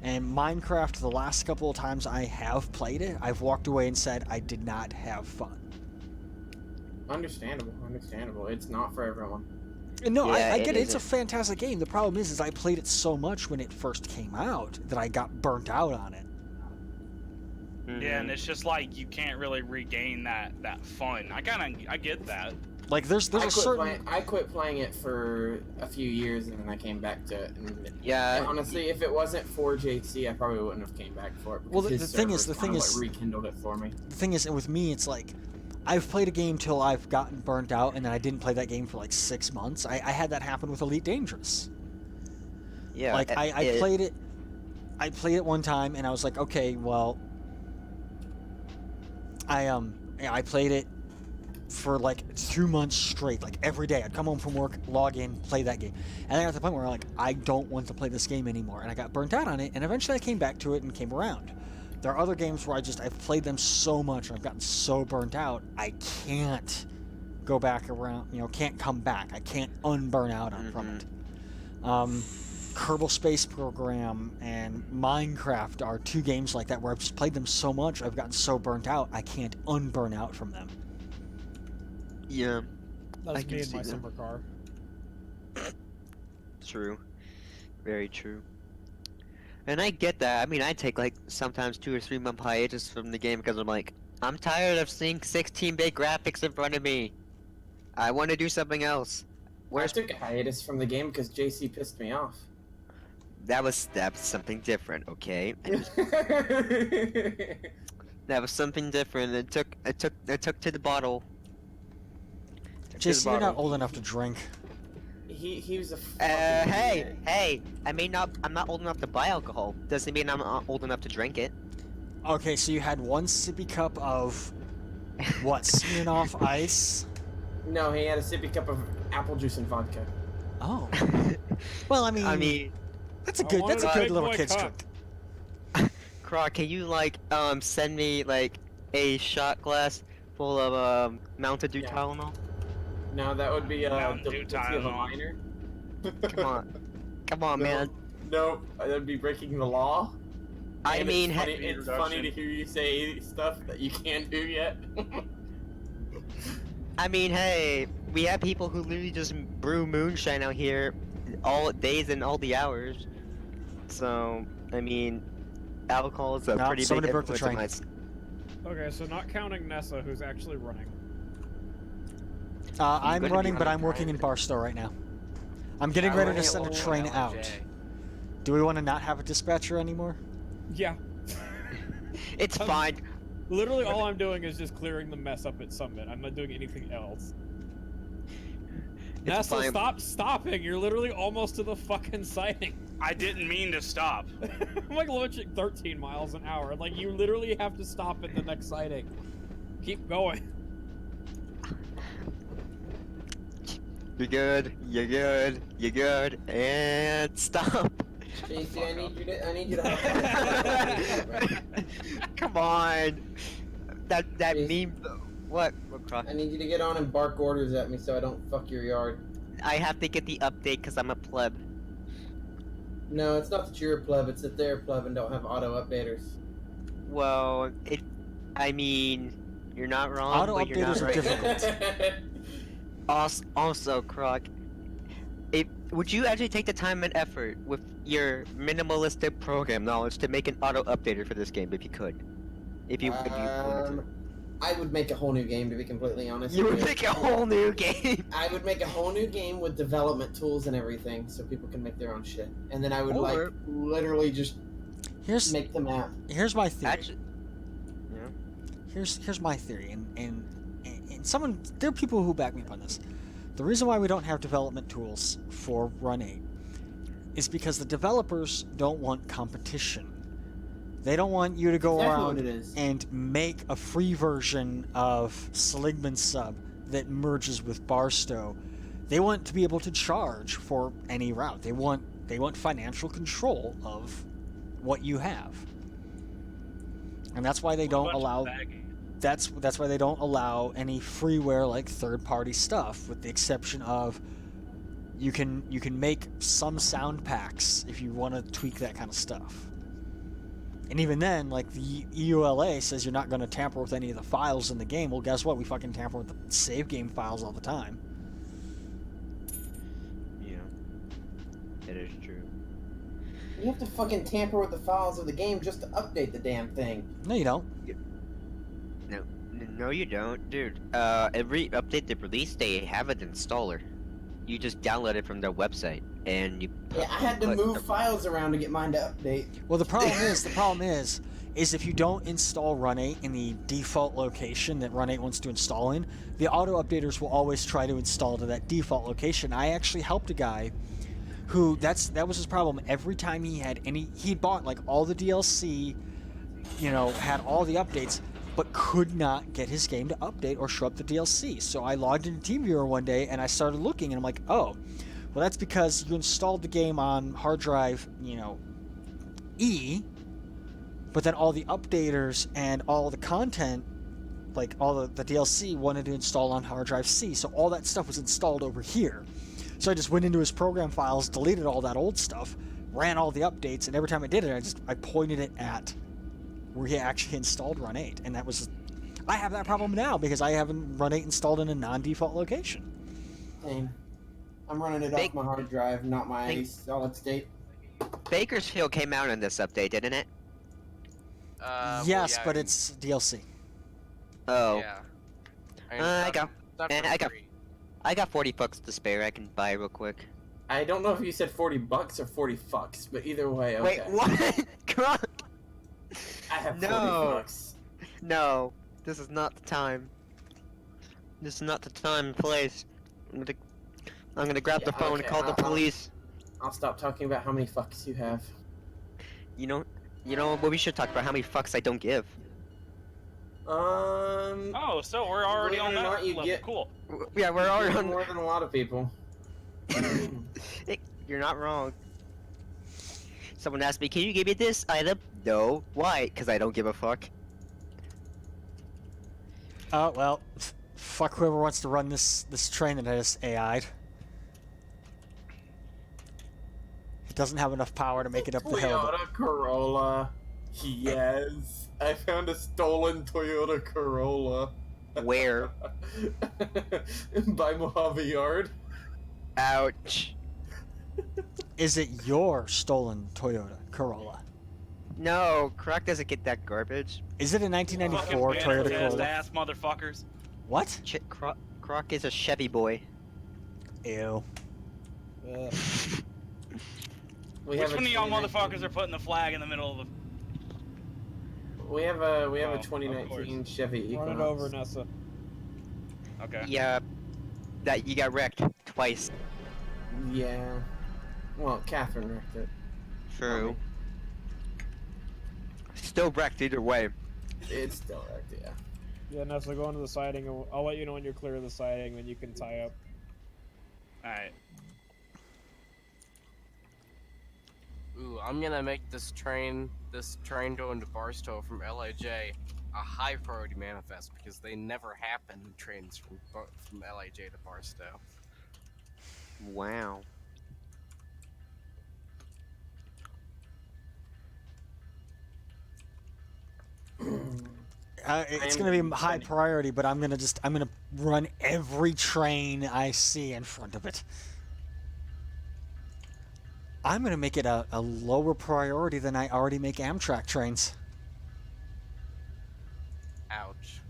And Minecraft, the last couple of times I have played it, I've walked away and said I did not have fun. Understandable. It's not for everyone. No, yeah, I get it. It's a fantastic game. The problem is I played it so much when it first came out that I got burnt out on it. Yeah, and it's just like you can't really regain that fun. I get that. Like there's a certain. I quit playing it for a few years and then I came back to it. And yeah. Honestly, if it wasn't for JC, I probably wouldn't have came back for it. Well, the thing is, rekindled it for me. The thing is, and with me, it's like I've played a game till I've gotten burnt out, and then I didn't play that game for like 6 months. I had that happen with Elite Dangerous. Yeah. Like I played it. I played it one time, and I was like, okay, well. I played it for like 2 months straight, like every day. I'd come home from work, log in, play that game. And then I got to the point where I'm like, I don't want to play this game anymore. And I got burnt out on it, and eventually I came back to it and came around. There are other games where I've played them so much and I've gotten so burnt out, I can't go back around, can't come back. I can't unburn out from it. Kerbal Space Program and Minecraft are two games like that where I've just played them so much, I've gotten so burnt out, I can't unburn out from them. Yeah. That's me in my summer car. True. Very true. And I get that. I mean, I take like sometimes 2 or 3 month hiatus from the game because I'm like, I'm tired of seeing 16-bit graphics in front of me. I want to do something else. I took a hiatus from the game because JC pissed me off. That was something different, okay? That was something different. It took to the bottle. JC, you're not old enough to drink. He was a hey! I'm not old enough to buy alcohol. Doesn't mean I'm old enough to drink it. Okay, so you had 1 sippy cup of what? Smirnoff Ice? No, he had a sippy cup of apple juice and vodka. Oh. Well, I mean, that's a good little kid's drink. Croc, can you send me a shot glass full of Mountain Dew Tylenol? No, that would be Mountain Dew Tylenol. Come on, man. No, that'd be breaking the law. I mean, it's funny to hear you say stuff that you can't do yet. I mean, hey, we have people who literally just brew moonshine out here all days and all the hours. So, I mean, alcohol is a pretty big influence on my... Okay, so not counting Nessa, who's actually running. I'm running, but I'm working in Barstow right now. I'm getting ready to send a train out. Do we want to not have a dispatcher anymore? Yeah. It's fine. Literally, all I'm doing is just clearing the mess up at Summit. I'm not doing anything else. It's Nessa, fine. stop stopping. You're literally almost to the fucking sighting. I didn't mean to stop. I'm like launching 13 miles an hour. Like, you literally have to stop at the next sighting. Keep going. You're good. You're good. You're good. And stop. JC, I need you to have Come on. That Jeez. meme. What? Croc? I need you to get on and bark orders at me so I don't fuck your yard. I have to get the update because I'm a pleb. No, it's not that you're a pleb, it's that they're a pleb and don't have auto updaters. Well, I mean, you're not wrong, Auto but you're not updaters are right. difficult. Also, Croc, would you actually take the time and effort with your minimalistic program knowledge to make an auto updater for this game if you could? If you wanted to. I would make a whole new game, to be completely honest. You with would make a whole new game. I would make a whole new game with development tools and everything, so people can make their own shit. And then I would Or- literally just Here's make the map. here's my theory. Actually, Here's my theory, and someone, there are people who back me up on this. The reason why we don't have development tools for Run8 is because the developers don't want competition. They don't want you to go Exactly around what it is. and make a free version of Seligman Sub that merges with Barstow. They want to be able to charge for any route. They want financial control of what you have. And that's why they don't allow that's why they don't allow any freeware like third-party stuff, with the exception of you can make some sound packs if you want to tweak that kind of stuff. And even then, like, the EULA says you're not going to tamper with any of the files in the game. Well, guess what? We fucking tamper with the save game files all the time. yeah, it is true. You have to fucking tamper with the files of the game just to update the damn thing. No, you don't. No, you don't, dude. Every update they release, they have an installer. You just download it from their website, and you. Yeah, I had to move files around to get mine to update. Well, the problem is if you don't install Run8 in the default location that Run8 wants to install in, the auto updaters will always try to install to that default location. I actually helped a guy who that was his problem. Every time he bought like all the DLC, had all the updates, but could not get his game to update or show up the DLC. So I logged into TeamViewer one day and I started looking, and I'm like, oh, well, that's because you installed the game on hard drive, E, but then all the updaters and all the content, like all the DLC, wanted to install on hard drive C. So all that stuff was installed over here. So I just went into his program files, deleted all that old stuff, ran all the updates, and every time I did it, I pointed it at where he actually installed Run8, and that was. I have that problem now because I haven't Run8 installed in a non-default location. Same. I'm running it off my hard drive, not my Think- solid state. Bakersfield came out on this update, didn't it? Yes, yeah, but it's DLC. Oh. Yeah. I got- Not and for I got- free. I got $40 to spare. I can buy real quick. I don't know if you said $40 or 40 fucks, but either way, okay. Wait, what? Come on. I have 40 No. fucks. No, this is not the time. This is not the time and place. I'm gonna grab the Yeah, phone and okay, call the police. I'll stop talking about how many fucks you have. You know what? We should talk about how many fucks I don't give. Oh, so we're already believe on it or that not, you level. get- Cool. Yeah, we're already You're on. more than a lot of people. You're not wrong. Someone asked me, "Can you give me this item?" No. Why? Because I don't give a fuck. Oh, well, fuck whoever wants to run this train that I just AI'd. It doesn't have enough power to make it up the hill. but- Toyota Corolla. Yes. I found a stolen Toyota Corolla. Where? By Mojave Yard. Ouch. Is it your stolen Toyota Corolla? No, Croc doesn't get that garbage. Is it a 1994 Fucking Toyota banner-fast Corolla? ass motherfuckers. What? Croc is a Chevy boy. Ew. We Which have a one of y'all 2019 motherfuckers are putting the flag in the middle of the... We have a Oh, of 2019 Chevy Equinox. Run it over, Nessa. Okay. Yeah, that you got wrecked twice. Yeah. Well, Catherine wrecked it. True. Still wrecked either way. It's still wrecked, yeah. Yeah, Nessa, go into the siding, and I'll let you know when you're clear of the siding, then you can tie up. Alright. Ooh, I'm gonna make this train going to Barstow from LAJ a high priority manifest because they never happen in trains from LAJ to Barstow. Wow. It's gonna be high priority, but I'm gonna run every train I see in front of it. I'm gonna make it a lower priority than I already make Amtrak trains. Ouch.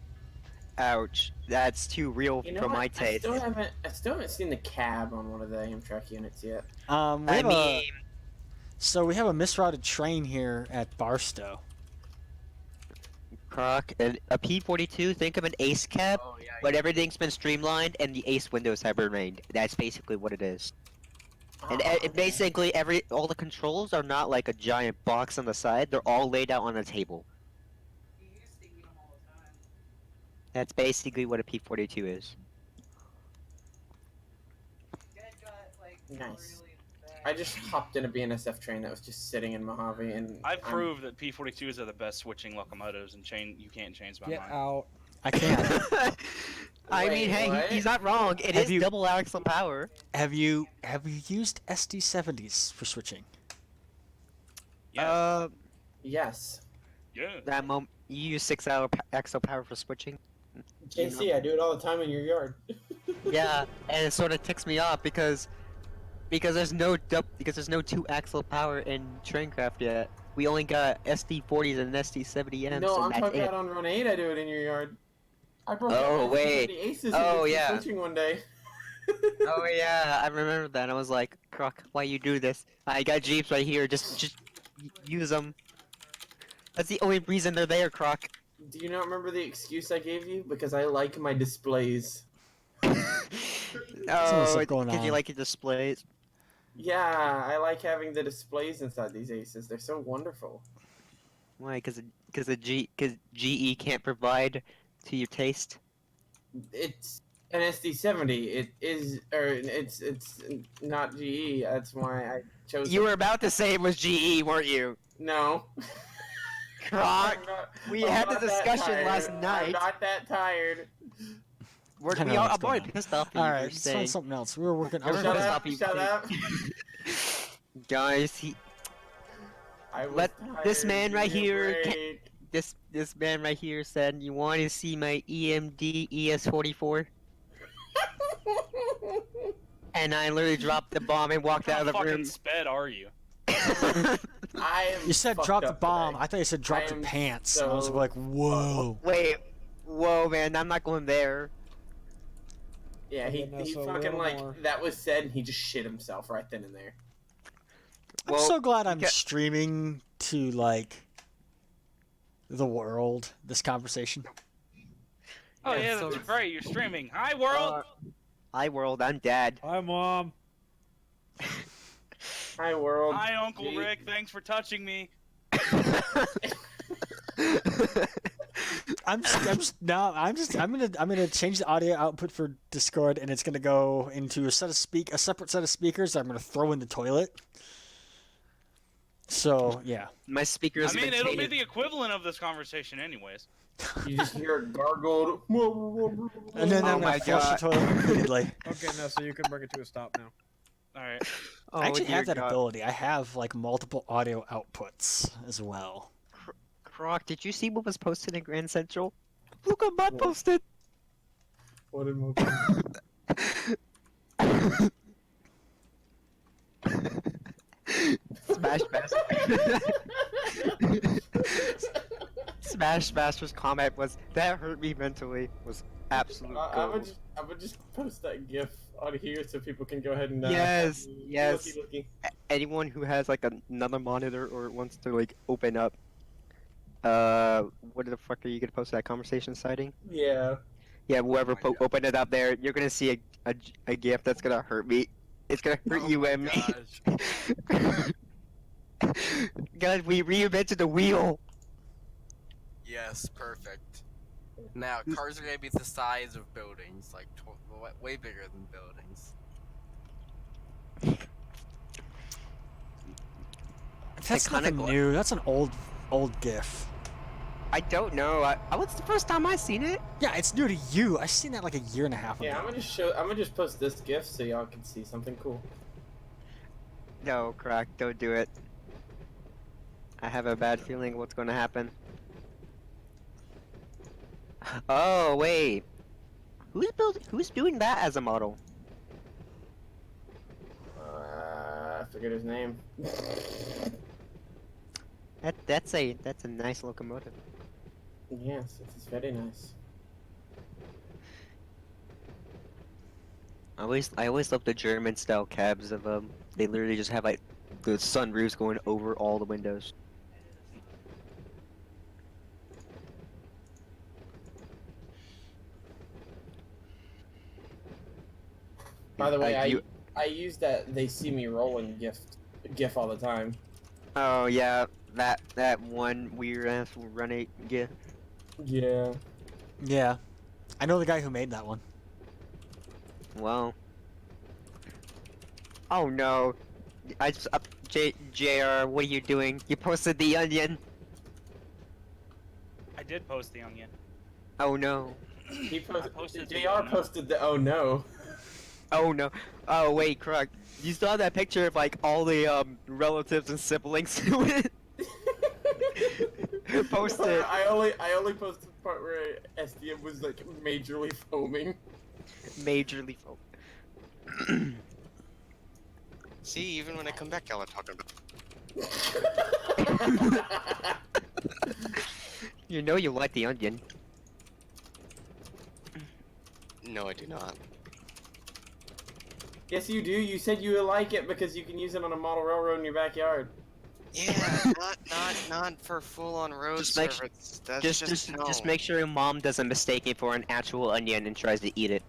Ouch. That's too real You know for what? my taste. I still haven't seen the cab on one of the Amtrak units yet. We I have mean, so we have a misrouted train here at Barstow. Croc, a P-42, think of an ace cab, Oh yeah. but everything's been streamlined and the ace windows have remained. That's basically what it is. And basically all the controls are not like a giant box on the side, they're all laid out on a table. You used to eat them all the time. That's basically what a P-42 is. Dad got like Nice. really bad. I just hopped in a BNSF train that was just sitting in Mojave, and I've proved that P-42s are the best switching locomotives, and you can't change my Get mind. out. I can't. I Wait, mean, hey, what? he's not wrong. It Have is you- double axle power. Have you used SD70s for switching? Yes. Yes. Yeah. That moment, you use 6 axle power for switching. JC, I do it all the time in your yard. Yeah, and it sort of ticks me off because there's no 2 axle power in Traincraft yet. We only got SD40s and SD70Ms. No, and I'm that's talking it. about on Run8. I do it in your yard. I broke Oh, out wait. the aces Oh, and yeah. switching one day. Oh yeah, I remember that. I was like, Croc, why you do this? I got Jeeps right here. Just use them. That's the only reason they're there, Croc. Do you not remember the excuse I gave you? Because I like my displays. Someone's Oh, going because you on. like your displays. Yeah, I like having the displays inside these aces. They're so wonderful. Why? Because GE can't provide to your taste. It's an SD70. It is, or it's not GE. That's why I chose. You were about to say it was GE, weren't you? No. Croc, we had the not that discussion tired. last I'm night. not that tired. I know what's I'm already going on. pissed off at you. All for right, let's saying. find something else. We were working. I was Shut Shut working- up. up! Shut up! Guys, I was Let this tired. man Give right me a here break. this man right here said, "You want to see my EMD ES44?" And I literally dropped the bomb and walked out How of the fucking room. sped are you? I am You said fucked drop the up bomb. today. I thought you said drop I your am pants. I was so like, whoa. Wait, whoa, man, I'm not going there. Yeah, he Goodness, a fucking little like more. that was said, and he just shit himself right then and there. I'm Well, so glad I'm ca- streaming to like the world this conversation. Oh Yeah, yeah, so- that's great. You're streaming. Hi world. Hi world, I'm dad. Hi, Mom. Hi world. Hi Uncle Gee. Rick. Thanks for touching me. I'm gonna change the audio output for Discord, and it's gonna go into a separate set of speakers. I'm gonna throw in the toilet. So yeah, My speakers. I mean, have been it'll be tainted. the equivalent of this conversation, anyways. You just hear it gargled. and then Oh I'm gonna my flush God. the toilet repeatedly. Okay, Nessa, you can bring it to a stop now. All right. Oh, I actually dear have that God. ability. I have like multiple audio outputs as well. Croc, did you see what was posted in Grand Central? Look what Matt What? posted. What did Mo Smash Master. Smash Master's comment was, "That hurt me mentally." Was absolute I gold. would just post that GIF on here so people can go ahead and Yes, yes. looky. Anyone who has like another monitor or wants to like open up What the fuck are you gonna post that conversation citing? Yeah. Yeah, whoever my God. opened it up there, you're gonna see a GIF that's gonna hurt me. It's gonna hurt Oh you my and me. gosh. God, we reinvented the wheel. Yes, perfect. Now, cars are gonna be the size of buildings, like way bigger than buildings. That's kinda nothing new. That's an old GIF. I don't know. I was the first time I seen it. Yeah, it's new to you. I seen that like a year and a half ago. Yeah, I'm gonna just post this GIF so y'all can see something cool. No, crack. Don't do it. I have a bad feeling what's gonna happen. Oh wait, Who's doing that as a model? I forget his name. That's a nice locomotive. Yes, it is very nice. I always love the German style cabs of they literally just have like the sunroofs going over all the windows. By the way, do I use that "they see me rolling" GIF all the time. Oh yeah, that one weird ass Run8 GIF. Yeah. Yeah. I know the guy who made that one. Wow. Oh no. JR, what are you doing? You posted the onion. I did post the onion. Oh no. He posted the JR oh no. posted the "oh no." Oh no. Oh wait, correct. You saw that picture of like all the relatives and siblings to it? Posted. No, I only posted the part where SDM was like majorly foaming. Majorly folk. See, even when I come back, y'all are talking about. You know you like the onion. No, I do not. Yes, you do. You said you would like it because you can use it on a model railroad in your backyard. Yeah, not for full-on road Just make service. That's just no. make sure your mom doesn't mistake it for an actual onion and tries to eat it.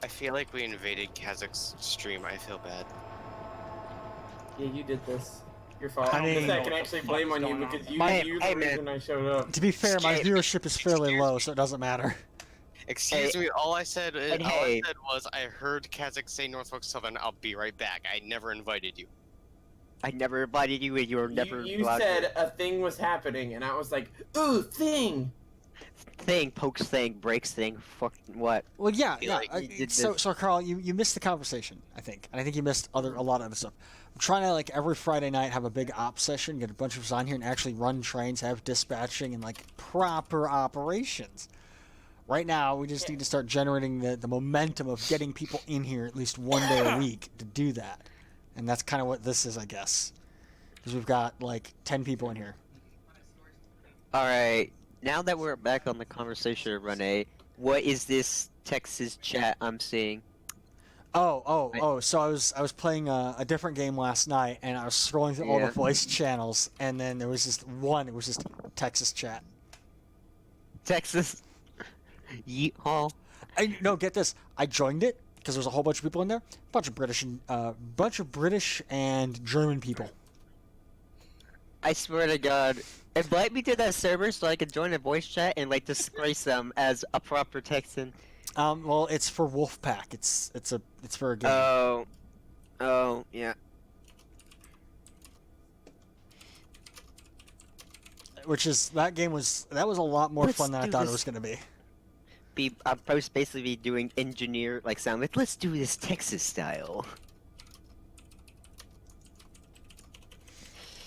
I feel like we invaded Kazakh's stream. I feel bad. Yeah, you did this. Your fault. I mean- I can actually blame on you because you're Hey, the reason I showed up. To be fair, my Excuse- viewership is fairly low, so it doesn't matter. Excuse me. All I said hey. was I heard Kazakh say Norfolk Southern. I'll be right back. I never invited you. I never invited you and you were never You allowed said a thing was happening, and I was like, "Ooh, thing!" thing, pokes thing, breaks thing, fuck what? Well, yeah, feel yeah. like you did So, this. so Carl, you missed the conversation, I think, and I think you missed a lot of other stuff. I'm trying to like every Friday night have a big ops session, get a bunch of us on here, and actually run trains, have dispatching, and like proper operations. Right now, we just need to start generating the momentum of getting people in here at least one day a week to do that, and that's kind of what this is, I guess, because we've got like 10 people in here. Alright, now that we're back on the conversation, Rene, what is this Texas chat I'm seeing? So I was playing a different game last night, and I was scrolling through all the Yeah. voice channels, and then there was just one. It was just Texas chat. Texas. Yeehaw. No, get this. I joined it because there's a whole bunch of people in there. Bunch of British and German people. I swear to God. Invite me to that server so I can join a voice chat and like disgrace them as a proper Texan. Well, it's for Wolfpack. It's for a game. Oh, yeah. Which is that was a lot more Let's fun than I do thought it this. was gonna be. I'm supposed basically be doing engineer like sound like let's do this Texas style.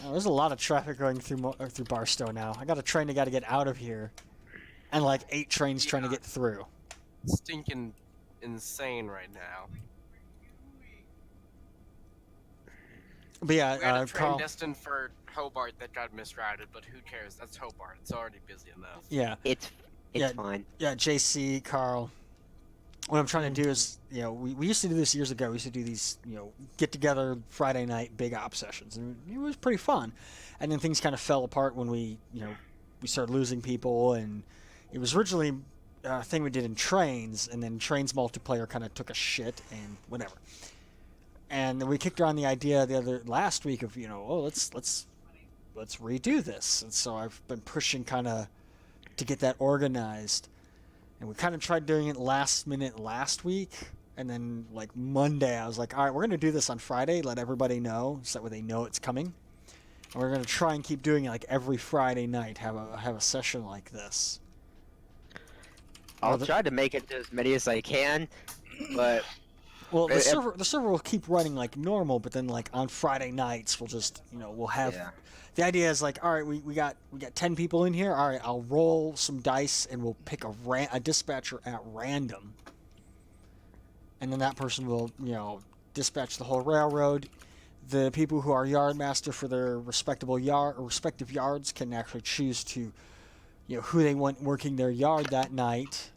There's a lot of traffic going through Barstow now. I got a train that got to get out of here, and like 8 trains trying to get through. Stinking insane right now. But yeah, We had a train Carl. destined for Hobart that got misrouted, but who cares? That's Hobart. It's already busy enough. Yeah. It's Yeah. fine. Yeah, JC, Carl. What I'm trying to do is, we used to do this years ago. We used to do these, get together Friday night big op sessions, and it was pretty fun. And then things kind of fell apart when we, we started losing people, and it was originally a thing we did in trains, and then trains multiplayer kind of took a shit and whatever. And then we kicked around the idea last week of let's redo this. And so I've been pushing kind of to get that organized, and we kind of tried doing it last minute last week. And then, like, Monday, I was like, all right, we're going to do this on Friday, let everybody know, so that way they know it's coming. And we're going to try and keep doing it, like, every Friday night, have a session like this. I'll try to make it as many as I can, but... Well, the server will keep running like normal, but then, like, on Friday nights, we'll just, we'll have... Yeah. The idea is, like, all right, we got 10 people in here, all right, I'll roll some dice, and we'll pick a dispatcher at random. And then that person will, dispatch the whole railroad. The people who are yard master for their respective yards can actually choose to, who they want working their yard that night,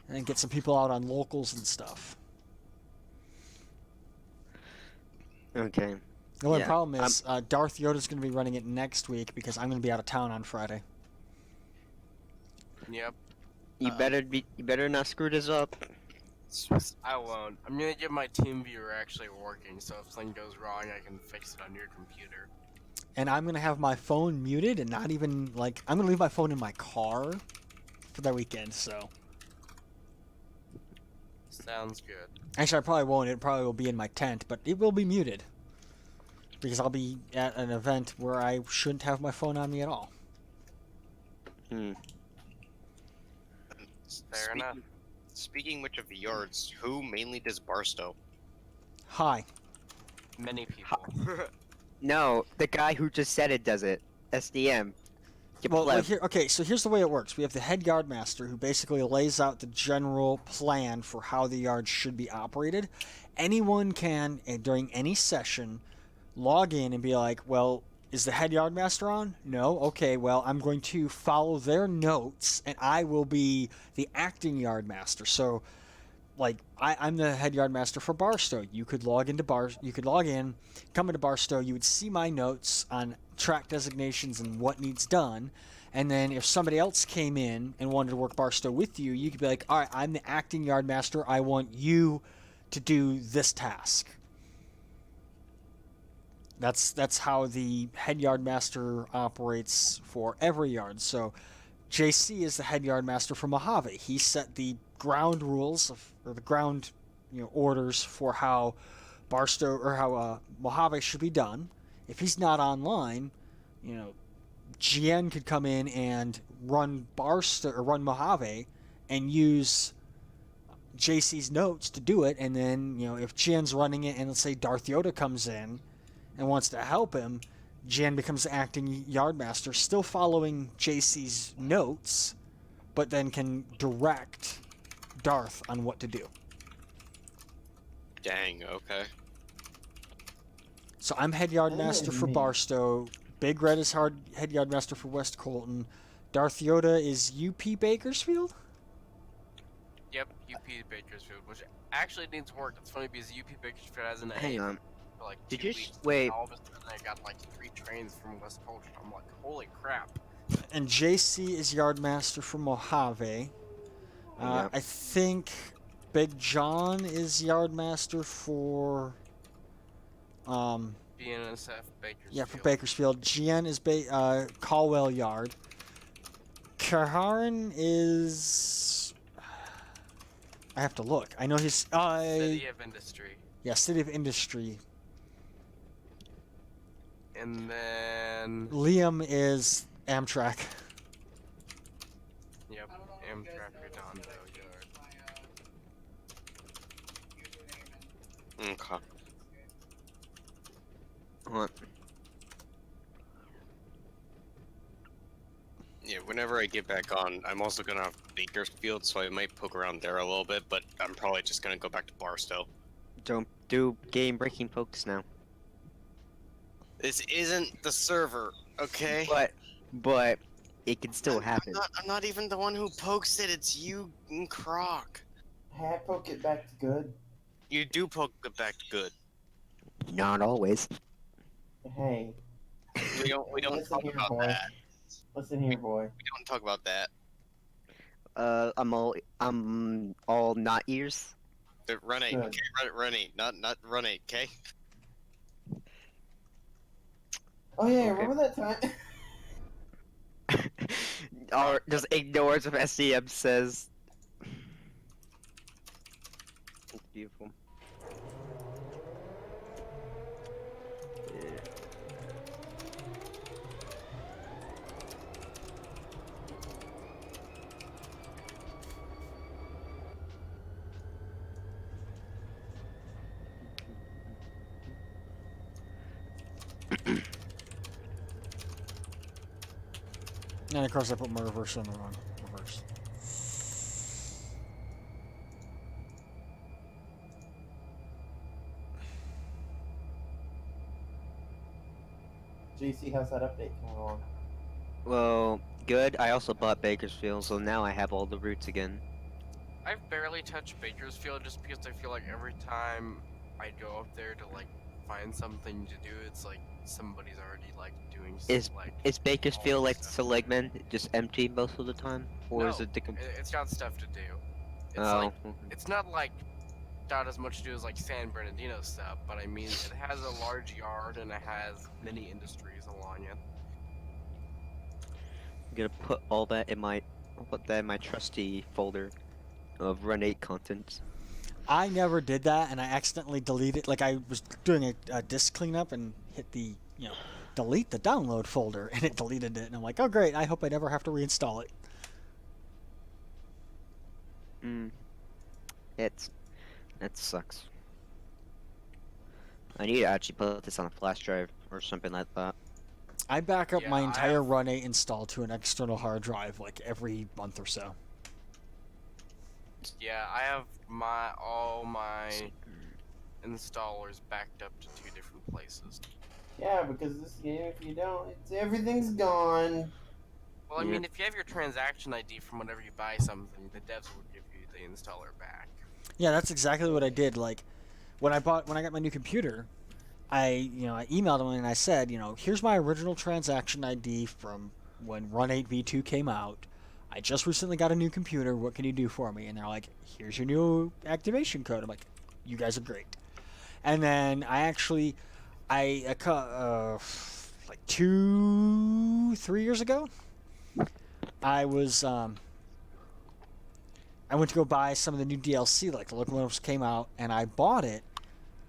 and then get some people out on locals and stuff. Okay. The only problem is Darth Yoda's going to be running it next week because I'm going to be out of town on Friday. Yep. You better not screw this up. I won't. I'm gonna get my team viewer actually working, so if something goes wrong, I can fix it on your computer. And I'm gonna have my phone muted and not even I'm gonna leave my phone in my car for that weekend. So. Sounds good. Actually, I probably won't. It probably will be in my tent, but it will be muted because I'll be at an event where I shouldn't have my phone on me at all. Fair enough. Speaking which of the yards, who mainly does Barstow? Hi. Many people. No, the guy who just said it does it. SDM. Well, so here's the way it works. We have the head yard master who basically lays out the general plan for how the yard should be operated. Anyone can, during any session, log in and be like, well, is the head yard master on? No? Okay, well, I'm going to follow their notes, and I will be the acting yard master. So, I'm the head yard master for Barstow. You could log in, come into Barstow, you would see my notes on track designations and what needs done, and then if somebody else came in and wanted to work Barstow with you, you could be like, all right, I'm the acting yard master, I want you to do this task. That's how the head yard master operates for every yard. So JC is the head yard master for Mojave. He set the ground rules or the ground orders for how Barstow or how Mojave should be done. If he's not online, GN could come in and run Barstow or run Mojave and use JC's notes to do it. And then if GN's running it and let's say Darth Yoda comes in and wants to help him, Jan becomes the acting yardmaster, still following JC's notes, but then can direct Darth on what to do. Dang, okay. So I'm head yardmaster for Barstow. Big Red is head yardmaster for West Colton. Darth Yoda is UP Bakersfield? Yep, UP Bakersfield, which actually needs work. It's funny because UP Bakersfield has an Hang on. for like Did 2 you weeks. wait? And all of a sudden I got like 3 trains from West Colton. I'm like, holy crap. And JC is yardmaster for Mojave. Yep. I think Big John is yardmaster for BNSF Bakersfield. yeah, for Bakersfield. GN is Caldwell Yard. Kaharan is I have to look. I know he's City of Industry. Yeah, City of Industry. And then Liam is Amtrak. yep, Amtrak Redondo Yard. Okay. What? Yeah, whenever I get back on, I'm also gonna have Bakersfield, so I might poke around there a little bit, but I'm probably just gonna go back to Barstow. Don't do game breaking folks now. This isn't the server, okay? But it can still happen. I'm not even the one who pokes it, it's you and Croc. Hey, I poke it back to good. You do poke it back to good. Not always. Hey. We don't Listen talk here, about boy. that. Listen here, boy. We don't talk about that. I'm all not ears. The Run 8, Good. okay? Run 8, not Run 8, okay? Oh yeah, Okay. remember that time? Or just ignores what SCM says. It's beautiful. Yeah. And of course I put my reverse in the wrong reverse. JC, how's that update coming along? Well, good. I also bought Bakersfield, so now I have all the routes again. I've barely touched Bakersfield just because I feel like every time I go up there to like find something to do, it's like somebody's already like doing like Is Bakersfield all like this stuff. Seligman, just empty most of the time, or No, is it the? it's got stuff to do. It's Oh, like it's not like not as much to do as like San Bernardino stuff, but I mean it has a large yard and it has many industries along it. I'm gonna put all that in my, I'll put that in my trusty folder of Run8 content. I never did that, and I accidentally deleted. Like I was doing a disk cleanup and hit the delete the download folder, and it deleted it. And I'm like, oh great! I hope I never have to reinstall it. That sucks. I need to actually put this on a flash drive or something like that. I back up Yeah, my I entire have- Run 8 install to an external hard drive like every month or so. Yeah, I have all my installers backed up to 2 different places. Yeah, because this game, if you don't, everything's gone. Well, I Yeah. mean, if you have your transaction ID from whenever you buy something, the devs will give you the installer back. Yeah, that's exactly what I did. Like when I got my new computer, I emailed them and I said, here's my original transaction ID from when Run 8 V2 came out. I just recently got a new computer. What can you do for me? And they're like, here's your new activation code. I'm like, you guys are great. And then like 2-3 years ago, I went to go buy some of the new DLC, like the Locomotives came out, and I bought it.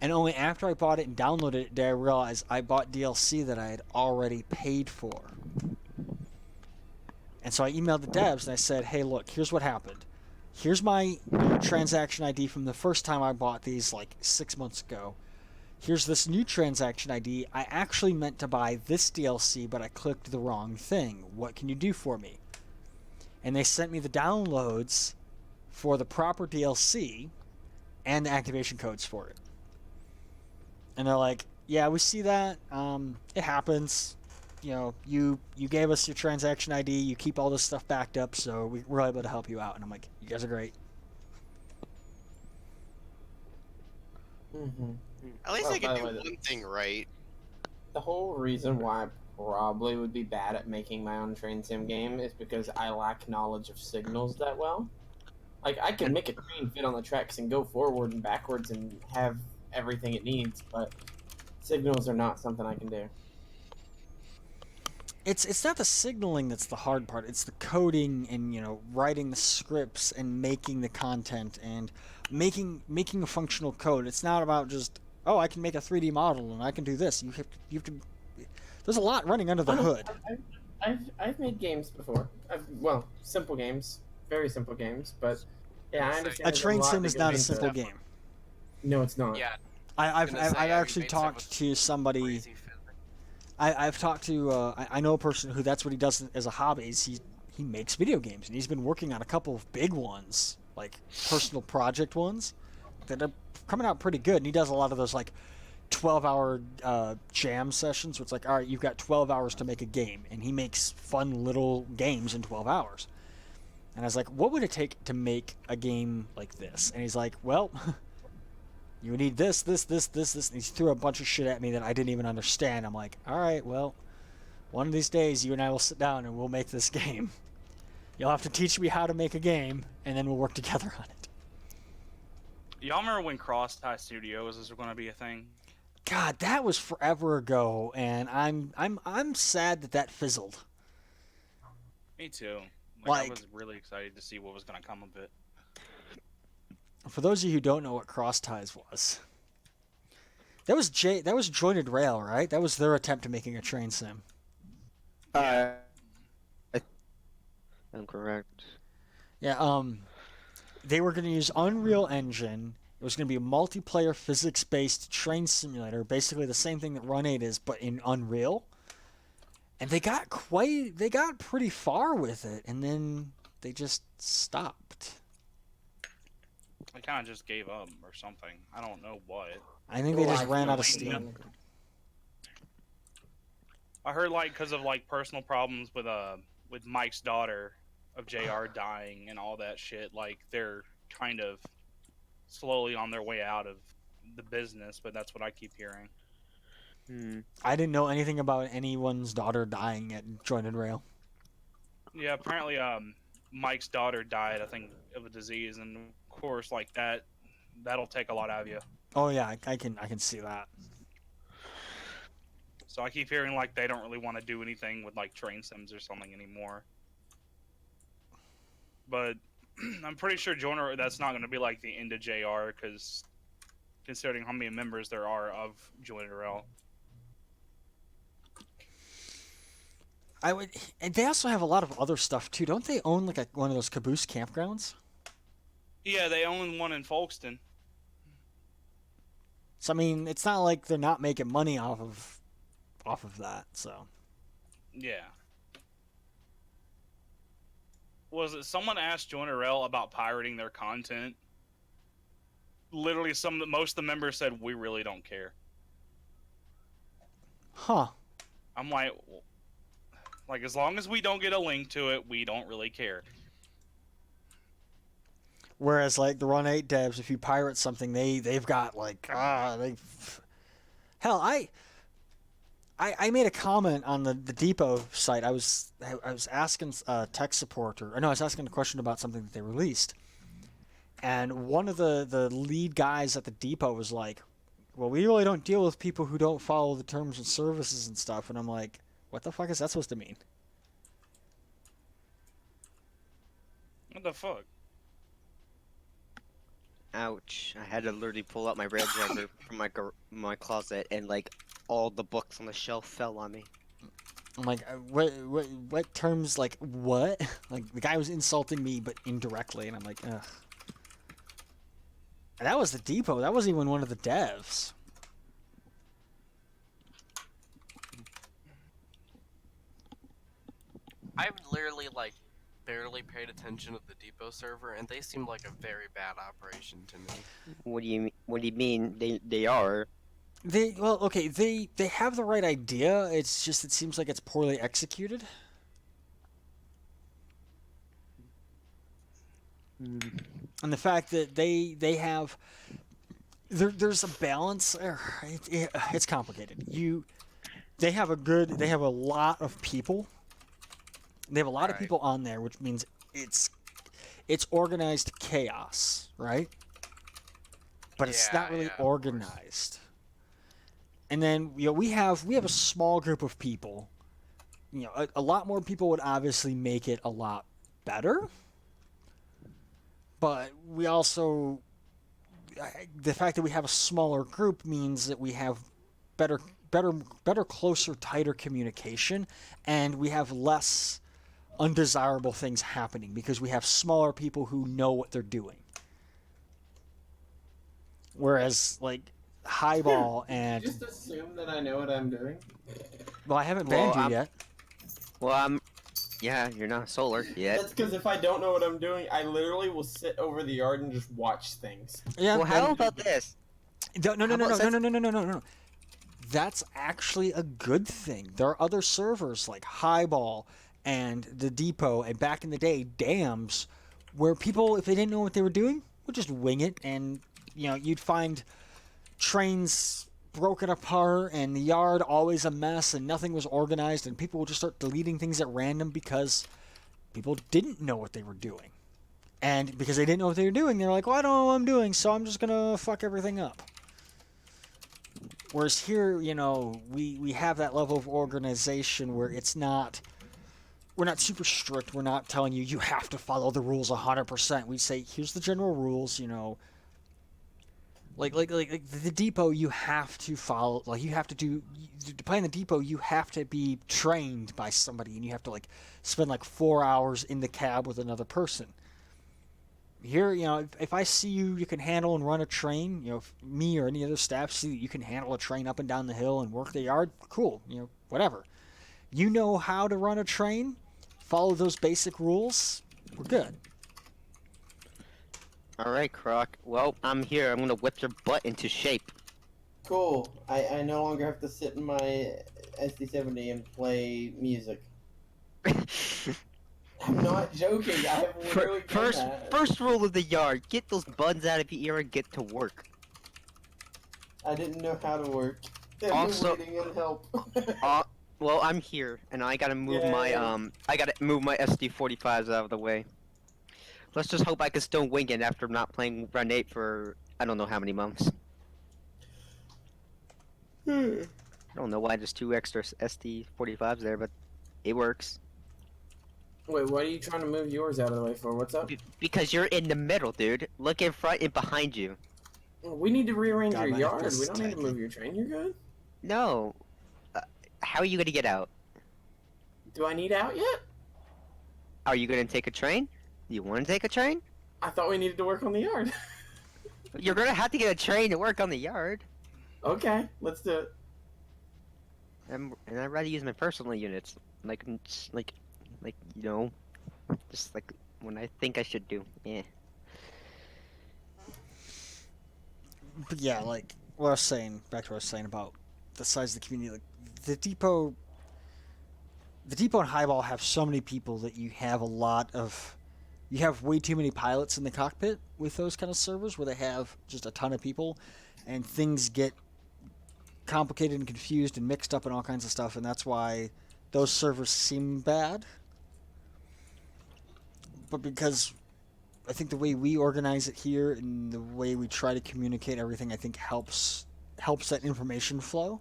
And only after I bought it and downloaded it did I realize I bought DLC that I had already paid for. And so I emailed the devs and I said, hey, look, here's what happened. Here's my transaction ID from the first time I bought these like 6 months ago. Here's this new transaction ID. I actually meant to buy this DLC, but I clicked the wrong thing. What can you do for me? And they sent me the downloads for the proper DLC and the activation codes for it. And they're like, yeah, we see that. It happens. You gave us your transaction ID. You keep all this stuff backed up, so we're able to help you out. And I'm like, you guys are great. Mm-hmm. At least Well, I by can the do way, one thing right. The whole reason why I probably would be bad at making my own train sim game is because I lack knowledge of signals that well. Like, I can make a train fit on the tracks and go forward and backwards and have everything it needs, but signals are not something I can do. It's not the signaling that's the hard part. It's the coding and writing the scripts and making the content and making a functional code. It's not about just I can make a 3D model and I can do this. You have to. There's a lot running under the hood. I've made games before. Simple games, very simple games, but yeah, I understand. A there's train lot sim that is goes not a into simple that. game. No, it's not. Yeah. I've gonna say, actually made stuff talked with to somebody. crazy physics. I've talked to I know a person who that's what he does as a hobby. Is he makes video games and he's been working on a couple of big ones, like personal project ones that are coming out pretty good. And he does a lot of those like 12-hour jam sessions where it's like, all right, you've got 12 hours to make a game, and he makes fun little games in 12 hours. And I was like, what would it take to make a game like this? And he's like, well, you need this. And he threw a bunch of shit at me that I didn't even understand. I'm like, all right, well, one of these days you and I will sit down and we'll make this game. You'll have to teach me how to make a game, and then we'll work together on it. Y'all remember when Cross Tie Studios was going to be a thing? God, that was forever ago, and I'm sad that fizzled. Me too. Like- I was really excited to see what was going to come of it. For those of you who don't know what Cross Ties was, that was Jointed Rail, right? That was their attempt at making a train sim. I'm correct. Yeah, they were going to use Unreal Engine. It was going to be a multiplayer physics-based train simulator, basically the same thing that Run8 is, but in Unreal. And they got pretty far with it, and then they just stopped. I kind of just gave up or something. I don't know what. I think they just Like, ran out of like, steam. I heard because of personal problems with Mike's daughter of JR dying and all that shit. They're kind of slowly on their way out of the business, but that's what I keep hearing. I didn't know anything about anyone's daughter dying at Jointed Rail. Yeah, apparently Mike's daughter died, I think, of a disease, and of course, that'll take a lot out of you. Oh yeah, I can see that. So I keep hearing they don't really want to do anything with train sims or something anymore. But I'm pretty sure Joiner, that's not going to be the end of JR, because considering how many members there are of Joiner L. And they also have a lot of other stuff too, don't they? Own one of those caboose campgrounds. Yeah, they own one in Folkestone. So I mean, it's not like they're not making money off of that. So Yeah. Was it someone asked Joiner L about pirating their content? Literally, most of the members said we really don't care. Huh. I'm like, as long as we don't get a link to it, we don't really care. Whereas the Run8 devs, if you pirate something, they've got hell, I made a comment on the depot site. I was asking tech support I was asking a question about something that they released, and one of the lead guys at the depot was like, "Well, we really don't deal with people who don't follow the terms and services and stuff." And I'm like, "What the fuck is that supposed to mean?" What the fuck? Ouch! I had to literally pull out my rail driver from my closet, and all the books on the shelf fell on me. I'm like, what terms? What? The guy was insulting me, but indirectly, and I'm like, ugh. And that was the depot. That wasn't even one of the devs. I've literally barely paid attention to the depot server, and they seem like a very bad operation to me. What do you mean? They are. They have the right idea. It's just it seems like it's poorly executed. And the fact that they have there's a balance. It's complicated. They have a lot of people. They have a lot of people on there, which means it's organized chaos, right? But it's not really organized. And then we have a small group of people. A lot more people would obviously make it a lot better. But we also the fact that we have a smaller group means that we have better, closer, tighter communication, and we have less undesirable things happening because we have smaller people who know what they're doing. Whereas Highball and Just assume that I know what I'm doing. well, I haven't banned you yet. Well, yeah, you're not solar yet. That's because if I don't know what I'm doing, I literally will sit over the yard and just watch things. Yeah. Well, how about this? No. That's actually a good thing. There are other servers like Highball and the Depot, and back in the day, Dams, where people, if they didn't know what they were doing, would just wing it, and you'd find trains broken apart and the yard always a mess and nothing was organized and people would just start deleting things at random because people didn't know what they were doing. And because they didn't know what they were doing, they're like, well, I don't know what I'm doing, so I'm just gonna fuck everything up. Whereas here, you know, we have that level of organization where it's not, we're not super strict. We're not telling you have to follow the rules 100%. We say, here's the general rules, you know. Like the depot, you have to follow, like you have to do, to play in the depot, you have to be trained by somebody and you have to like spend like 4 hours in the cab with another person. Here, you know, if I see you can handle and run a train, you know, if me or any other staff see that you can handle a train up and down the hill and work the yard, cool, you know, whatever. You know how to run a train, follow those basic rules, we're good. Alright, Croc. Well, I'm here. I'm gonna whip your butt into shape. Cool. I no longer have to sit in my SD70 and play music. I'm not joking. I have literally done that. First rule of the yard: get those buns out of your ear and get to work. I didn't know how to work. I've Also- been waiting on help. Well, I'm here, and I gotta move my SD45s out of the way. Let's just hope I can still wing it after not playing Run8 for I don't know how many months. I don't know why there's 2 extra SD45s there, but it works. Wait, what are you trying to move yours out of the way for? What's up? Because you're in the middle, dude. Look in front and behind you. We need to rearrange God, your my yard. FPS We don't need to tightening. move your train. You're good. No. How are you gonna get out? Do I need out yet? Are you gonna take a train? You want to take a train? I thought we needed to work on the yard. You're gonna have to get a train to work on the yard. Okay, let's do it. And I'd rather use my personal units, like you know, just like when I think I should do. Yeah. But yeah, like what I was saying, back to what I was saying about the size of the community, like the depot and Highball have so many people that you have you have way too many pilots in the cockpit with those kind of servers where they have just a ton of people and things get complicated and confused and mixed up and all kinds of stuff, and that's why those servers seem bad. But because I think the way we organize it here and the way we try to communicate everything, I think helps that information flow,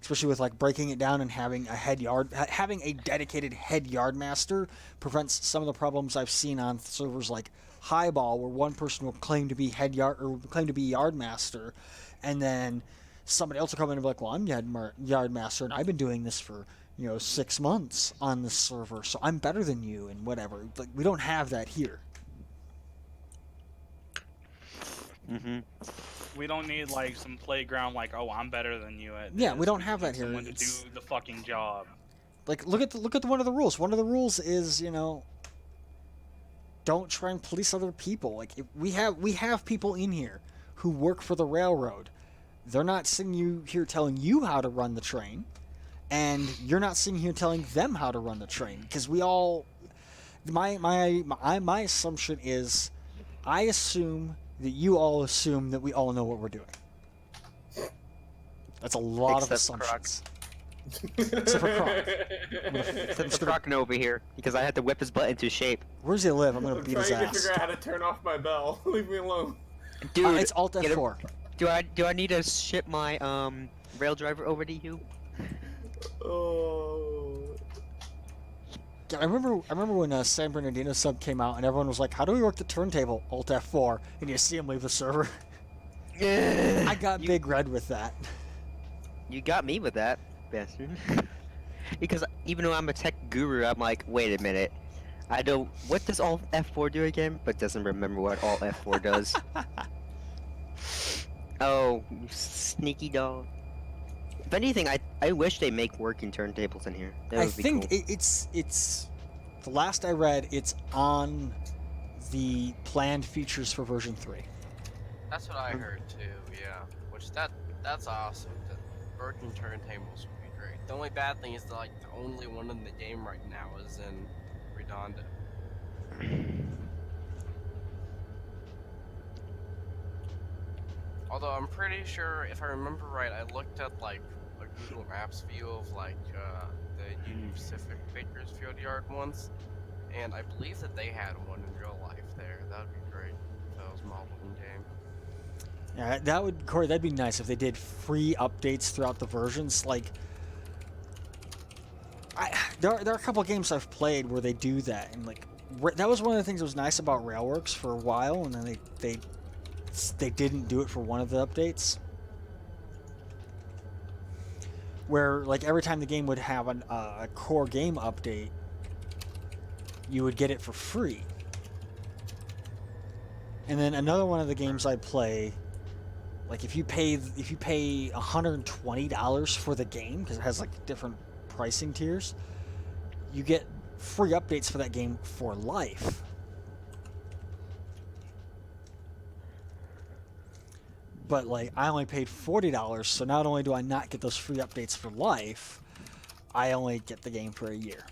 especially with like breaking it down and having a dedicated head yard master prevents some of the problems I've seen on servers like Highball, where one person will claim to be yard master, and then somebody else will come in and be like, well, I'm yard master and I've been doing this for 6 months on this server, so I'm better than you and whatever. Like, we don't have that here. We don't need like some playground like, oh, I'm better than you at Yeah, this. we don't have that here. Someone to do the fucking job. Like, look at one of the rules. One of the rules is, don't try and police other people. Like, we have people in here who work for the railroad. They're not sitting here telling you how to run the train, and you're not sitting here telling them how to run the train. Because we all, my assumption is, I assume that you all assume that we all know what we're doing. That's a lot of assumptions. Except for Croc. Except for Croc over here, because I had to whip his butt into shape. Where's he live? I'm gonna I'm beat his trying to ass. figure out how to turn off my bell. Leave me alone. Dude, It's Alt get him- F4. Do I need to ship my rail driver over to you? Oh. Yeah, I remember when San Bernardino sub came out and everyone was like, "How do we work the turntable?" Alt F4, and you see him leave the server. I got Big Red with that. You got me with that, bastard. Because even though I'm a tech guru, I'm like, wait a minute. I don't. What does Alt F4 do again? But doesn't remember what Alt F4 does. Oh, you sneaky dog. If anything, I wish they make working turntables in here. That I would be think cool. it's the last I read, it's on the planned features for version 3. That's what I heard too. Yeah, which that's awesome. The working turntables would be great. The only bad thing is that, like, the only one in the game right now is in Redondo. Although I'm pretty sure, if I remember right, I looked at like a Google Maps view of like the Union Pacific Bakersfield Yard once, and I believe that they had one in real life there. That would be great if that was modeled in game. Yeah, that would, Corey. That'd be nice if they did free updates throughout the versions. Like, there are a couple games I've played where they do that, and like that was one of the things that was nice about Railworks for a while, and then they didn't do it for one of the updates. Where like every time the game would have a core game update, you would get it for free. And then another one of the games I play, like if you pay $120 for the game because it has like different pricing tiers, you get free updates for that game for life. But like I only paid $40, so not only do I not get those free updates for life, I only get the game for a year.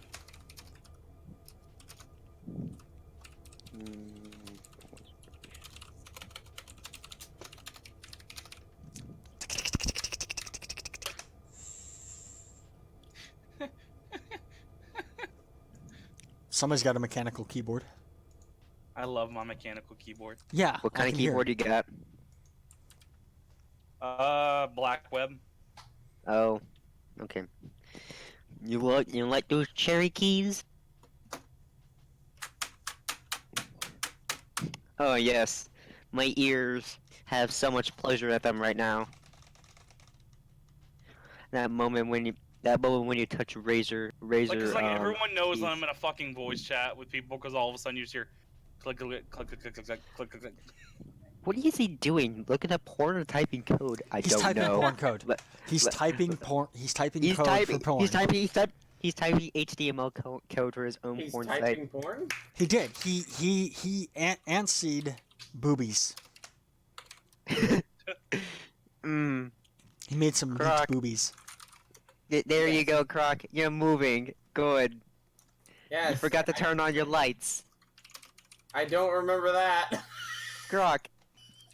Somebody's got a mechanical keyboard. I love my mechanical keyboard. Yeah. What kind of keyboard you got? Black web. Oh, okay. You like those cherry keys? Oh yes, my ears have so much pleasure at them right now. That moment when you touch razor. Like, 'cause, like everyone knows keys. that I'm in a fucking voice chat with people because all of a sudden you just hear click, click, click, click, click, click, click, click, click. What is he doing? Looking at porn or typing code? He's don't typing know. porn code. He's typing porn. He's typing code for porn. He's typing HTML code for his own He's porn typing site. porn? He did. He antsied boobies. Mm. He made some Croc. leaked boobies. There you go, Croc. You're moving. Good. Yes. You forgot to turn on your lights. I don't remember that. Croc,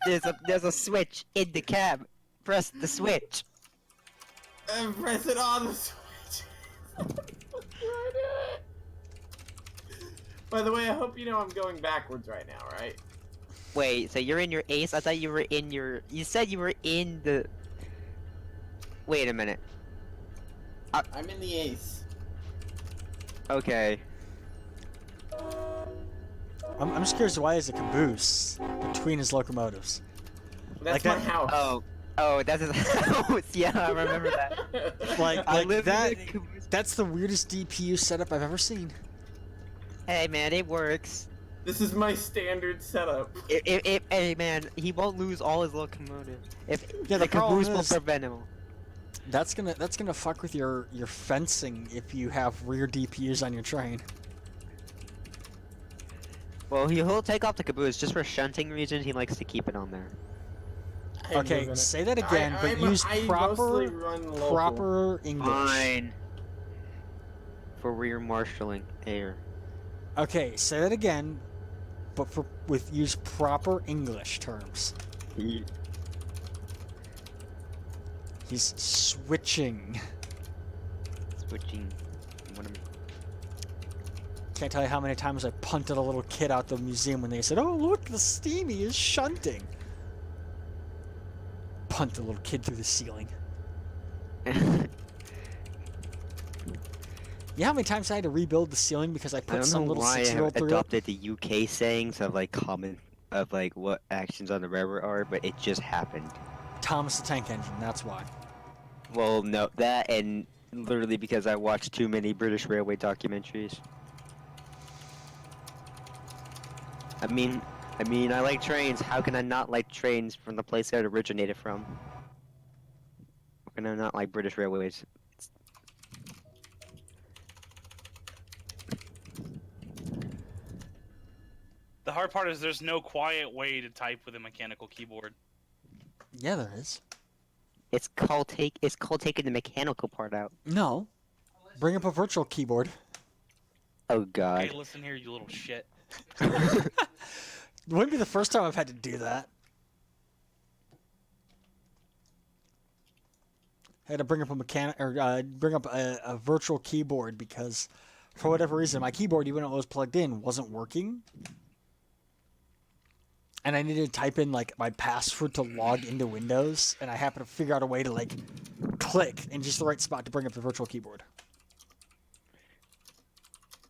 there's a switch in the cab. Press the switch. And press it on the switch. By the way, I hope you know I'm going backwards right now, right? Wait, so you're in your ace? I thought you were in your... You said you were in the... Wait a minute. I'm in the ace. Okay. I'm just curious why is a caboose between his locomotives? That's Like my that- house. Oh, that's his house. Yeah, I remember that. Like I live that. in a caboose. That's the weirdest DPU setup I've ever seen. Hey man, it works. This is my standard setup. Hey man, he won't lose all his locomotive. If Yeah, the the problem caboose will is- prevent him. That's gonna fuck with your fencing if you have rear DPUs on your train. Well, he'll take off the caboose just for shunting reasons. He likes to keep it on there. I'm Okay, moving it. say that again, but use I mostly proper run local. proper English. Fine. For rear marshaling air. Okay, say that again, but use proper English terms. He's switching. Switching. What am Can't tell you how many times I punted a little kid out the museum when they said, "Oh, look, the steamy is shunting." Punt the little kid through the ceiling. You know how many times I had to rebuild the ceiling because I I put don't some know little why I 6-year-old through it? adopted the UK sayings of like what actions on the railroad are, but it just happened. Thomas the Tank Engine, that's why. Well, no, that and literally because I watched too many British Railway documentaries. I mean, I like trains. How can I not like trains from the place that it originated from? How can I not like British Railways? The hard part is there's no quiet way to type with a mechanical keyboard. Yeah, there is. It's called taking the mechanical part out. No. Bring up a virtual keyboard. Oh God. Hey, listen here, you little shit. Wouldn't be the first time I've had to do that. I had to bring up a virtual keyboard because for whatever reason my keyboard, even though it was plugged in, wasn't working. And I needed to type in like my password to log into Windows, and I happened to figure out a way to like click in just the right spot to bring up the virtual keyboard.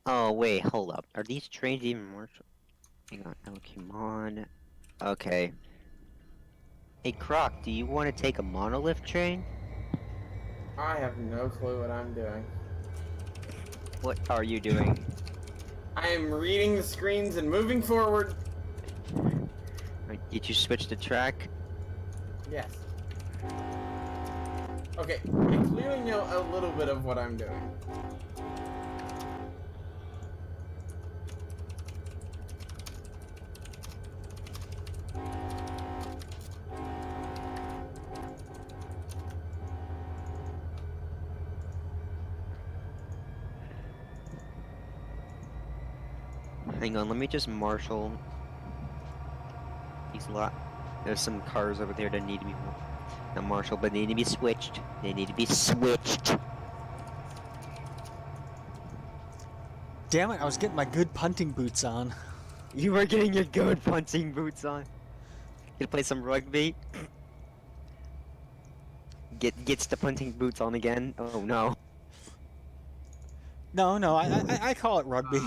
Oh wait, hold up. Are these trains even more? Hang on. Oh, come on. Okay. Hey Croc, do you want to take a monolith train? I have no clue what I'm doing. What are you doing? I am reading the screens and moving forward. Did you switch the track? Yes. Okay, I clearly know a little bit of what I'm doing. Hang on, let me just marshal these lot. There's some cars over there that need to be not marshaled, but they need to be switched. They need to be switched. Damn it! I was getting my good punting boots on. You were getting your good punching boots on. Gonna play some rugby. Gets the punting boots on again. Oh no. No, I call it rugby.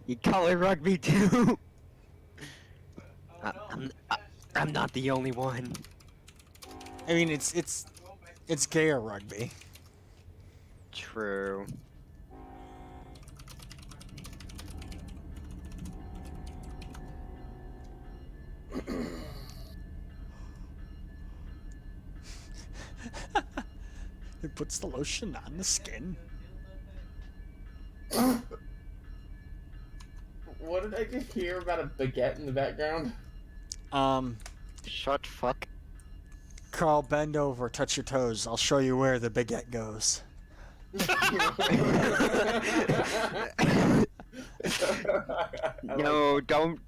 You call it rugby too. I'm not the only one. I mean, it's gayer rugby. True. It puts the lotion on the skin. What did I just hear about a baguette in the background? Shut fuck. Carl, bend over, touch your toes. I'll show you where the baguette goes. No, don't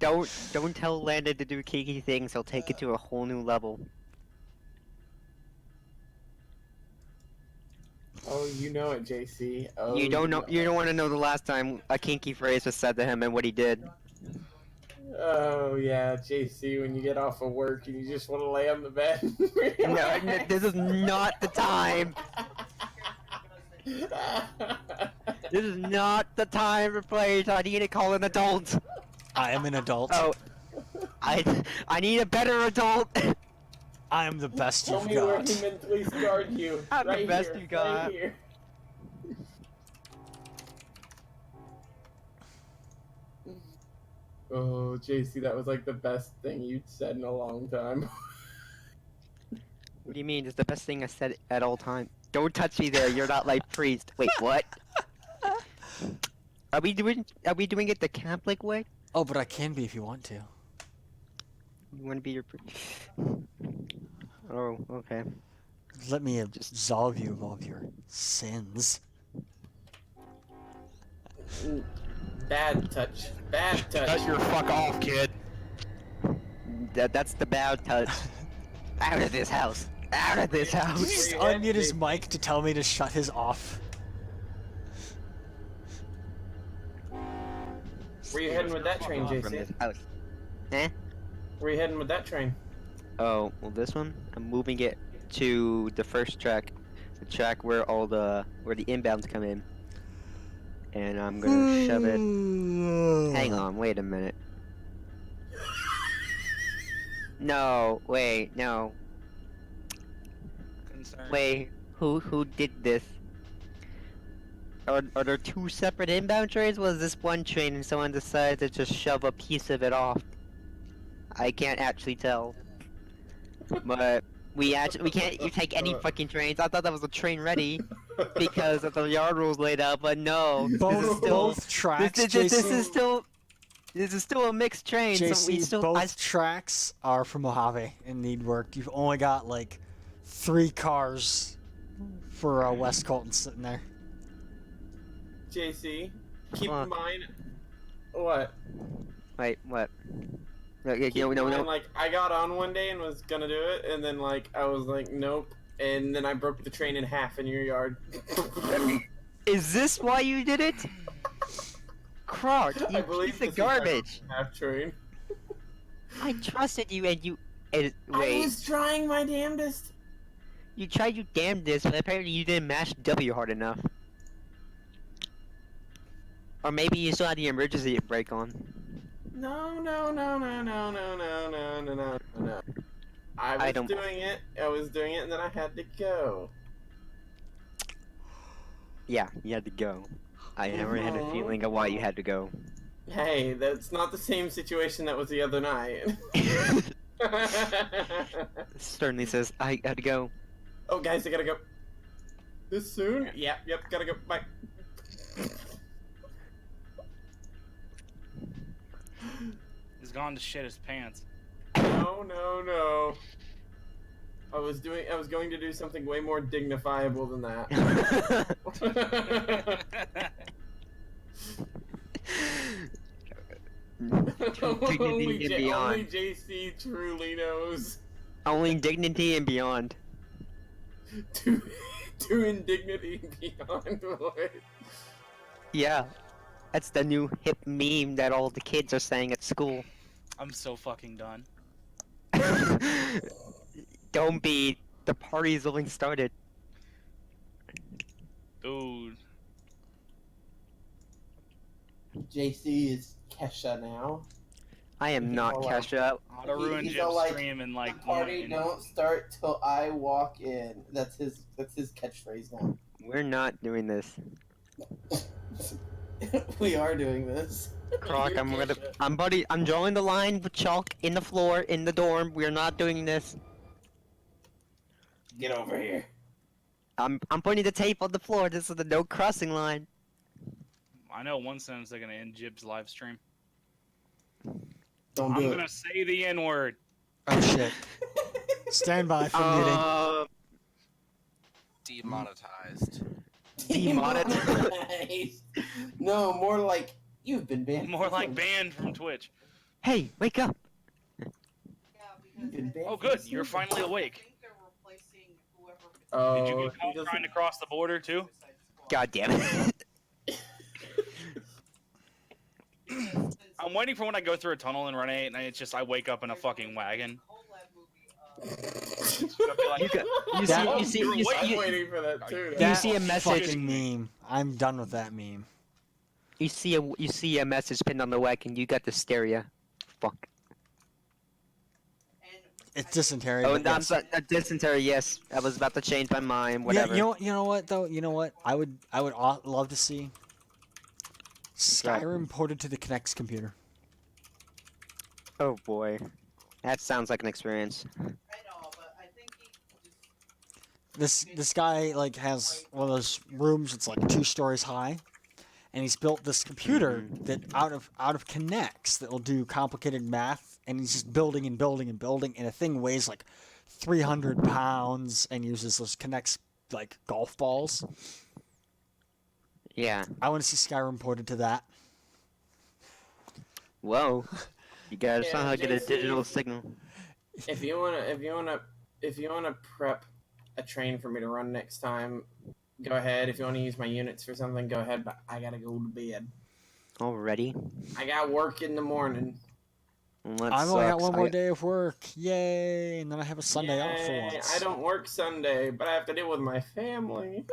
tell Landon to do kinky things. He'll take it to a whole new level. Oh, you know it, JC. Oh, You don't know. You don't want to know the last time a kinky phrase was said to him and what he did. Oh yeah, JC. When you get off of work and you just want to lay on the bed. No, this is not the time. This is not the time to play. I need to call an adult. I am an adult. Oh, I need a better adult. I am the best Tell you've me where got. he mentally scarred you. I'm the right best here, you got. Right here. Oh, JC, that was like the best thing you'd said in a long time. What do you mean? It's the best thing I said at all time. Don't touch me there. You're not like priest. Wait, what? Are we doing it the Catholic way? Oh, but I can be if you want to. You want to be your priest? Oh, okay. Let me absolve you of all of your sins. Bad touch. Bad touch. Cut your fuck off, kid. That's the bad touch. Out of this house. Out of this house. Please unmute his mic to tell me to shut his off. Where you heading with that train, From JC? this house. Eh? Where you heading with that train? Oh, well, this one I'm moving it to the first track, the track where the inbounds come in, and I'm gonna shove it. Hang on, wait a minute. No, wait, no. Wait, who did this? Are there two separate inbound trains? Was this one train and someone decided to just shove a piece of it off? I can't actually tell. But we can't take any fucking trains. I thought that was a train ready because of the yard rules laid out, but no. Both tracks. This is still a mixed train. JC, so we still both tracks are from Mojave and need work. You've only got like 3 cars for West Colton sitting there. JC, keep Fuck. in mind. What? Wait, what? Keep in mind, like, I got on one day and was gonna do it, and then, like, I was like, nope. and then I broke the train in half in your yard. Is this why you did it? Croc, I you believe piece this of is my garbage. half train. I trusted you and you. And, I wait, was trying my damnedest. you tried your damnedest, but apparently you didn't mash W hard enough. Or maybe you still had the emergency brake on. No. I I was don't- doing it, and then I had to go. Yeah, you had to go. I never had a feeling of why you had to go. Hey, that's not the same situation that was the other night. Certainly says, I had to go. Oh, guys, I gotta go. This soon? Yep, gotta go. Bye. He's gone to shit his pants. No. I was going to do something way more dignifiable than that. only JC truly knows. Only dignity and beyond. To indignity beyond, Lord. Yeah. That's the new hip meme that all the kids are saying at school. I'm so fucking done. Don't be. The party's only started. Dude. JC is Kesha now. I am not Hold on. Kesha. I'll ruin He's Jim's all like, stream in like the party 1 don't start till I walk in. That's his catchphrase now. We're not doing this. We are doing this. Croc, You're I'm gonna. Kesha. I'm drawing the line with chalk in the floor in the dorm. We're not doing this. Get over here. I'm putting the tape on the floor. This is the no crossing line. I know one sentence they're gonna end Jib's live stream. Don't I'm do gonna it. say the N word. Oh shit. Stand by for muting. Demonetized. Demonetized. No, more like you've been banned. More like banned from Twitch. Hey, wake up! Yeah, You've been because banned Oh, from good. the You're server. finally I awake. think they're replacing whoever. Oh, Did you he get caught doesn't- trying to cross the border too? God damn it. I'm waiting for when I go through a tunnel in Run8 and it's just I wake up in a fucking wagon. I'll be like, I'm waiting for that too. You see a message. Fucking meme. I'm done with that meme. You see a message pinned on the wagon. You got the stereo. Fuck. It's dysentery. Oh, but no, I'm yes. sorry. Dysentery. Yes, I was about to change my mind. Whatever. Yeah, you know what though? You know what? I would love to see Skyrim ported to the Kinect's computer. Oh boy, that sounds like an experience. This guy like has one of those rooms. It's like 2 stories high, and he's built this computer that out of Kinects that will do complicated math, and he's just building and building and building, and a thing weighs like 300 pounds and uses those Kinects like golf balls. Yeah. I want to see Skyrim ported to that. Whoa. You gotta Yeah, somehow get a JC. digital signal. If you wanna prep a train for me to run next time, go ahead. If you want to use my units for something, go ahead. But I gotta go to bed. Already? I got work in the morning. That I've only got sucks. one more day of work. Yay! And then I have a Sunday off for Yay, once. I don't work Sunday, but I have to deal with my family.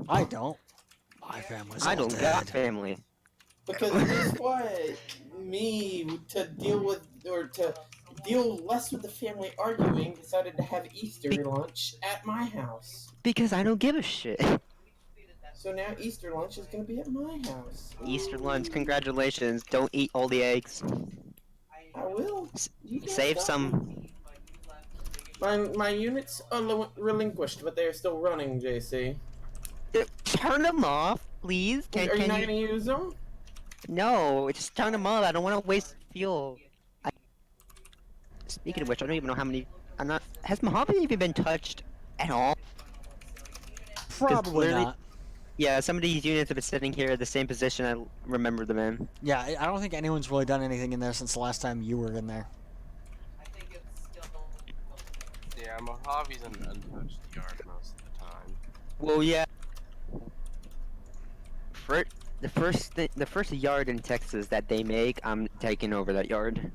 I don't. My family's I all don't dead. got family. Because guess what? Me to deal with or to deal less with the family arguing, decided to have Easter lunch at my house. Because I don't give a shit. So now Easter lunch is gonna be at my house. Easter lunch, congratulations. Don't eat all the eggs. I will. You can't Save stop some. me. My units are relinquished, but they are still running. JC, Turn them off, please. are you Can not gonna use them? No, just turn them off. I don't want to waste fuel. Speaking of which, I don't even know how many. I'm not. Has Mojave even been touched at all? Probably clearly- not. Yeah, some of these units have been sitting here at the same position I remember them in. Yeah, I don't think anyone's really done anything in there since the last time you were in there. Yeah, Mojave's an untouched yard most of the time. Well, yeah. The first yard in Texas that they make, I'm taking over that yard.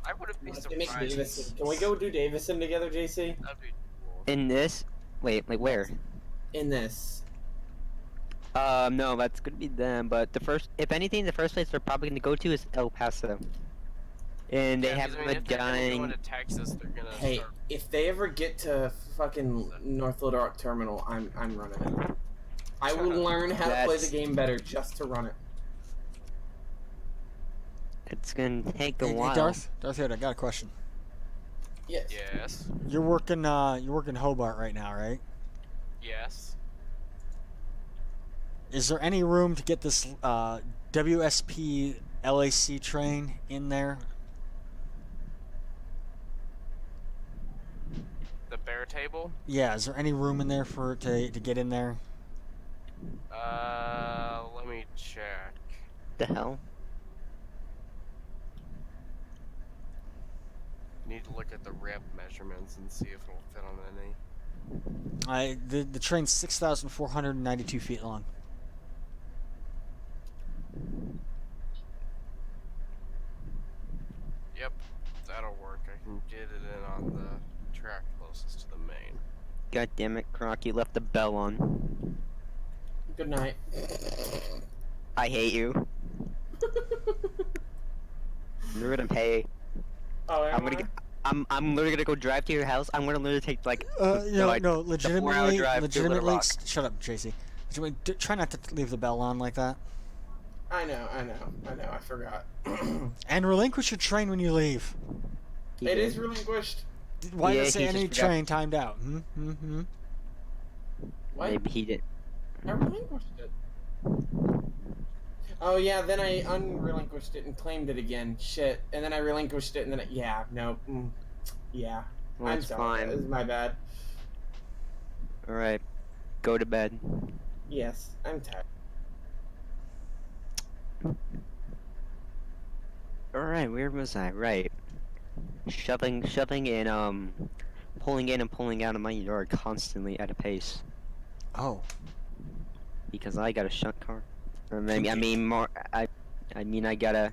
I wouldn't be They make surprised. Davison. Can we go do Davison together, JC? That'd be cool. In this, wait, like where? In this. No, that's gonna be them. But the first, if anything, the first place they're probably gonna go to is El Paso, and they Yeah, 'cause, have I mean, a if they're gonna go dying. into Texas, they're gonna Hey, start. if they ever get to fucking North Little Rock Terminal, I'm running it. I will learn how to play the That's- game better just to run it. It's gonna take a Hey, while. Darth, here, I got a question. Yes. Yes. You're working Hobart right now, right? Yes. Is there any room to get this WSP LAC train in there? The bear table. Yeah, is there any room in there for it to get in there? Let me check. The hell? Need to look at the ramp measurements and see if it'll fit on any. The train's 6,492 feet long. Yep, that'll work. I can get it in on the track closest to the main. God damn it, Croc! You left the bell on. Good night. I hate you. You're gonna pay. Oh, I'm gonna. I'm literally gonna go drive to your house. I'm gonna literally take like. No, legitimately, drive to Little Rock. shut up, JC. Try not to leave the bell on like that. I know. I forgot. And relinquish your train when you leave. It is relinquished. Why Yeah, does it say he just any forgot. train timed out? What? Maybe he did. I relinquished it. Oh yeah, then I unrelinquished it and claimed it again. Shit. And then I relinquished it and then yeah, no. Yeah. Well, I'm it's sorry. fine. This is my bad. All right, go to bed. Yes, I'm tired. All right, where was I? Right, shoving, and pulling in and pulling out of my yard constantly at a pace Oh, because I got a shunt car. Or maybe I mean more. I mean I gotta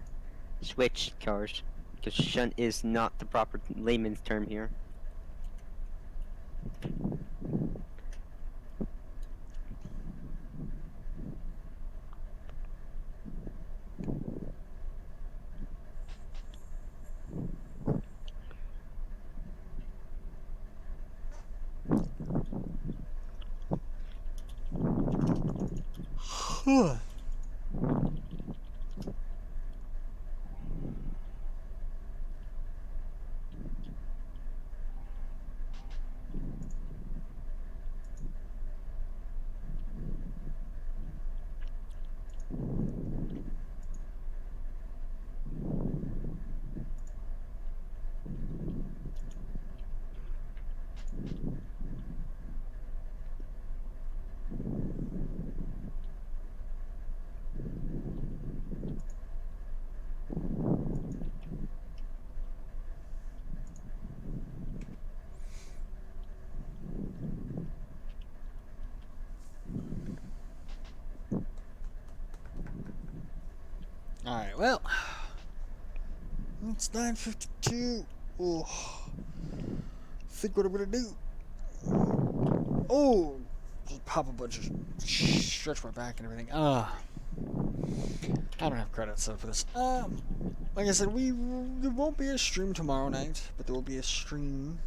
switch cars because shunt is not the proper layman's term here. all right. Well, it's 9:52. Oh, think what I'm gonna do. Oh, just pop a bunch of stretch my back and everything. I don't have credit set for this. Like I said, there won't be a stream tomorrow night, but there will be a stream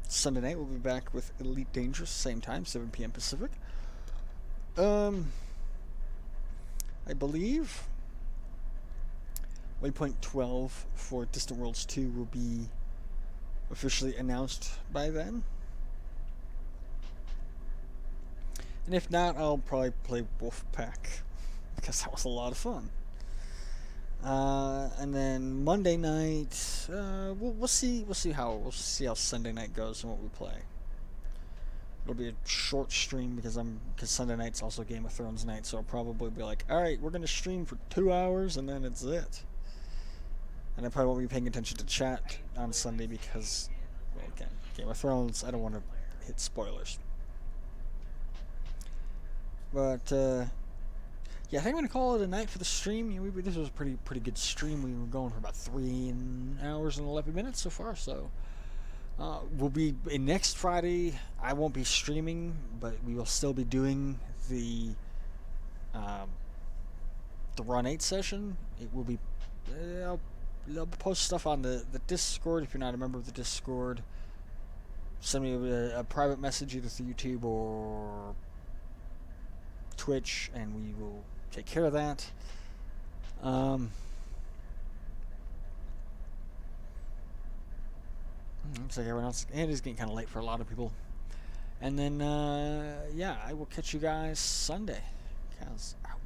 Sunday night. We'll be back with Elite Dangerous, same time, 7 p.m. Pacific. I believe Waypoint 12 for Distant Worlds 2 will be officially announced by then. And if not, I'll probably play Wolfpack because that was a lot of fun. And then Monday night, we'll see how Sunday night goes and what we play. It'll be a short stream because Sunday night's also Game of Thrones night, so I'll probably be like, all right, we're gonna stream for 2 hours and then it's it. And I probably won't be paying attention to chat on Sunday because, well, again, Game of Thrones, I don't want to hit spoilers. But, yeah, I think I'm going to call it a night for the stream. This was a pretty good stream. We were going for about 3 hours and 11 minutes so far, so... we'll be next Friday. I won't be streaming, but we will still be doing the Run8 session. It will be. I'll post stuff on the Discord. If you're not a member of the Discord, send me a private message either through YouTube or Twitch, and we will take care of that. Looks like everyone else, and it's getting kind of late for a lot of people. And then, yeah, I will catch you guys Sunday. Cows out.